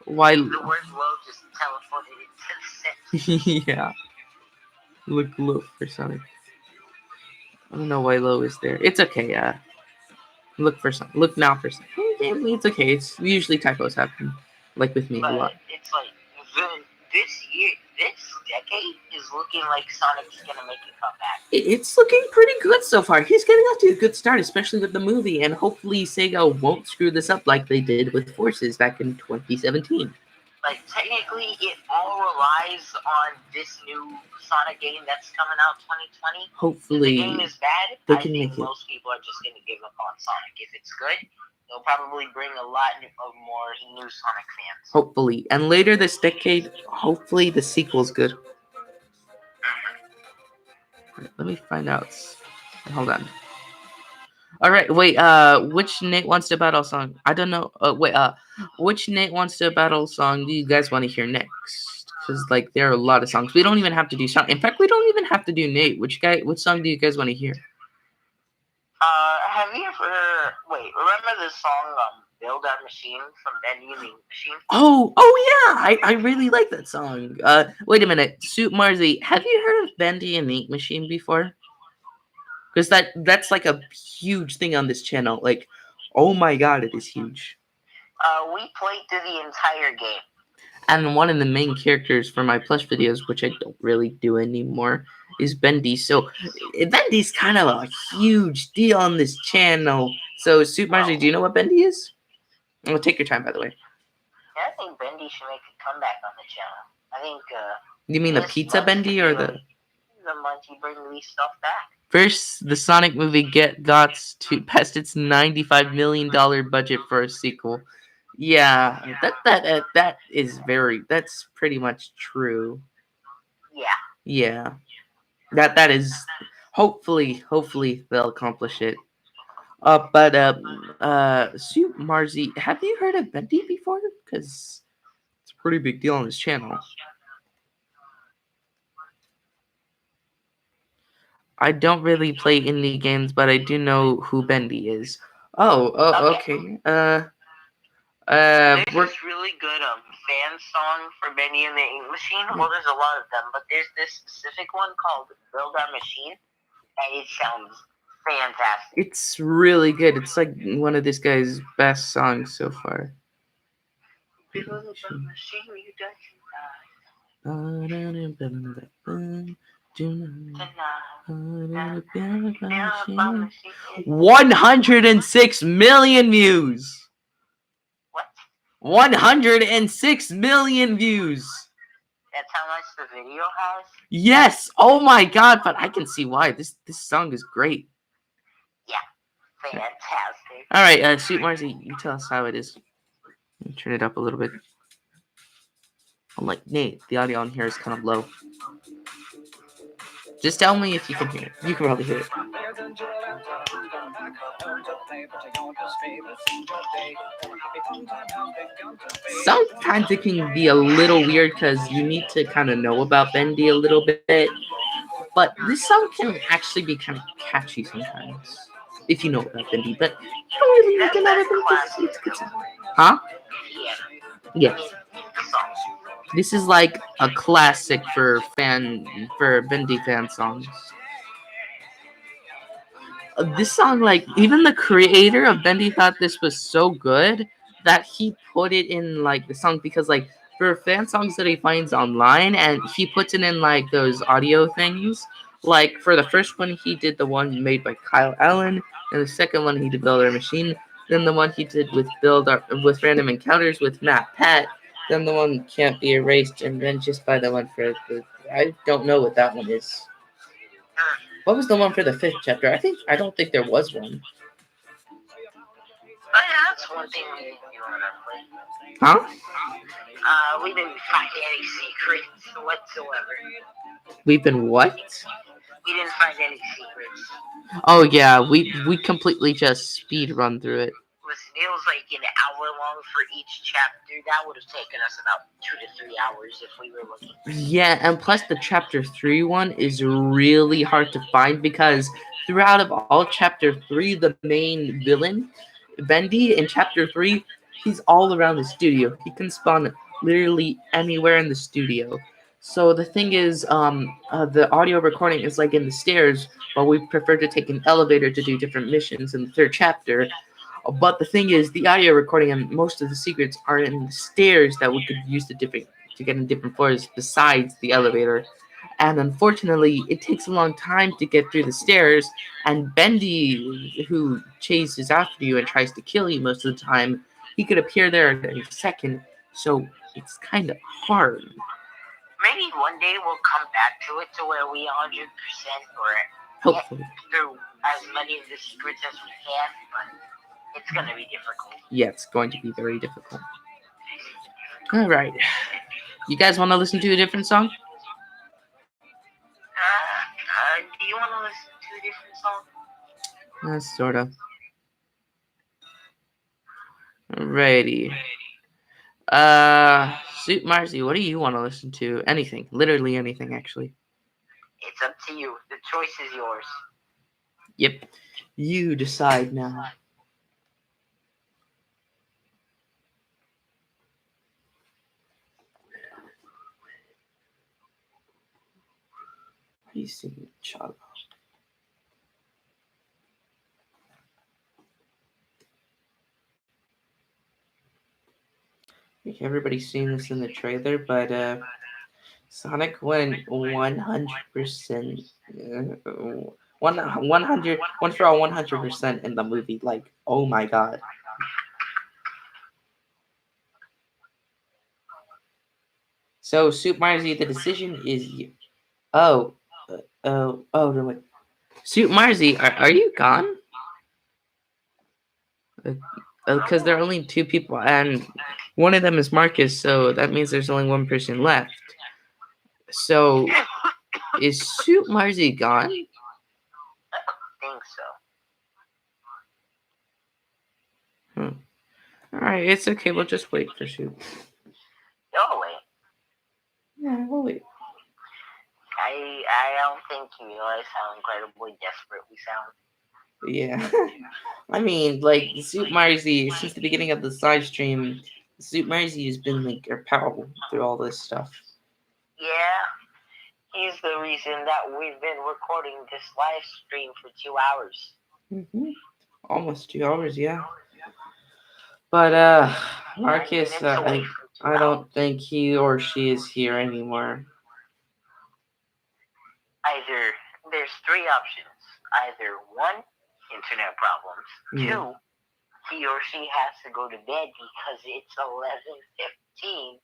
Speaker 1: Why?
Speaker 2: The word low just teleported into the set.
Speaker 1: Yeah. Look low for Sonic. I don't know why low is there. It's okay. Look for Sonic. Look now for Sonic. It's okay. It's usually typos happen, like with me a lot.
Speaker 2: It's like this decade is looking like Sonic's gonna make a comeback.
Speaker 1: It's looking pretty good so far. He's getting off to a good start, especially with the movie, and hopefully Sega won't screw this up like they did with Forces back in 2017.
Speaker 2: Like, technically, it all relies on this new Sonic game that's coming out 2020.
Speaker 1: Hopefully,
Speaker 2: if the game is bad,
Speaker 1: they
Speaker 2: I
Speaker 1: can
Speaker 2: think
Speaker 1: make it.
Speaker 2: most people are just going to give up on Sonic. If it's good, they'll probably bring a lot of more new Sonic fans.
Speaker 1: Hopefully. And later this decade, hopefully the sequel's good. Right, let me find out. Hold on. Alright, wait, which Nate Wants to Battle song? I don't know. Which Nate Wants to Battle song do you guys want to hear next? Because, like, there are a lot of songs. We don't even have to do song. In fact, we don't even have to do Nate. Which song do you guys want to hear?
Speaker 2: Have you ever... Wait, remember the song, Build That Machine from Bendy and the Ink Machine?
Speaker 1: Oh yeah, I really like that song. Wait a minute, Soup Marzi, have you heard of Bendy and the Ink Machine before? Because that's like a huge thing on this channel. Like, oh my god, it is huge.
Speaker 2: We played through the entire game.
Speaker 1: And one of the main characters for my plush videos, which I don't really do anymore, is Bendy. So Bendy's kind of a huge deal on this channel. So Soup Marzi, do you know what Bendy is? Well, take your time, by the way.
Speaker 2: Yeah, I think Bendy should make a comeback on the channel. I think,
Speaker 1: You mean the pizza Bendy or the...
Speaker 2: The month you bring these stuff back.
Speaker 1: First, the Sonic movie got to past its $95 million budget for a sequel. Yeah, that is that's pretty much true.
Speaker 2: Yeah.
Speaker 1: Yeah. That is hopefully they'll accomplish it. But Soup Marzi, have you heard of Bendy before? Because it's a pretty big deal on this channel. I don't really play indie games, but I do know who Bendy is. Okay.
Speaker 2: There's this really good fan song for Bendy and the Ink Machine. Well, there's a lot of them, but there's this specific one called Build That Machine, and it sounds fantastic.
Speaker 1: It's really good. It's like one of this guy's best songs so far.
Speaker 2: Build that machine, you don't
Speaker 1: 106 million views.
Speaker 2: What?
Speaker 1: 106 million views.
Speaker 2: That's how much the video has?
Speaker 1: Yes. Oh my god, but I can see why. This song is great.
Speaker 2: Yeah. Fantastic.
Speaker 1: Alright, Soup Marzi, you tell us how it is. Let me turn it up a little bit. Unlike Nate, the audio on here is kind of low. Just tell me if you can hear it. You can probably hear it. Sometimes it can be a little weird because you need to kind of know about Bendy a little bit. But this song can actually be kind of catchy sometimes. If you know about Bendy. But you don't really need to know about Bendy. It's good song. Huh? Yes. This is like a classic for Bendy fan songs. This song, like, even the creator of Bendy thought this was so good that he put it in like the song because like for fan songs that he finds online and he puts it in like those audio things. Like for the first one he did the one made by Kyle Allen, and the second one he did Build Our Machine, then the one he did with Random Encounters with Matt Pat. Then the one Can't Be Erased, and then just by the one for I don't know what that one is. What was the one for the 5th chapter? I don't think there was one.
Speaker 2: Oh yeah, that's one thing we didn't do on our play.
Speaker 1: Huh?
Speaker 2: We didn't find any secrets whatsoever.
Speaker 1: We've been what?
Speaker 2: We didn't find any secrets.
Speaker 1: Oh yeah, we completely just speed run through it.
Speaker 2: Listen, it was like an hour long for each chapter. That would have taken us about 2 to 3 hours if we were looking.
Speaker 1: Yeah, and plus the chapter 3 one is really hard to find because throughout of all chapter 3, the main villain, Bendy, in chapter 3, he's all around the studio. He can spawn literally anywhere in the studio. So the thing is, the audio recording is like in the stairs, but we prefer to take an elevator to do different missions in the 3rd chapter. But the thing is, the audio recording and most of the secrets are in the stairs that we could use the different to get in different floors besides the elevator. And unfortunately, it takes a long time to get through the stairs. And Bendy, who chases after you and tries to kill you most of the time, he could appear there at any second. So it's kind of hard.
Speaker 2: Maybe one day we'll come back to it to where we 100% or get
Speaker 1: Hopefully.
Speaker 2: through as many of the secrets as we can, but it's gonna be difficult.
Speaker 1: Yeah, it's going to be very difficult. All right. You guys want to listen to a different song?
Speaker 2: Do you want to listen to a different song?
Speaker 1: Sort of. Alrighty. Suit Marcy, what do you want to listen to? Anything. Literally anything, actually.
Speaker 2: It's up to you. The choice is yours.
Speaker 1: Yep. You decide now. Why are you singing Chalo? I think everybody's seen this in the trailer, but Sonic went 100%, 100, one for all 100% in the movie. Like, oh my god. So, Soup Marzi, the decision is you. Oh, no, wait. Soup Marzi, are you gone? Because there are only two people, and one of them is Marcus, so that means there's only one person left. So, is Soup Marzi gone?
Speaker 2: I think so.
Speaker 1: Alright, it's okay. We'll just wait for Soup.
Speaker 2: You'll wait.
Speaker 1: Yeah, we'll wait.
Speaker 2: I don't think you realize how incredibly desperate we sound.
Speaker 1: Yeah. I mean, like, Soup Marzi, since the beginning of the side stream, Soup Marzi has been, like, our pal through all this stuff.
Speaker 2: Yeah. He's the reason that we've been recording this live stream for 2 hours.
Speaker 1: Mm-hmm. Almost 2 hours, yeah. But, Marcus, I don't think he or she is here anymore.
Speaker 2: Either, there's 3 options. Either 1, internet problems.
Speaker 1: Yeah.
Speaker 2: 2, he or she has to go to bed because it's 11:15.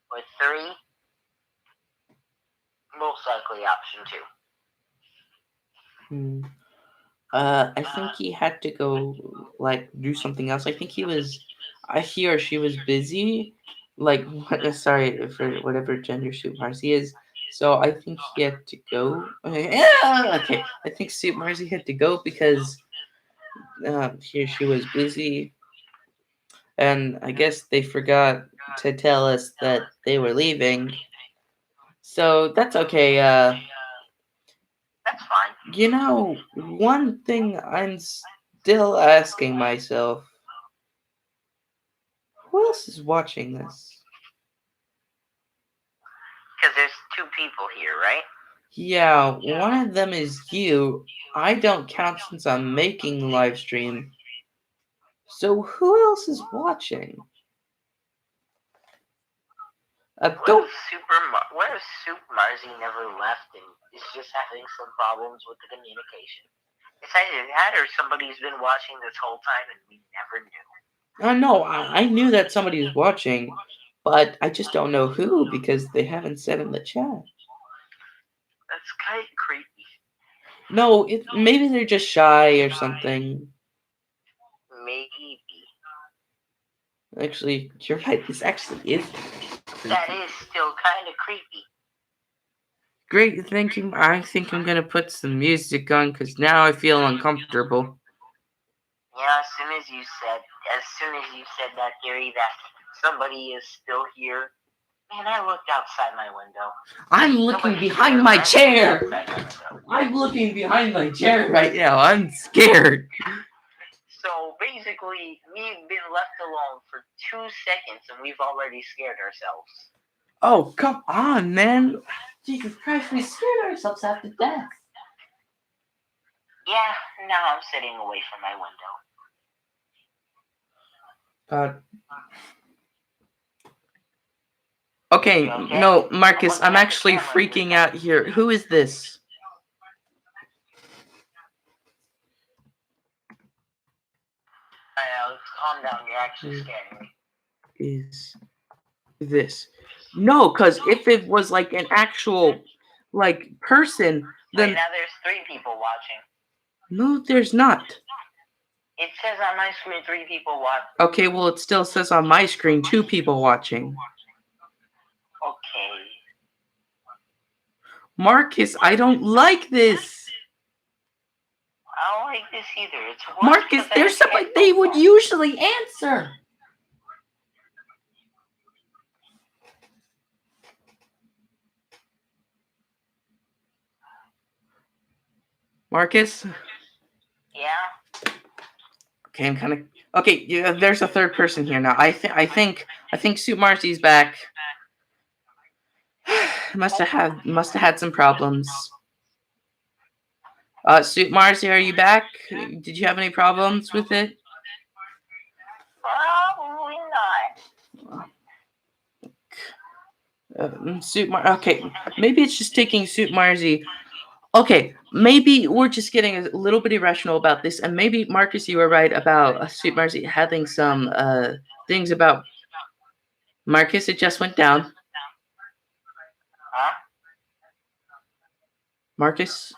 Speaker 2: Or 3, most likely option 2.
Speaker 1: I think he had to go, like, do something else. I think he or she was busy, like, sorry for whatever gender Soup Marcy is. So I think he had to go. Okay, I think Soup Marcy had to go because he or she was busy, and I guess they forgot to tell us that they were leaving. So that's okay.
Speaker 2: That's fine.
Speaker 1: You know, one thing I'm still asking myself, who else is watching this?
Speaker 2: Because there's 2 people here, right?
Speaker 1: Yeah, one of them is you. I don't count since I'm making the live stream. So who else is watching? Don't.
Speaker 2: What if Soup Marzi never left and is just having some problems with the communication? It's either that or somebody's been watching this whole time and we never knew.
Speaker 1: No, I knew that somebody was watching, but I just don't know who because they haven't said in the chat.
Speaker 2: That's kind of creepy.
Speaker 1: No, maybe they're just shy or something.
Speaker 2: Maybe.
Speaker 1: Actually, you're right. This actually is creepy.
Speaker 2: That is still kind of creepy.
Speaker 1: Great, thank you. I think I'm gonna put some music on because now I feel uncomfortable.
Speaker 2: Yeah, as soon as you said that theory that somebody is still here, man, I looked outside my window.
Speaker 1: I'm looking behind my chair. I'm looking behind my chair right now. I'm scared.
Speaker 2: So basically, we've been left alone for 2 seconds and we've already scared ourselves.
Speaker 1: Oh, come on, man. Jesus Christ, we scared ourselves half to death.
Speaker 2: Yeah, now I'm sitting away from my window.
Speaker 1: God. Okay,
Speaker 2: You okay?
Speaker 1: no, Marcus,
Speaker 2: I'm
Speaker 1: I'm
Speaker 2: looking at the
Speaker 1: actually
Speaker 2: camera
Speaker 1: freaking
Speaker 2: here.
Speaker 1: out here. Who is this?
Speaker 2: Alex, calm down. You're actually
Speaker 1: Who
Speaker 2: scaring me.
Speaker 1: is this? No, because if it was like an actual like person,
Speaker 2: Wait,
Speaker 1: then
Speaker 2: now there's 3 people watching.
Speaker 1: no, there's not.
Speaker 2: It says on my screen 3 people watch.
Speaker 1: Okay, well, it still says on my screen 2 people watching.
Speaker 2: Okay.
Speaker 1: Marcus, I don't like this.
Speaker 2: I don't like this either. It's worse
Speaker 1: Marcus,
Speaker 2: because I
Speaker 1: there's
Speaker 2: have
Speaker 1: somebody they
Speaker 2: headphones
Speaker 1: would
Speaker 2: on.
Speaker 1: usually answer. Marcus?
Speaker 2: Yeah?
Speaker 1: Okay, I'm kind of okay. Yeah, there's a third person here now. I think Soup Marcy's back. must have had some problems. Soup Marcy, are you back? Did you have any problems with it?
Speaker 2: Probably not.
Speaker 1: Okay, maybe it's just taking Soup Marcy. Okay, maybe we're just getting a little bit irrational about this, and maybe Marcus, you were right about Soup Marcy having some things about Marcus. It just went down.
Speaker 2: Huh?
Speaker 1: Marcus,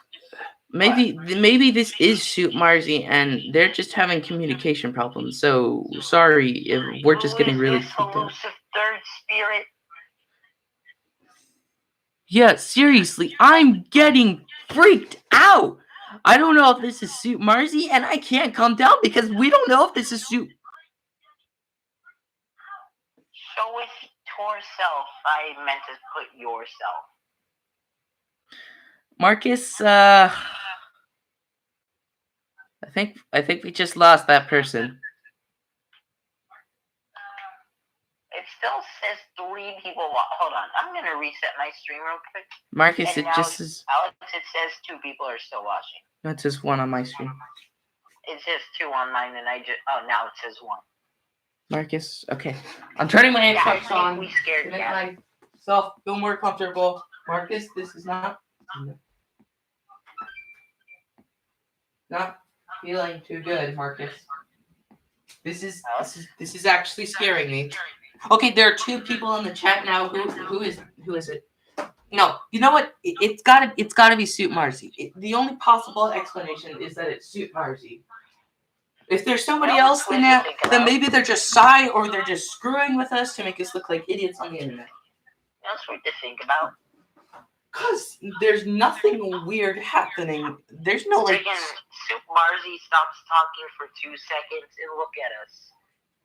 Speaker 1: maybe this is Soup Marcy, and they're just having communication problems. So sorry if we're just getting really
Speaker 2: Who is this
Speaker 1: freaked out.
Speaker 2: elusive third spirit?
Speaker 1: Yeah, seriously, I'm getting freaked out. I don't know if this is Soup Marcy, and I can't calm down because we don't know if this is Soup.
Speaker 2: Show it to self. I meant to put yourself.
Speaker 1: Marcus, I think we just lost that person.
Speaker 2: It still says 3 people. Hold on. I'm going to reset my stream real quick.
Speaker 1: Marcus,
Speaker 2: And
Speaker 1: it
Speaker 2: now,
Speaker 1: just is.
Speaker 2: Alex, it says 2 people are still watching.
Speaker 1: That's just 1 on my screen.
Speaker 2: It says 2 on mine, and I just. Oh, now it says 1.
Speaker 1: Marcus, okay. I'm turning my
Speaker 2: Yeah, I
Speaker 1: headshots
Speaker 2: think
Speaker 1: on
Speaker 2: we scared
Speaker 1: to make
Speaker 2: Cat.
Speaker 1: myself feel more comfortable. Marcus, this is not feeling too good, Marcus. This is actually scaring me. Okay, there are 2 people in the chat now. Who is it? No, you know what? It's gotta be Soup Marcy. The only possible explanation is that it's Soup Marcy. If there's somebody else, then maybe they're just shy or they're just screwing with us to make us look like idiots on the internet.
Speaker 2: That's what to think about.
Speaker 1: Cause there's nothing weird happening. There's no like.
Speaker 2: Soup Marcy stops talking for 2 seconds and look at us.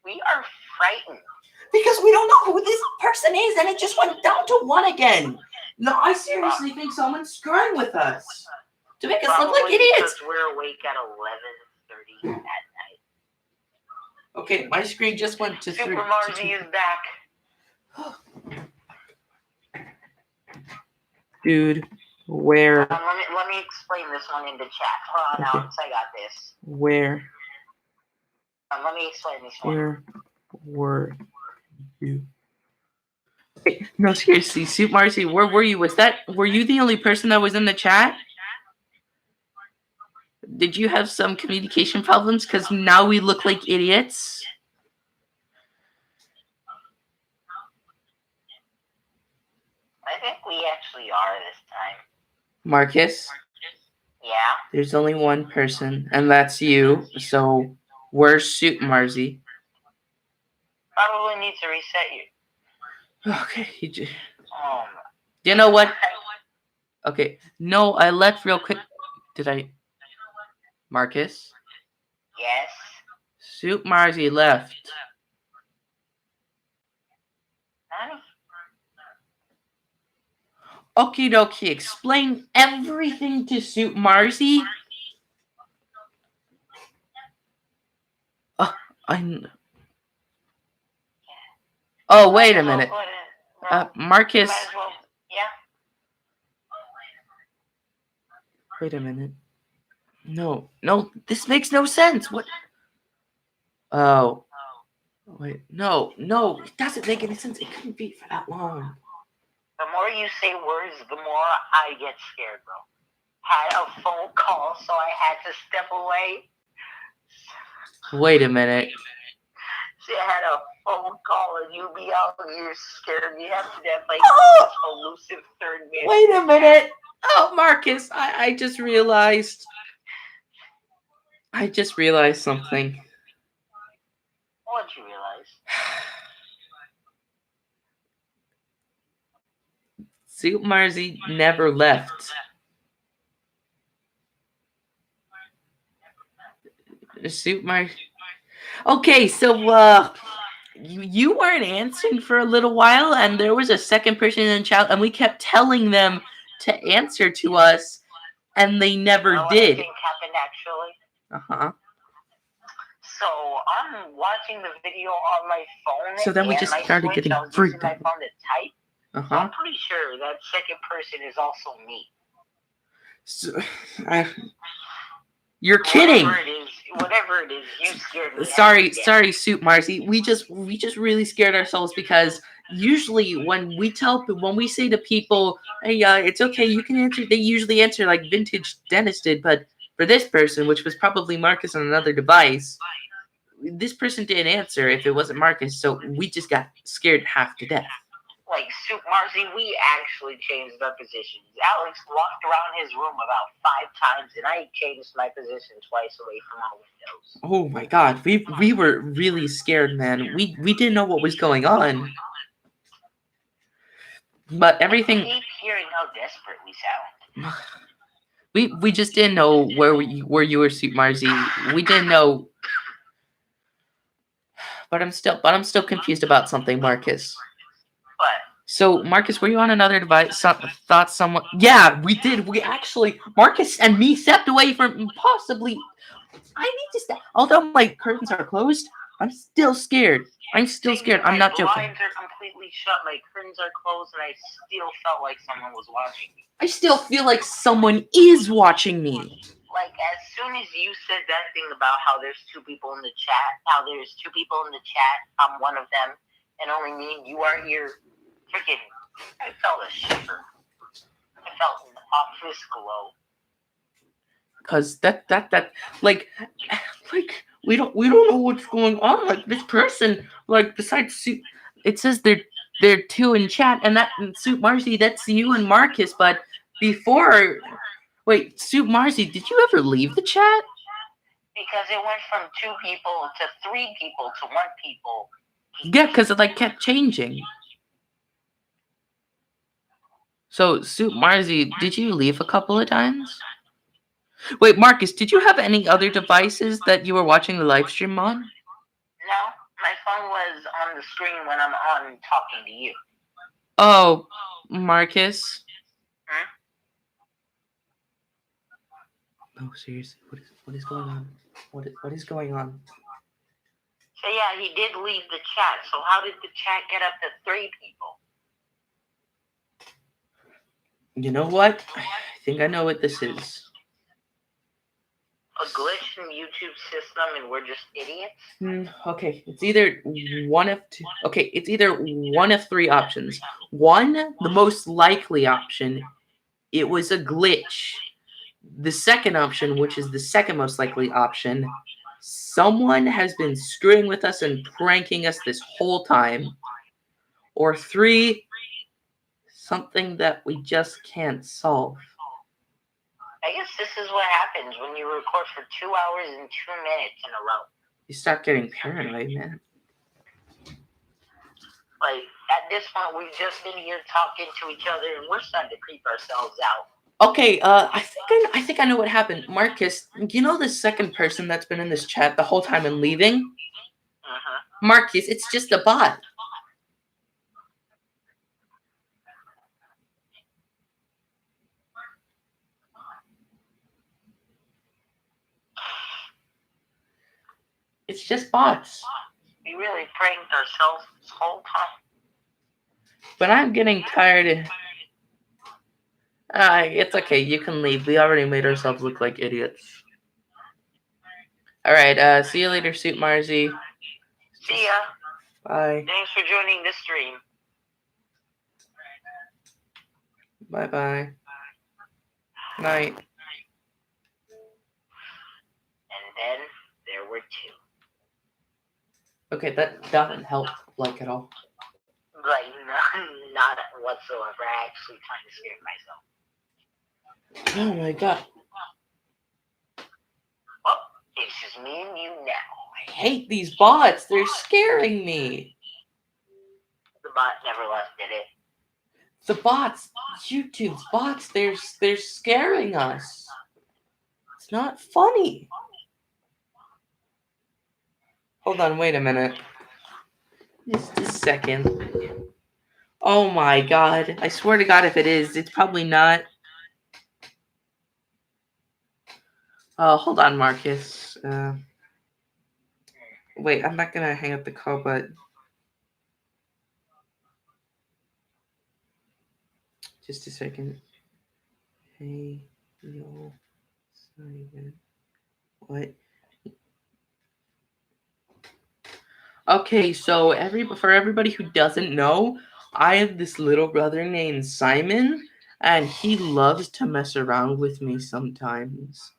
Speaker 2: We are frightened.
Speaker 1: Because we don't know who this person is, and it just went down to 1 again. No, I seriously think someone's screwing with us to make us look like idiots.
Speaker 2: Because we're awake at 11:30 at night.
Speaker 1: Okay, my screen just went to 3.
Speaker 2: Super Marcy is back.
Speaker 1: Dude, where?
Speaker 2: Let me explain this one in the chat. Hold on,
Speaker 1: Okay.
Speaker 2: Alex, I got this.
Speaker 1: Where?
Speaker 2: Let me explain this one.
Speaker 1: Where were you? Okay, no, seriously, Soup Marcy, where were you? Were you the only person that was in the chat? Did you have some communication problems? Because now we look like idiots.
Speaker 2: I think we actually are this time.
Speaker 1: Marcus?
Speaker 2: Yeah?
Speaker 1: There's only 1 person, and that's you. So, where's Soup Marcy?
Speaker 2: Probably need to reset you.
Speaker 1: Okay,
Speaker 2: Oh.
Speaker 1: you know what? Okay, no, I left real quick. Did I? Marcus?
Speaker 2: Yes?
Speaker 1: Soup Marcy left.
Speaker 2: Honey?
Speaker 1: Okie dokie, explain everything to Soup Marcy. Oh, wait a minute. Marcus.
Speaker 2: Yeah?
Speaker 1: Wait a minute. No, this makes no sense. What? Oh, Wait, no, it doesn't make any sense. It couldn't be for that long.
Speaker 2: The more you say words, the more I get scared, bro. Had a phone call, so I had to step away.
Speaker 1: Wait a minute.
Speaker 2: See, I had a phone call, and you be out here scared. You have to have like
Speaker 1: Oh!
Speaker 2: elusive third man.
Speaker 1: Wait a minute. Oh, Marcus, I just realized. I just realized something.
Speaker 2: What'd you realize?
Speaker 1: Soup Marzi never left. Soup Marzi. Okay, so you weren't answering for a little while, and there was a second person in the chat, and we kept telling them to answer to us, and they never
Speaker 2: You know
Speaker 1: did.
Speaker 2: what I think happened actually?
Speaker 1: Uh-huh.
Speaker 2: So I'm watching the video on my phone.
Speaker 1: So then we
Speaker 2: and
Speaker 1: just
Speaker 2: my
Speaker 1: started
Speaker 2: Switch,
Speaker 1: getting
Speaker 2: I was
Speaker 1: freaked
Speaker 2: using
Speaker 1: out.
Speaker 2: my phone to type. So
Speaker 1: Uh-huh.
Speaker 2: I'm pretty sure that second person is also me.
Speaker 1: So, you're kidding.
Speaker 2: Whatever it is, you scared me.
Speaker 1: Sorry, Soup Marzi. We just really scared ourselves because usually when we say to people, hey, it's okay, you can answer, they usually answer like Vintage Dennis did, but for this person, which was probably Marcus on another device, this person didn't answer if it wasn't Marcus, so we just got scared half to death.
Speaker 2: Like Soup Marzi, we actually changed our positions. Alex walked around his room about 5 times, and I changed my position twice away from our windows.
Speaker 1: Oh my god, we were really scared, man. We didn't know what was going on. But everything.
Speaker 2: I keep hearing how desperate we sound.
Speaker 1: We just didn't know where you were, Soup Marzi. We didn't know. But I'm still confused about something, Marcus.
Speaker 2: What?
Speaker 1: So, Marcus, were you on another device? Thought someone... Yeah, we did. We actually... Marcus and me stepped away from possibly... I need to step... Although my curtains are closed, I'm still scared. I'm not joking.
Speaker 2: My blinds are completely shut, my curtains are closed, and I still felt like someone was watching me.
Speaker 1: I still feel like someone is watching me.
Speaker 2: Like, as soon as you said that thing about how there's 2 people in the chat, I'm one of them, and only me and you are here, freaking, I felt a shiver. I felt an office glow.
Speaker 1: Cause that like we don't know what's going on. Like this person, like besides Soup, it says they're 2 in chat, and that Soup Marzi, that's you and Marcus. But before, wait, Soup Marzi, did you ever leave the chat?
Speaker 2: Because it went from 2 people to 3 people to 1 people.
Speaker 1: Yeah, because it like kept changing. So Soup Marzi, did you leave a couple of times? Wait, Marcus, did you have any other devices that you were watching the live stream on?
Speaker 2: No, my phone was on the screen when I'm on talking to you.
Speaker 1: Oh, Marcus. No, seriously, what is going on? What is going on?
Speaker 2: So yeah, he did leave the chat. So how did the chat get up to 3 people?
Speaker 1: You know what? I think I know what this is.
Speaker 2: A glitch in YouTube's system, and we're just idiots?
Speaker 1: Okay, it's either one of 2. Okay, it's either one of 3 options. One, the most likely option, it was a glitch. The second option, which is the second most likely option, someone has been screwing with us and pranking us this whole time. Or 3, something that we just can't solve.
Speaker 2: I guess this is what happens when you record for 2 hours and 2 minutes in a row.
Speaker 1: You start getting paranoid, man.
Speaker 2: Like, at this point, we've just been here talking to each other, and we're starting to creep ourselves out.
Speaker 1: Okay, I think I know what happened. Marcus, you know the second person that's been in this chat the whole time and leaving?
Speaker 2: Uh-huh.
Speaker 1: Marcus, it's just a bot. It's just bots.
Speaker 2: We really pranked ourselves this whole time.
Speaker 1: But I'm getting tired. It's okay. You can leave. We already made ourselves look like idiots. All right. See you later, Soup Marzi.
Speaker 2: See ya.
Speaker 1: Bye.
Speaker 2: Thanks for joining this stream.
Speaker 1: Bye. Night.
Speaker 2: And then there were two.
Speaker 1: Okay, that doesn't help like at all.
Speaker 2: Like, not whatsoever. I actually kind of scared myself.
Speaker 1: Oh my god.
Speaker 2: Oh, it's just me and you now.
Speaker 1: I hate these bots. They're scaring me.
Speaker 2: The bot never left, did it?
Speaker 1: The bots, YouTube's bots, they're scaring us. It's not funny. Hold on, wait a minute. Just a second. Oh my god. I swear to god if it is, it's probably not. Hold on, Marcus. Wait, I'm not gonna hang up the call, but just a second. Hey, yo, Simon. What? Okay, so for everybody who doesn't know, I have this little brother named Simon, and he loves to mess around with me sometimes.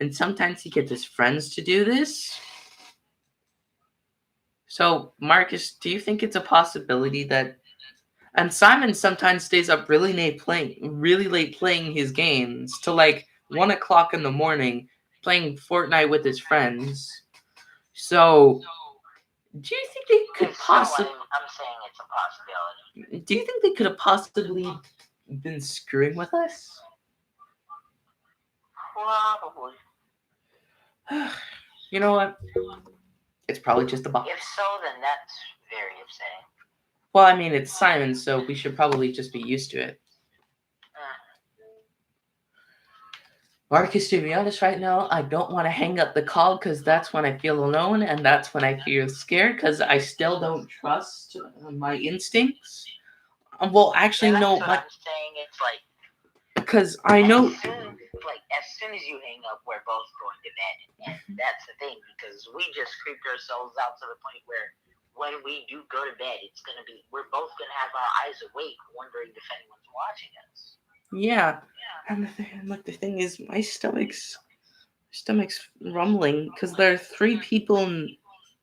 Speaker 1: And sometimes he gets his friends to do this. So, Marcus, do you think it's a possibility that... And Simon sometimes stays up really late playing his games to like 1 o'clock in the morning, playing Fortnite with his friends. So, do you think they could possibly...
Speaker 2: I'm saying it's a possibility.
Speaker 1: Do you think they could have possibly been screwing with us?
Speaker 2: Probably.
Speaker 1: You know what? It's probably just a bot.
Speaker 2: If so, then that's very upsetting.
Speaker 1: Well, I mean, it's Simon, so we should probably just be used to it. Marcus, to be honest right now, I don't want to hang up the call because that's when I feel alone and that's when I feel scared because I still don't trust my instincts. Well, actually, no,
Speaker 2: but I'm saying it's like...
Speaker 1: Because I know...
Speaker 2: As soon as you hang up, we're both going to bed. And that's the thing, because we just creeped ourselves out to the point where when we do go to bed, we're both going to have our eyes awake, wondering if anyone's watching us.
Speaker 1: Yeah. And the thing is, my stomach's rumbling because there are 3 people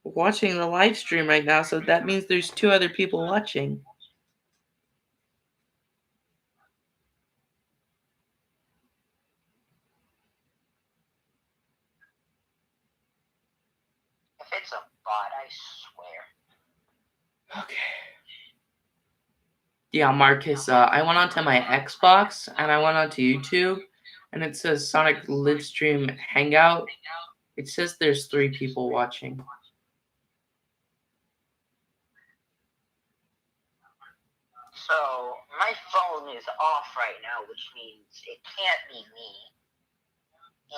Speaker 1: watching the live stream right now, so that means there's 2 other people watching.
Speaker 2: If it's a bot, I swear.
Speaker 1: Okay. Yeah, Marcus, I went onto my Xbox and I went onto YouTube and it says Sonic Livestream Hangout. It says there's 3 people watching.
Speaker 2: So, my phone is off right now, which means it can't be me.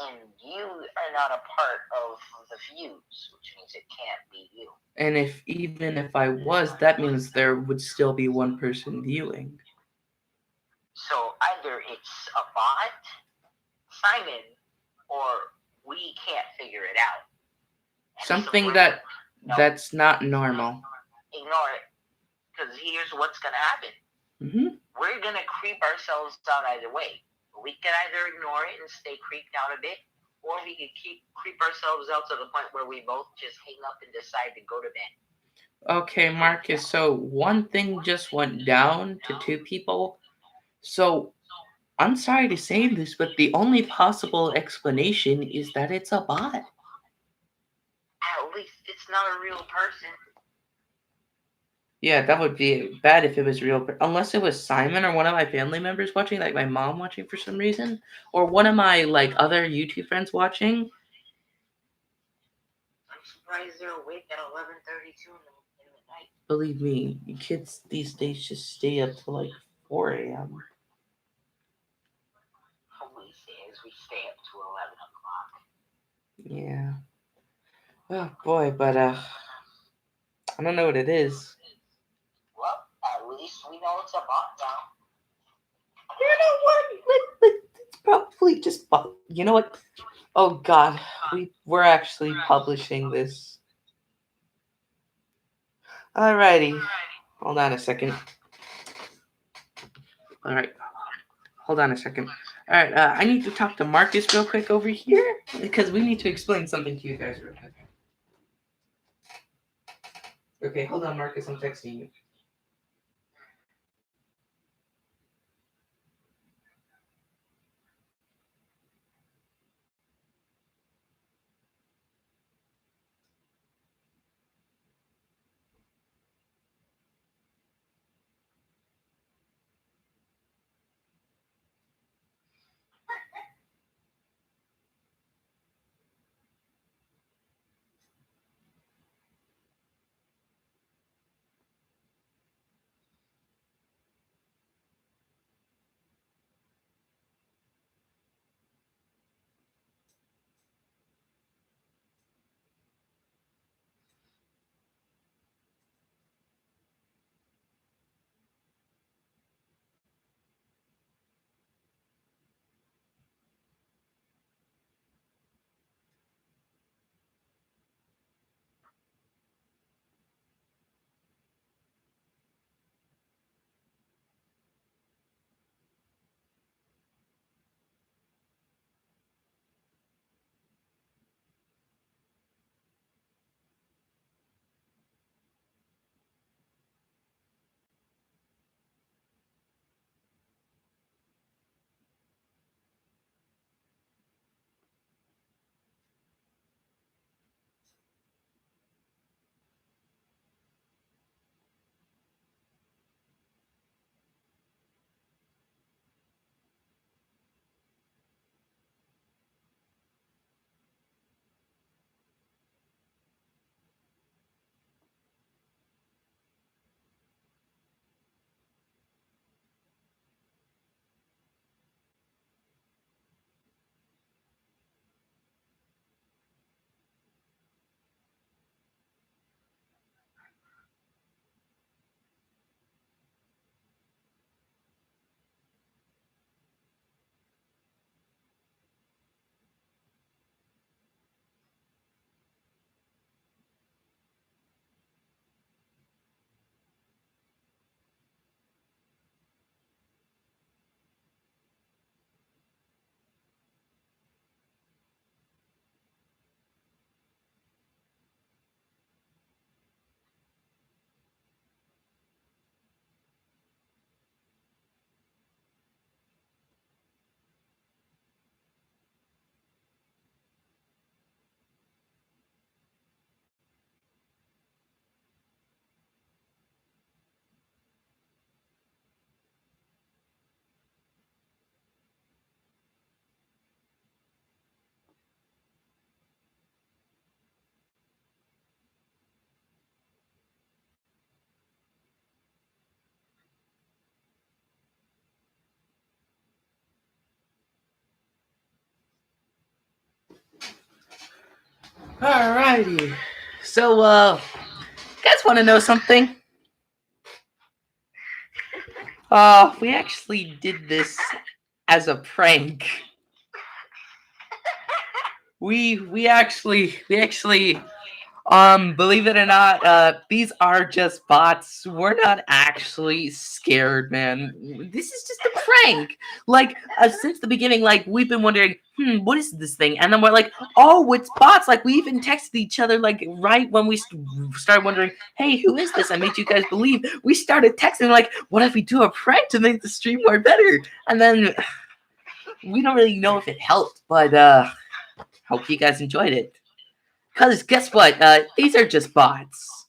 Speaker 2: And you are not a part of the views, which means it can't be you.
Speaker 1: And even if I was, that means there would still be 1 person viewing.
Speaker 2: So either it's a bot, Simon, or we can't figure it out. And
Speaker 1: Something
Speaker 2: so
Speaker 1: that's not normal.
Speaker 2: Ignore it, because here's what's going to happen.
Speaker 1: Mm-hmm.
Speaker 2: We're going to creep ourselves out either way. We can either ignore it and stay creeped out a bit, or we can creep ourselves out to the point where we both just hang up and decide to go to bed.
Speaker 1: Okay, Marcus, so 1 thing just went down to 2 people. So, I'm sorry to say this, but the only possible explanation is that it's a bot.
Speaker 2: At least it's not a real person.
Speaker 1: Yeah, that would be bad if it was real. Unless it was Simon or one of my family members watching, like my mom watching for some reason, or one of my other YouTube friends watching.
Speaker 2: I'm surprised they're awake at 11:32 in the night.
Speaker 1: Believe me, kids these days just stay up till 4 a.m.
Speaker 2: We stay up to 11 o'clock.
Speaker 1: Yeah. Oh boy, but I don't know what it is.
Speaker 2: Well, at least we know it's a bot now.
Speaker 1: You know what? It's probably just bot. You know what? Oh God, we're actually publishing this. Alrighty. Hold on a second. Alright. Hold on a second. Alright, I need to talk to Marcus real quick over here because we need to explain something to you guys real quick. Okay, hold on, Marcus. I'm texting you. Alrighty. So, you guys want to know something? We actually did this as a prank. We actually believe it or not, these are just bots. We're not actually scared, man. This is just a prank. Like, since the beginning, like, we've been wondering, what is this thing? And then we're like, oh, it's bots. Like, we even texted each other, like, right when we started wondering, hey, who is this? I made you guys believe. We started texting, like, what if we do a prank to make the stream more better? And then we don't really know if it helped, but hope you guys enjoyed it. Because guess what? These are just bots.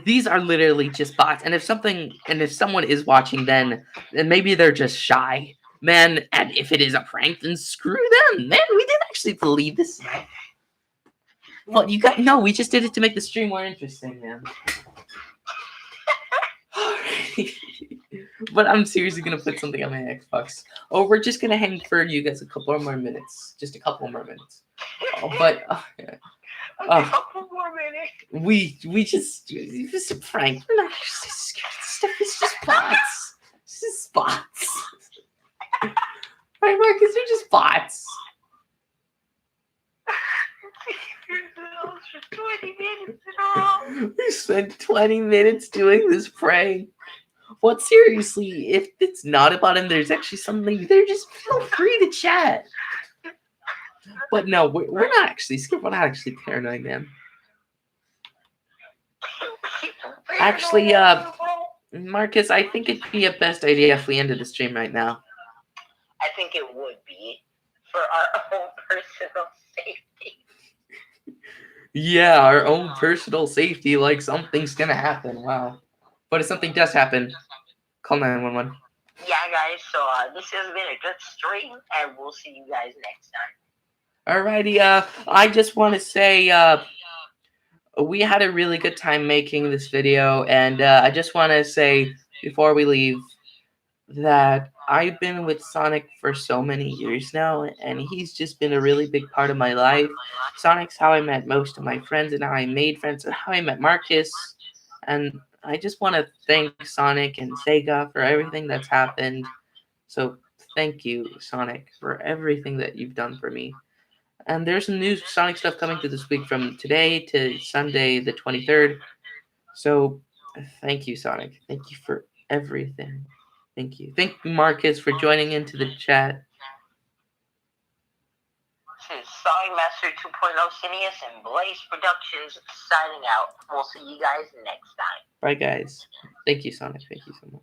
Speaker 1: These are literally just bots. And if someone is watching, then maybe they're just shy. Man, and if it is a prank, then screw them. Man, we didn't actually believe this. Well, you got no. We just did it to make the stream more interesting, man. But I'm seriously gonna put something on my Xbox. Oh, we're just gonna hang for you guys a couple more minutes. Just a couple more minutes. Oh, but
Speaker 2: A couple more minutes.
Speaker 1: it was a prank. We're not actually scared. This stuff is just bots. This is bots. Right, Marcus? They're just bots.
Speaker 2: You're so for 20 minutes in a row.
Speaker 1: We spent 20 minutes doing this prank. What, seriously, if it's not about him, there's actually something there, just feel free to chat. But no, we're not actually scared. We're not actually paranoid, man. Actually, Marcus, I think it'd be a best idea if we ended the stream right now.
Speaker 2: I think it would be for our own personal safety.
Speaker 1: Yeah, our own personal safety, like something's gonna happen. Wow. But if something does happen, call 911.
Speaker 2: Yeah, guys, so this has been a good stream, and we'll see you guys next time.
Speaker 1: Alrighty, I just want to say, we had a really good time making this video, and I just want to say, before we leave, that I've been with Sonic for so many years now, and he's just been a really big part of my life. Sonic's how I met most of my friends, and how I made friends, and how I met Marcus. And I just want to thank Sonic and Sega for everything that's happened. So thank you, Sonic, for everything that you've done for me. And there's some new Sonic stuff coming through this week from today to Sunday the 23rd. So thank you, Sonic. Thank you for everything. Thank you. Thank you, Marcus, for joining into the chat.
Speaker 2: This is Sonic Master 2.0 Cineas and Blaze Productions signing out. We'll see you guys next time.
Speaker 1: Bye, guys. Thank you, Sonic. Thank you so much.